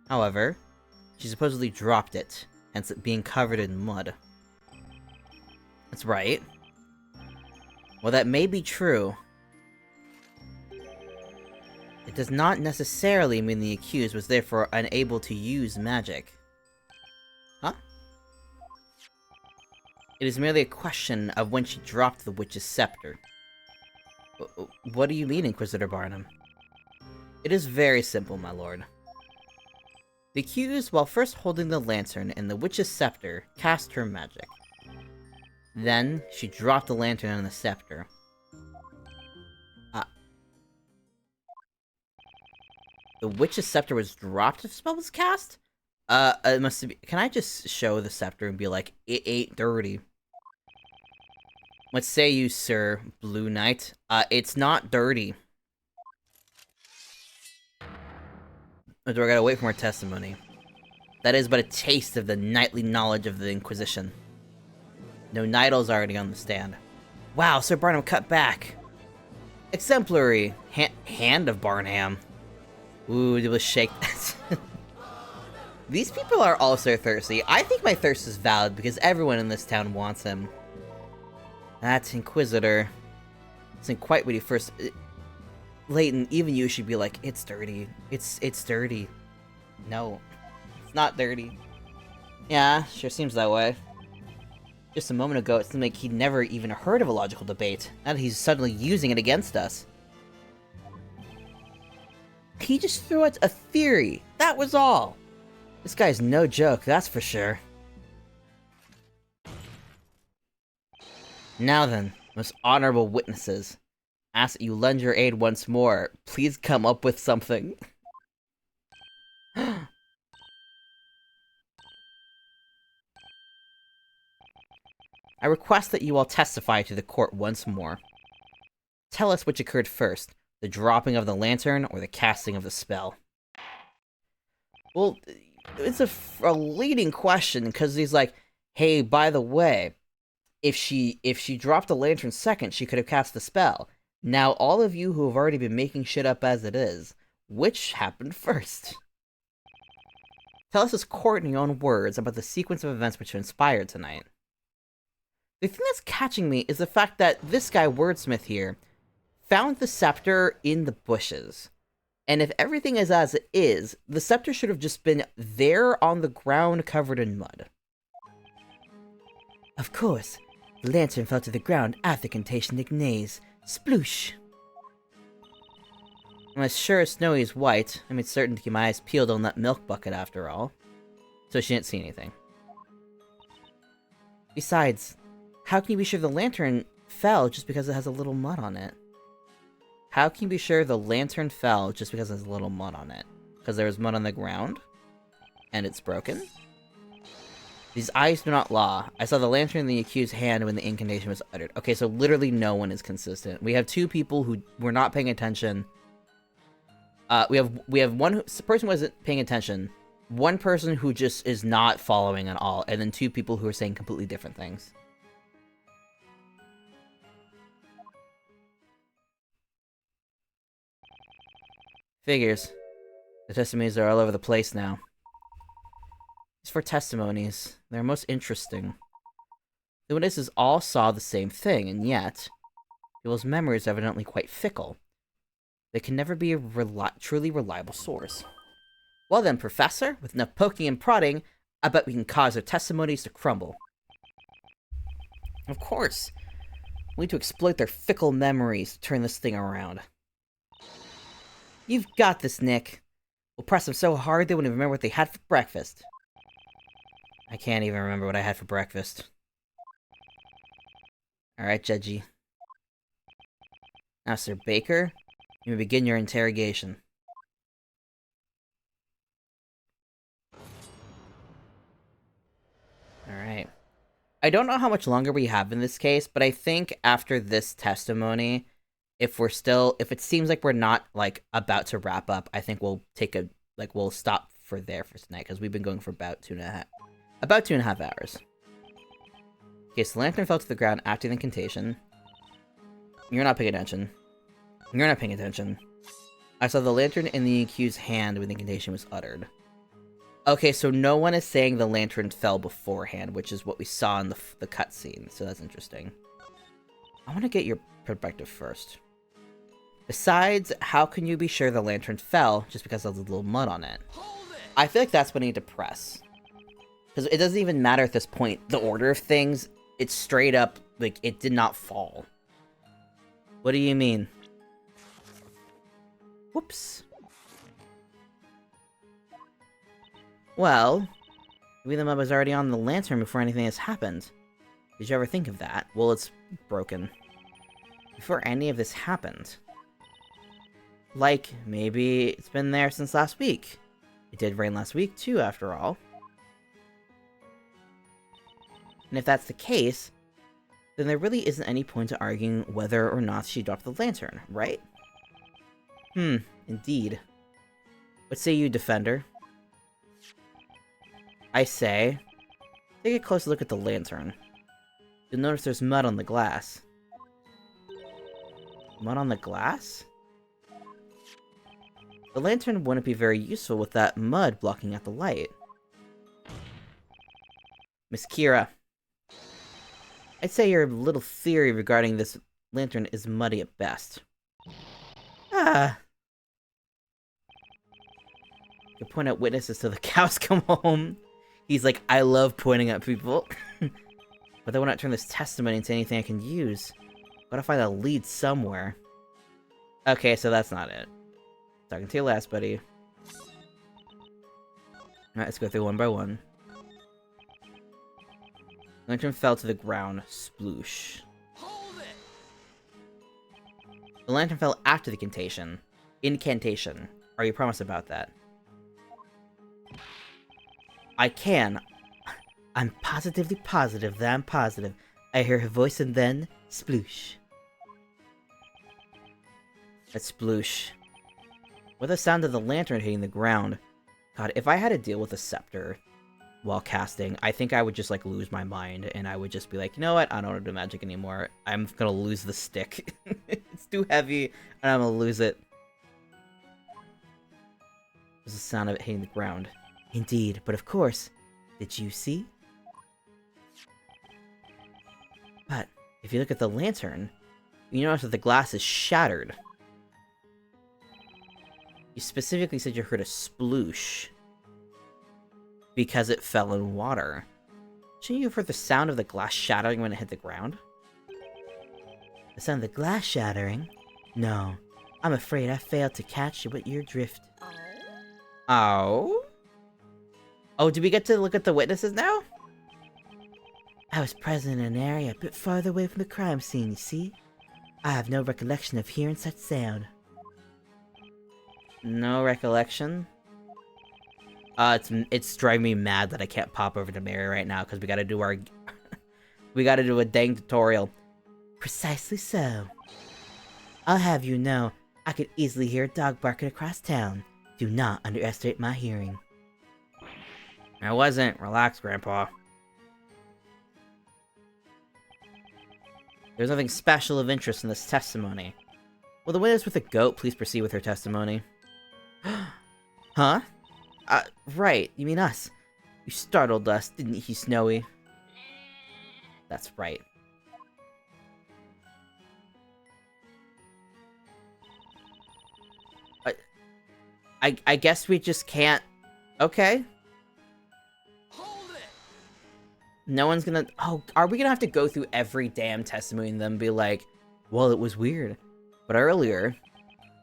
However, she supposedly dropped it, hence it being covered in mud. That's right. Well, that may be true. It does not necessarily mean the accused was therefore unable to use magic. Huh? It is merely a question of when she dropped the witch's scepter. What do you mean, Inquisitor Barnum? It is very simple, my lord. The accused, while first holding the lantern and the witch's scepter, cast her magic. Then, she dropped the lantern and the scepter. The witch's scepter was dropped if the spell was cast? It must be. Can I just show the scepter and be like, it ain't dirty? What say you, Sir Blue Knight? It's not dirty. Or do I gotta wait for more testimony? That is but a taste of the knightly knowledge of the Inquisition. No, Nidal's already on the stand. Wow, Sir Barnum cut back. Exemplary. Hand of Barnham. Ooh, it was shake. These people are also thirsty. I think my thirst is valid because everyone in this town wants him. That Inquisitor isn't quite what he first... Layton, even you should be like, it's dirty. It's dirty. No, it's not dirty. Yeah, sure seems that way. Just a moment ago, it seemed like he'd never even heard of a logical debate. Now that he's suddenly using it against us. He just threw out a theory. That was all. This guy's no joke, that's for sure. Now then, most honorable witnesses, ask that you lend your aid once more. Please come up with something. I request that you all testify to the court once more. Tell us which occurred first, the dropping of the lantern or the casting of the spell. Well, it's a leading question, because he's like, hey, by the way, if she dropped the lantern second, she could have cast the spell. Now, all of you who have already been making shit up as it is, which happened first? Tell us as court in your own words about the sequence of events which inspired tonight. The thing that's catching me is the fact that this guy, Wordsmith here, found the scepter in the bushes. And if everything is as it is, the scepter should have just been there on the ground covered in mud. Of course, the lantern fell to the ground after Contation Ignace. Sploosh! I'm as sure as Snowy's white. I made certain to keep my eyes peeled on that milk bucket after all. So she didn't see anything. Besides, how can you be sure the lantern fell just because it has a little mud on it? How can you be sure the lantern fell just because there's a little mud on it? Because there was mud on the ground? And it's broken? These eyes do not lie. I saw the lantern in the accused's hand when the incantation was uttered. Okay, so literally no one is consistent. We have two people who were not paying attention. We have one person who wasn't paying attention, one person who just is not following at all, and then two people who are saying completely different things. Figures. The testimonies are all over the place now. As for testimonies, they're most interesting. The witnesses all saw the same thing, and yet, people's memories are evidently quite fickle. They can never be a truly reliable source. Well then, Professor, with enough poking and prodding, I bet we can cause their testimonies to crumble. Of course. We need to exploit their fickle memories to turn this thing around. You've got this, Nick. We'll press them so hard they won't even remember what they had for breakfast. I can't even remember what I had for breakfast. Alright, Judgy. Now, Sir Baker, you may begin your interrogation. Alright. I don't know how much longer we have in this case, but I think after this testimony, if it seems like we're not, like, about to wrap up, I think we'll take we'll stop for there for tonight, because we've been going for about 2.5 hours. Okay, so the lantern fell to the ground after the incantation. You're not paying attention. You're not paying attention. I saw the lantern in the accused's hand when the incantation was uttered. Okay, so no one is saying the lantern fell beforehand, which is what we saw in the cutscene, so that's interesting. I want to get your perspective first. Besides, how can you be sure the lantern fell just because of the little mud on it? I feel like that's what I need to press. Because it doesn't even matter at this point. The order of things, it's straight up, like, it did not fall. What do you mean? Whoops. Well, maybe the mud was already on the lantern before anything has happened. Did you ever think of that? Well, it's broken. Before any of this happened. Like, maybe it's been there since last week. It did rain last week, too, after all. And if that's the case, then there really isn't any point to arguing whether or not she dropped the lantern, right? Indeed. What say you, Defender? I say, take a close look at the lantern. You'll notice there's mud on the glass. Mud on the glass? The lantern wouldn't be very useful with that mud blocking out the light. Miss Kira, I'd say your little theory regarding this lantern is muddy at best. Ah. You can point out witnesses till the cows come home. He's like, I love pointing at people. But they will not turn this testimony into anything I can use. Gotta find a lead somewhere. Okay, so that's not it. Talking to you last, buddy. Alright, let's go through one by one. Lantern fell to the ground. Sploosh. Hold it! The lantern fell after the incantation. Incantation. Are you promised about that? I can. I'm positively positive that I'm positive. I hear her voice and then... sploosh. That's sploosh. With the sound of the lantern hitting the ground. God, if I had to deal with a scepter while casting, I think I would just, like, lose my mind, and I would just be like, you know what, I don't want to do magic anymore. I'm gonna lose the stick. It's too heavy, and I'm gonna lose it. There's the sound of it hitting the ground. Indeed, but of course, did you see? But, if you look at the lantern, you notice that the glass is shattered. You specifically said you heard a sploosh. Because it fell in water. Shouldn't you have heard the sound of the glass shattering when it hit the ground? The sound of the glass shattering? No. I'm afraid I failed to catch your drift. Oh? Oh, do we get to look at the witnesses now? I was present in an area a bit farther away from the crime scene, you see? I have no recollection of hearing such sound. No recollection? It's driving me mad that I can't pop over to Mary right now, because we gotta do our... we gotta do a dang tutorial. Precisely so. I'll have you know, I could easily hear a dog barking across town. Do not underestimate my hearing. I wasn't. Relax, Grandpa. There's nothing special of interest in this testimony. Will the witness with the goat please proceed with her testimony? Huh? Right, you mean us. You startled us, didn't you, Snowy? That's right. I guess we just can't... Okay. Hold it! No one's gonna... Oh, are we gonna have to go through every damn testimony and then be like, well, it was weird. But earlier,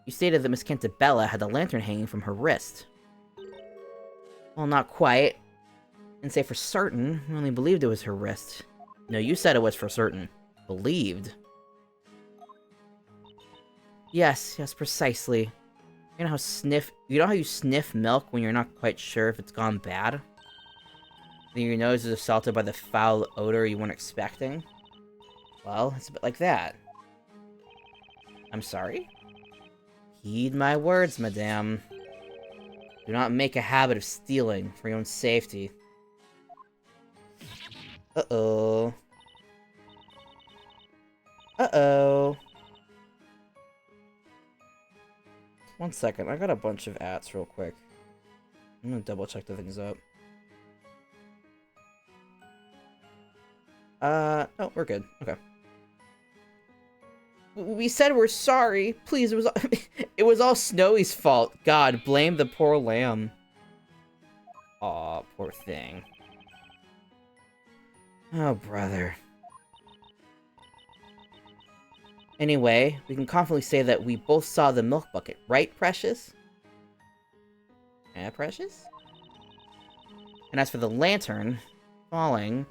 you stated that Miss Cantabella had the lantern hanging from her wrist. Well, not quite. And say for certain, we only believed it was her wrist. No, you said it was for certain. Believed. Yes, precisely. You know how you sniff milk when you're not quite sure if it's gone bad? Then your nose is assaulted by the foul odor you weren't expecting? Well, it's a bit like that. I'm sorry? Heed my words, madame. Do not make a habit of stealing for your own safety. Uh-oh. 1 second. I got a bunch of ats real quick. I'm gonna double check the things up. No, we're good. Okay. We said we're sorry. Please, it was all Snowy's fault. God, blame the poor lamb. Aw, poor thing. Oh, brother. Anyway, we can confidently say that we both saw the milk bucket, right, Precious? Yeah, Precious? And as for the lantern falling,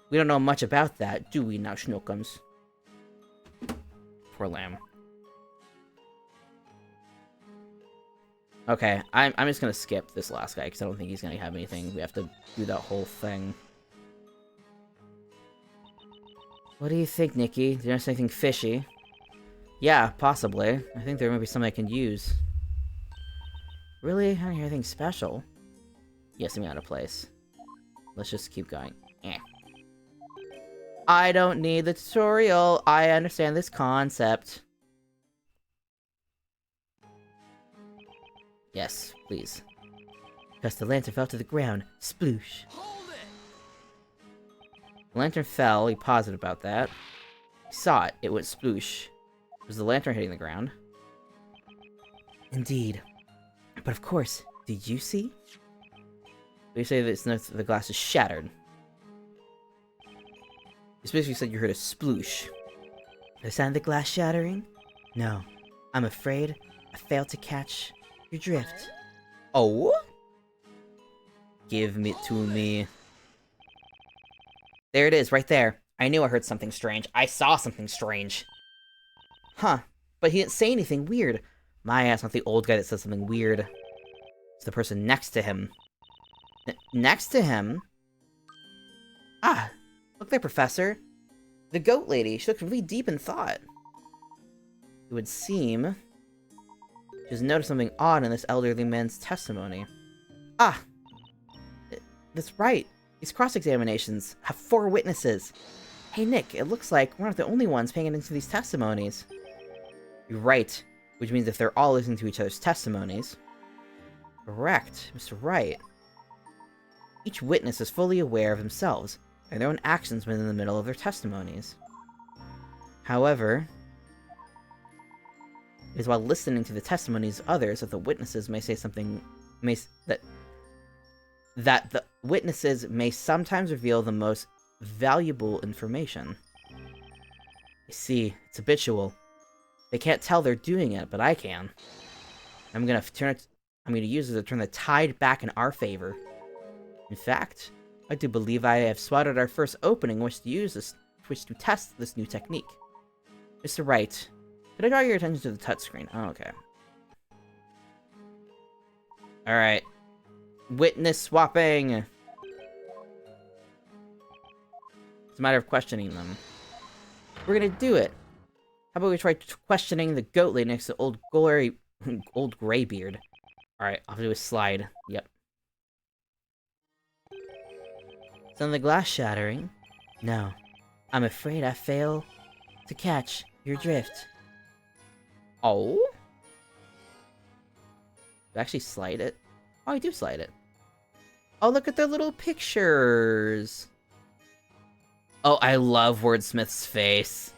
we don't know much about that, do we now, Schnookums? Poor lamb. Okay, I'm just gonna skip this last guy, because I don't think he's gonna have anything. We have to do that whole thing. What do you think, Nikki? Did you notice anything fishy? Yeah, possibly. I think there might be something I can use. Really? I don't hear anything special. Yeah, something out of place. Let's just keep going. Eh. I don't need the tutorial. I understand this concept. Yes, please. Because the lantern fell to the ground. Sploosh. Hold it! The lantern fell. He positive about that. He saw it. It went sploosh. Was the lantern hitting the ground? Indeed. But of course, did you see? You say that the glass is shattered. You basically said you heard a sploosh. The sound of the glass shattering? No. I'm afraid I failed to catch your drift. Oh? Give it to me. There it is, right there. I knew I heard something strange. I saw something strange. Huh. But he didn't say anything weird. My ass, not the old guy that said something weird. It's the person next to him. Next to him? Ah, look there, Professor. The goat lady. She looked really deep in thought. It would seem she has noticed something odd in this elderly man's testimony. Ah, that's right. These cross-examinations have 4 witnesses. Hey, Nick, it looks like we're not the only ones paying attention to these testimonies. You're right, which means if they're all listening to each other's testimonies. Correct, Mr. Wright. Each witness is fully aware of themselves and their own actions when in the middle of their testimonies. However, it is while listening to the testimonies of others that the witnesses may say something that the witnesses may sometimes reveal the most valuable information. I see, it's habitual. They can't tell they're doing it, but I can. I'm gonna use it to turn the tide back in our favor. In fact, I do believe I have spotted our first opening in which to test this new technique. Mr. Wright, could I draw your attention to the touchscreen? Oh, okay. Alright. Witness swapping! It's a matter of questioning them. We're gonna do it. How about we try questioning the goat lady next to old Graybeard? Alright, I'll have to do a slide. Yep. Some of the glass shattering? No. I'm afraid I fail to catch your drift. Oh? Do I actually slide it? Oh, I do slide it. Oh, look at their little pictures. Oh, I love Wordsmith's face.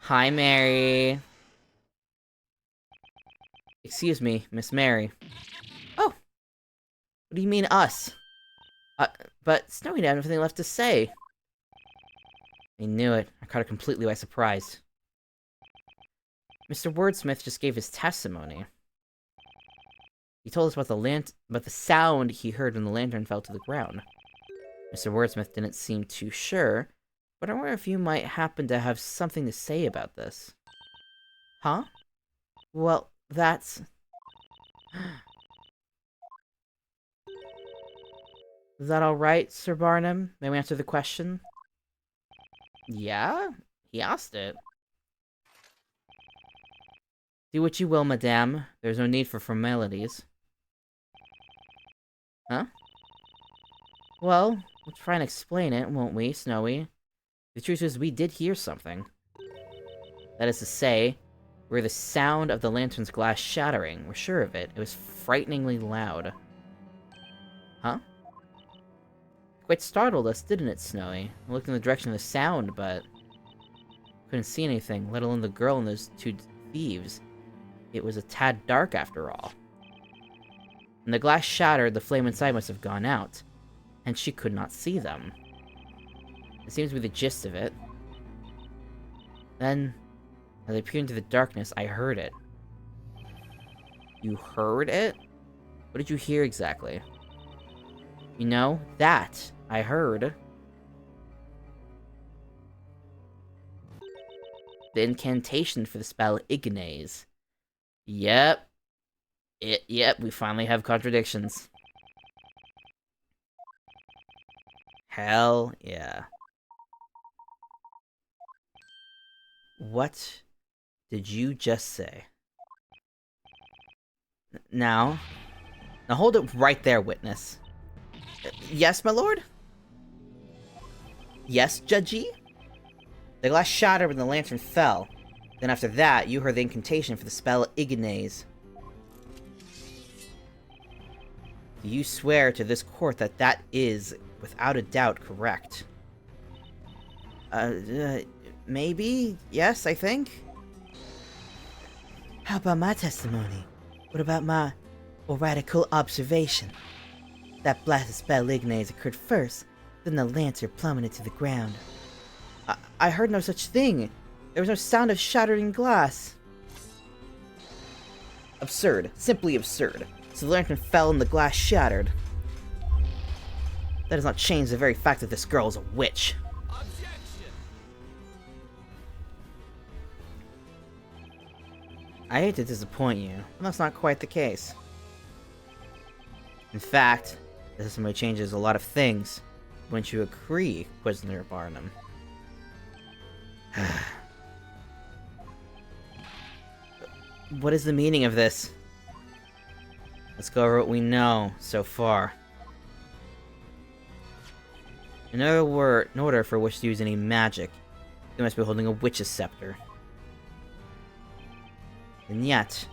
Hi, Mary. Excuse me, Miss Mary. Oh! What do you mean, us? But Snowy didn't have anything left to say. I knew it. I caught her completely by surprise. Mr. Wordsmith just gave his testimony. He told us about the sound he heard when the lantern fell to the ground. Mr. Wordsmith didn't seem too sure, but I wonder if you might happen to have something to say about this. Huh? Well, that's... Is that alright, Sir Barnum? May we answer the question? Yeah? He asked it. Do what you will, madame. There's no need for formalities. Huh? Well, we'll try and explain it, won't we, Snowy? The truth is, we did hear something. That is to say, we heard the sound of the lantern's glass shattering. We're sure of it. It was frighteningly loud. Huh? Quite startled us, didn't it, Snowy? I looked in the direction of the sound, but couldn't see anything, let alone the girl and those two thieves. It was a tad dark after all. When the glass shattered, the flame inside must have gone out, and she could not see them. It seems to be the gist of it. Then, as I peered into the darkness, I heard it. You heard it? What did you hear exactly? You know, that I heard. The incantation for the spell Ignaze. Yep. Yep, we finally have contradictions. Hell yeah. What did you just say? Now hold it right there, witness. Yes, my lord? Yes, judgee? The glass shattered when the lantern fell. Then after that, you heard the incantation for the spell Ignaze. Do you swear to this court that that is, without a doubt, correct? Maybe? Yes, I think? How about my testimony? What about my radical observation? That blasted spell Ignaze occurred first, then the lantern plummeted to the ground. I heard no such thing. There was no sound of shattering glass. Absurd. Simply absurd. So the lantern fell and the glass shattered. That does not change the very fact that this girl is a witch. Objection! I hate to disappoint you, but that's not quite the case. In fact, this testimony changes a lot of things. Wouldn't you agree, Prisoner Barnum? What is the meaning of this? Let's go over what we know so far. In order for which to use any magic, they must be holding a witch's scepter. And yet,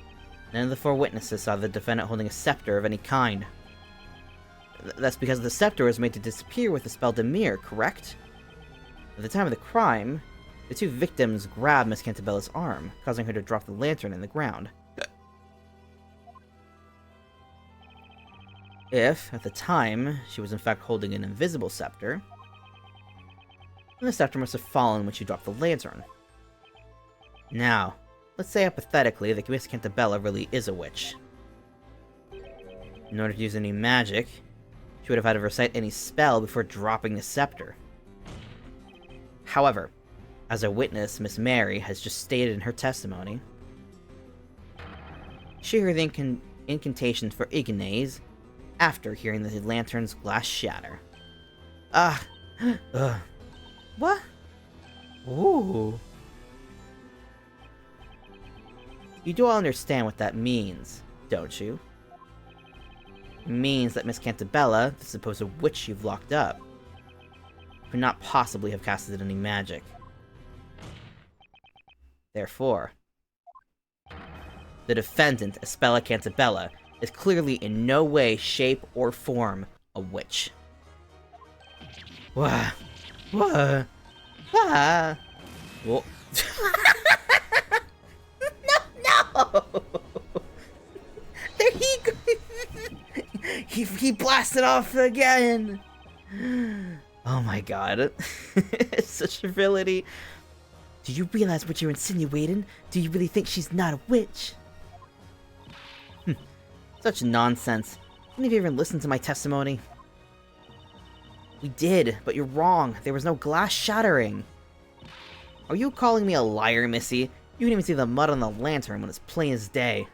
none of the four witnesses saw the defendant holding a scepter of any kind. That's because the scepter was made to disappear with the spell Demir, correct? At the time of the crime, the two victims grabbed Miss Cantabella's arm, causing her to drop the lantern in the ground. If, at the time, she was in fact holding an invisible scepter, then the scepter must have fallen when she dropped the lantern. Now, let's say hypothetically that Miss Cantabella really is a witch. In order to use any magic, she would have had to recite any spell before dropping the scepter. However, as a witness Miss Mary has just stated in her testimony, she heard the incantations for Ignaze after hearing the lantern's glass shatter. What? Ooh. You do all understand what that means, don't you? It means that Miss Cantabella, the supposed witch you've locked up, could not possibly have casted any magic. Therefore, the defendant, Espella Cantabella, is clearly in no way, shape, or form a witch. What? What? Ah! Well... No! There he blasted off again! Oh my god. Such virility. Do you realize what you're insinuating? Do you really think she's not a witch? Such nonsense. Didn't you even listen to my testimony? We did, but you're wrong. There was no glass shattering. Are you calling me a liar, Missy? You can even see the mud on the lantern when it's plain as day.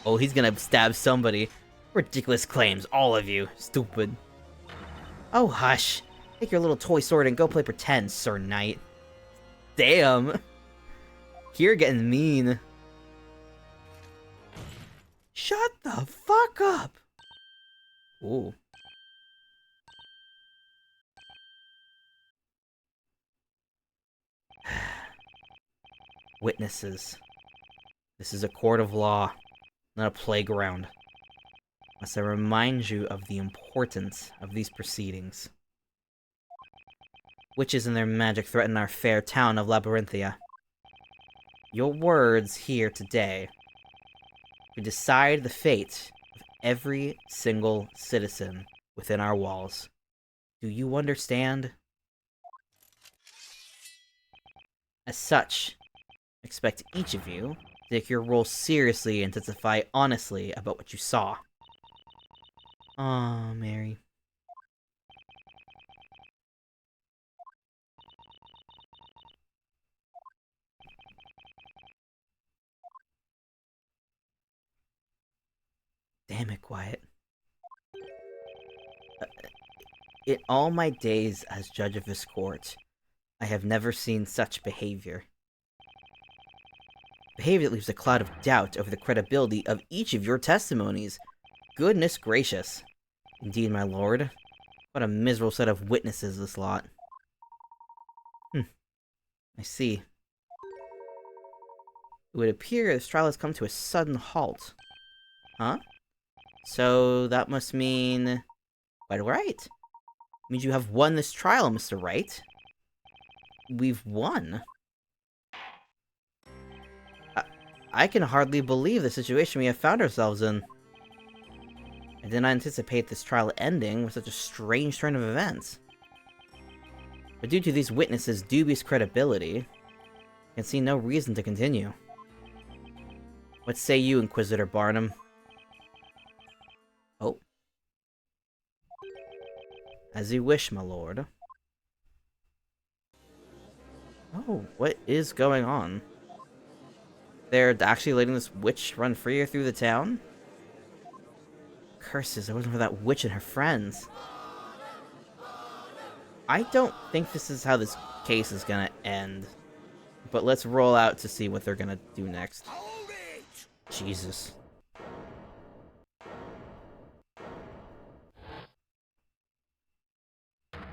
Oh, he's gonna stab somebody. Ridiculous claims, all of you. Stupid. Oh, hush. Take your little toy sword and go play pretend, Sir Knight. Damn. You're getting mean. Shut the fuck up! Ooh. Witnesses. This is a court of law, not a playground. Must I remind you of the importance of these proceedings? Witches and their magic threaten our fair town of Labyrinthia. Your words here today could decide the fate of every single citizen within our walls. Do you understand? As such, I expect each of you to take your role seriously and testify honestly about what you saw. Aw, Mary. Damn it, Quiet. In all my days as judge of this court, I have never seen such behavior. Behavior that leaves a cloud of doubt over the credibility of each of your testimonies. Goodness gracious. Indeed, my lord. What a miserable set of witnesses this lot. I see. It would appear this trial has come to a sudden halt. Huh? So that must mean... Quite right. Means you have won this trial, Mr. Wright. We've won? I can hardly believe the situation we have found ourselves in. I did not anticipate this trial ending with such a strange turn of events. But due to these witnesses' dubious credibility, I can see no reason to continue. What say you, Inquisitor Barnum? Oh. As you wish, my lord. Oh, what is going on? They're actually letting this witch run free through the town? Curses, it wasn't for that witch and her friends. I don't think this is how this case is gonna end. But let's roll out to see what they're gonna do next. Jesus.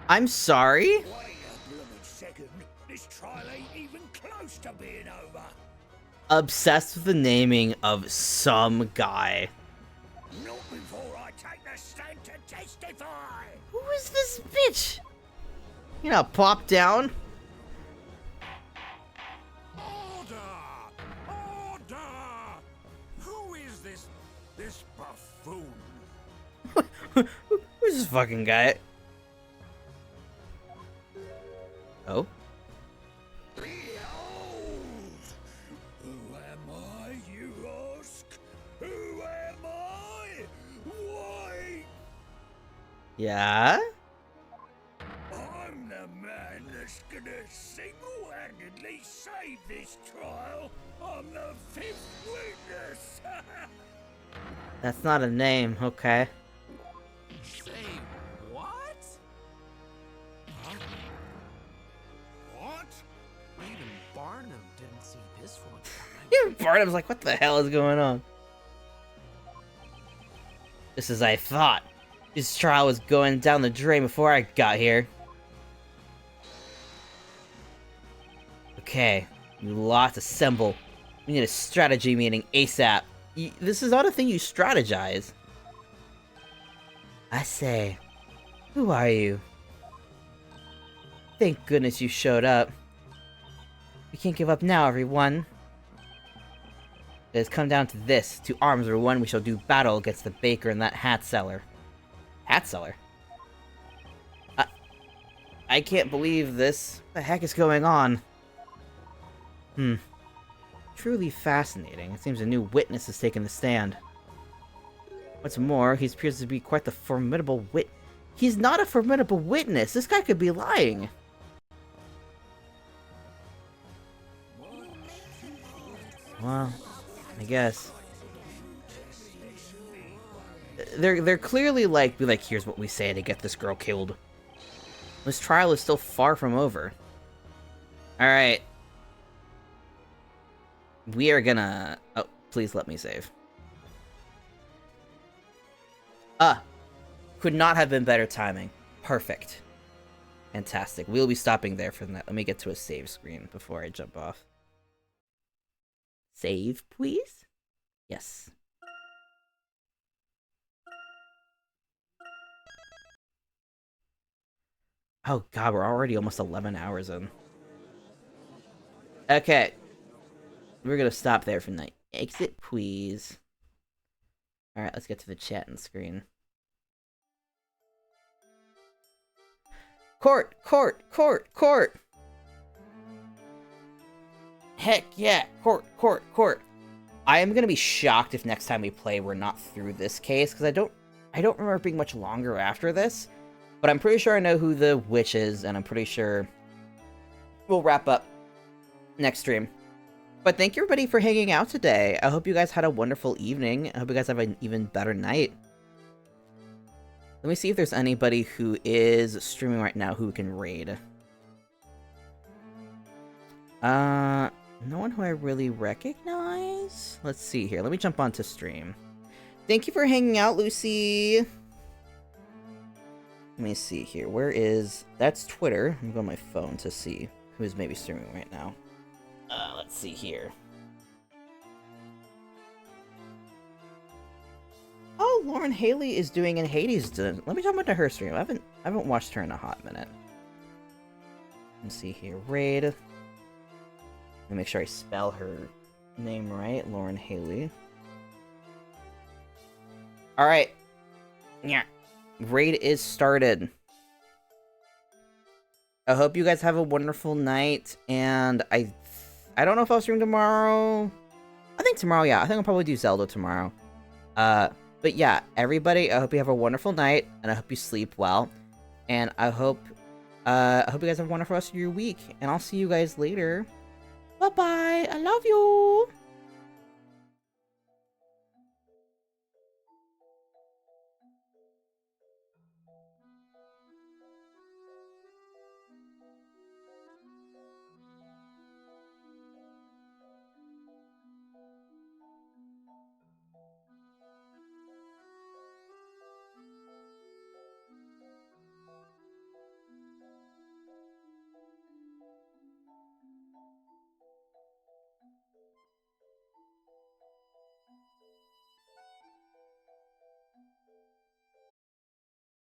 I'm sorry? Wait a blooming second. This trial ain't even close to being over. Obsessed with the naming of some guy. Not before I take the stand to testify. Who is this bitch? You know, pop down. Order! Order! Who is this buffoon? Who's this fucking guy? Oh? Behold! Who am I, you ask? Who am I? Why? Yeah? I'm the man that's gonna single-handedly save this trial. I'm the fifth witness. That's not a name, okay. Say what? Huh? What? Even Barnum didn't see this one coming. Even Barnum's like, what the hell is going on? Just as I thought. This trial was going down the drain before I got here. Okay, you lot assemble. We need a strategy meeting ASAP. This is not a thing you strategize. I say, who are you? Thank goodness you showed up. We can't give up now, everyone. It has come down to this. To arms, everyone. We shall do battle against the baker and that hat seller. Hat seller? I can't believe this. What the heck is going on? Truly fascinating. It seems a new witness has taken the stand. What's more, he appears to be quite the formidable He's not a formidable witness! This guy could be lying! Well, I guess. They're clearly like, here's what we say to get this girl killed. This trial is still far from over. Alright. We are gonna... Oh, please let me save. Could not have been better timing. Perfect. Fantastic. We'll be stopping there for that. Let me get to a save screen before I jump off. save, please? Yes. Oh god, we're already almost 11 hours in. Okay. We're gonna stop there for the night. Exit, please. Alright, let's get to the chatting screen. Court! Court! Court! Court! Heck yeah! Court! Court! Court! I am gonna be shocked if next time we play we're not through this case, because I don't remember being much longer after this. But I'm pretty sure I know who the witch is, and I'm pretty sure we'll wrap up next stream. But thank you everybody for hanging out today. I hope you guys had a wonderful evening. I hope you guys have an even better night. Let me see if there's anybody who is streaming right now who can raid. No one who I really recognize? Let's see here. Let me jump onto stream. Thank you for hanging out, Lucy. Let me see here. Where is... That's Twitter. I'm going to go on my phone to see who's maybe streaming right now. Let's see here. Oh, Lauren Haley is doing in Hades. Let me talk about her stream. I haven't watched her in a hot minute. Let's see here. Raid. Let me make sure I spell her name right. Lauren Haley. Alright. Yeah. Raid is started. I hope you guys have a wonderful night, and I don't know if I'll stream tomorrow. I think tomorrow, yeah. I think I'll probably do Zelda tomorrow. But yeah, everybody, I hope you have a wonderful night, and I hope you sleep well. And I hope you guys have a wonderful rest of your week, and I'll see you guys later. Bye-bye. I love you.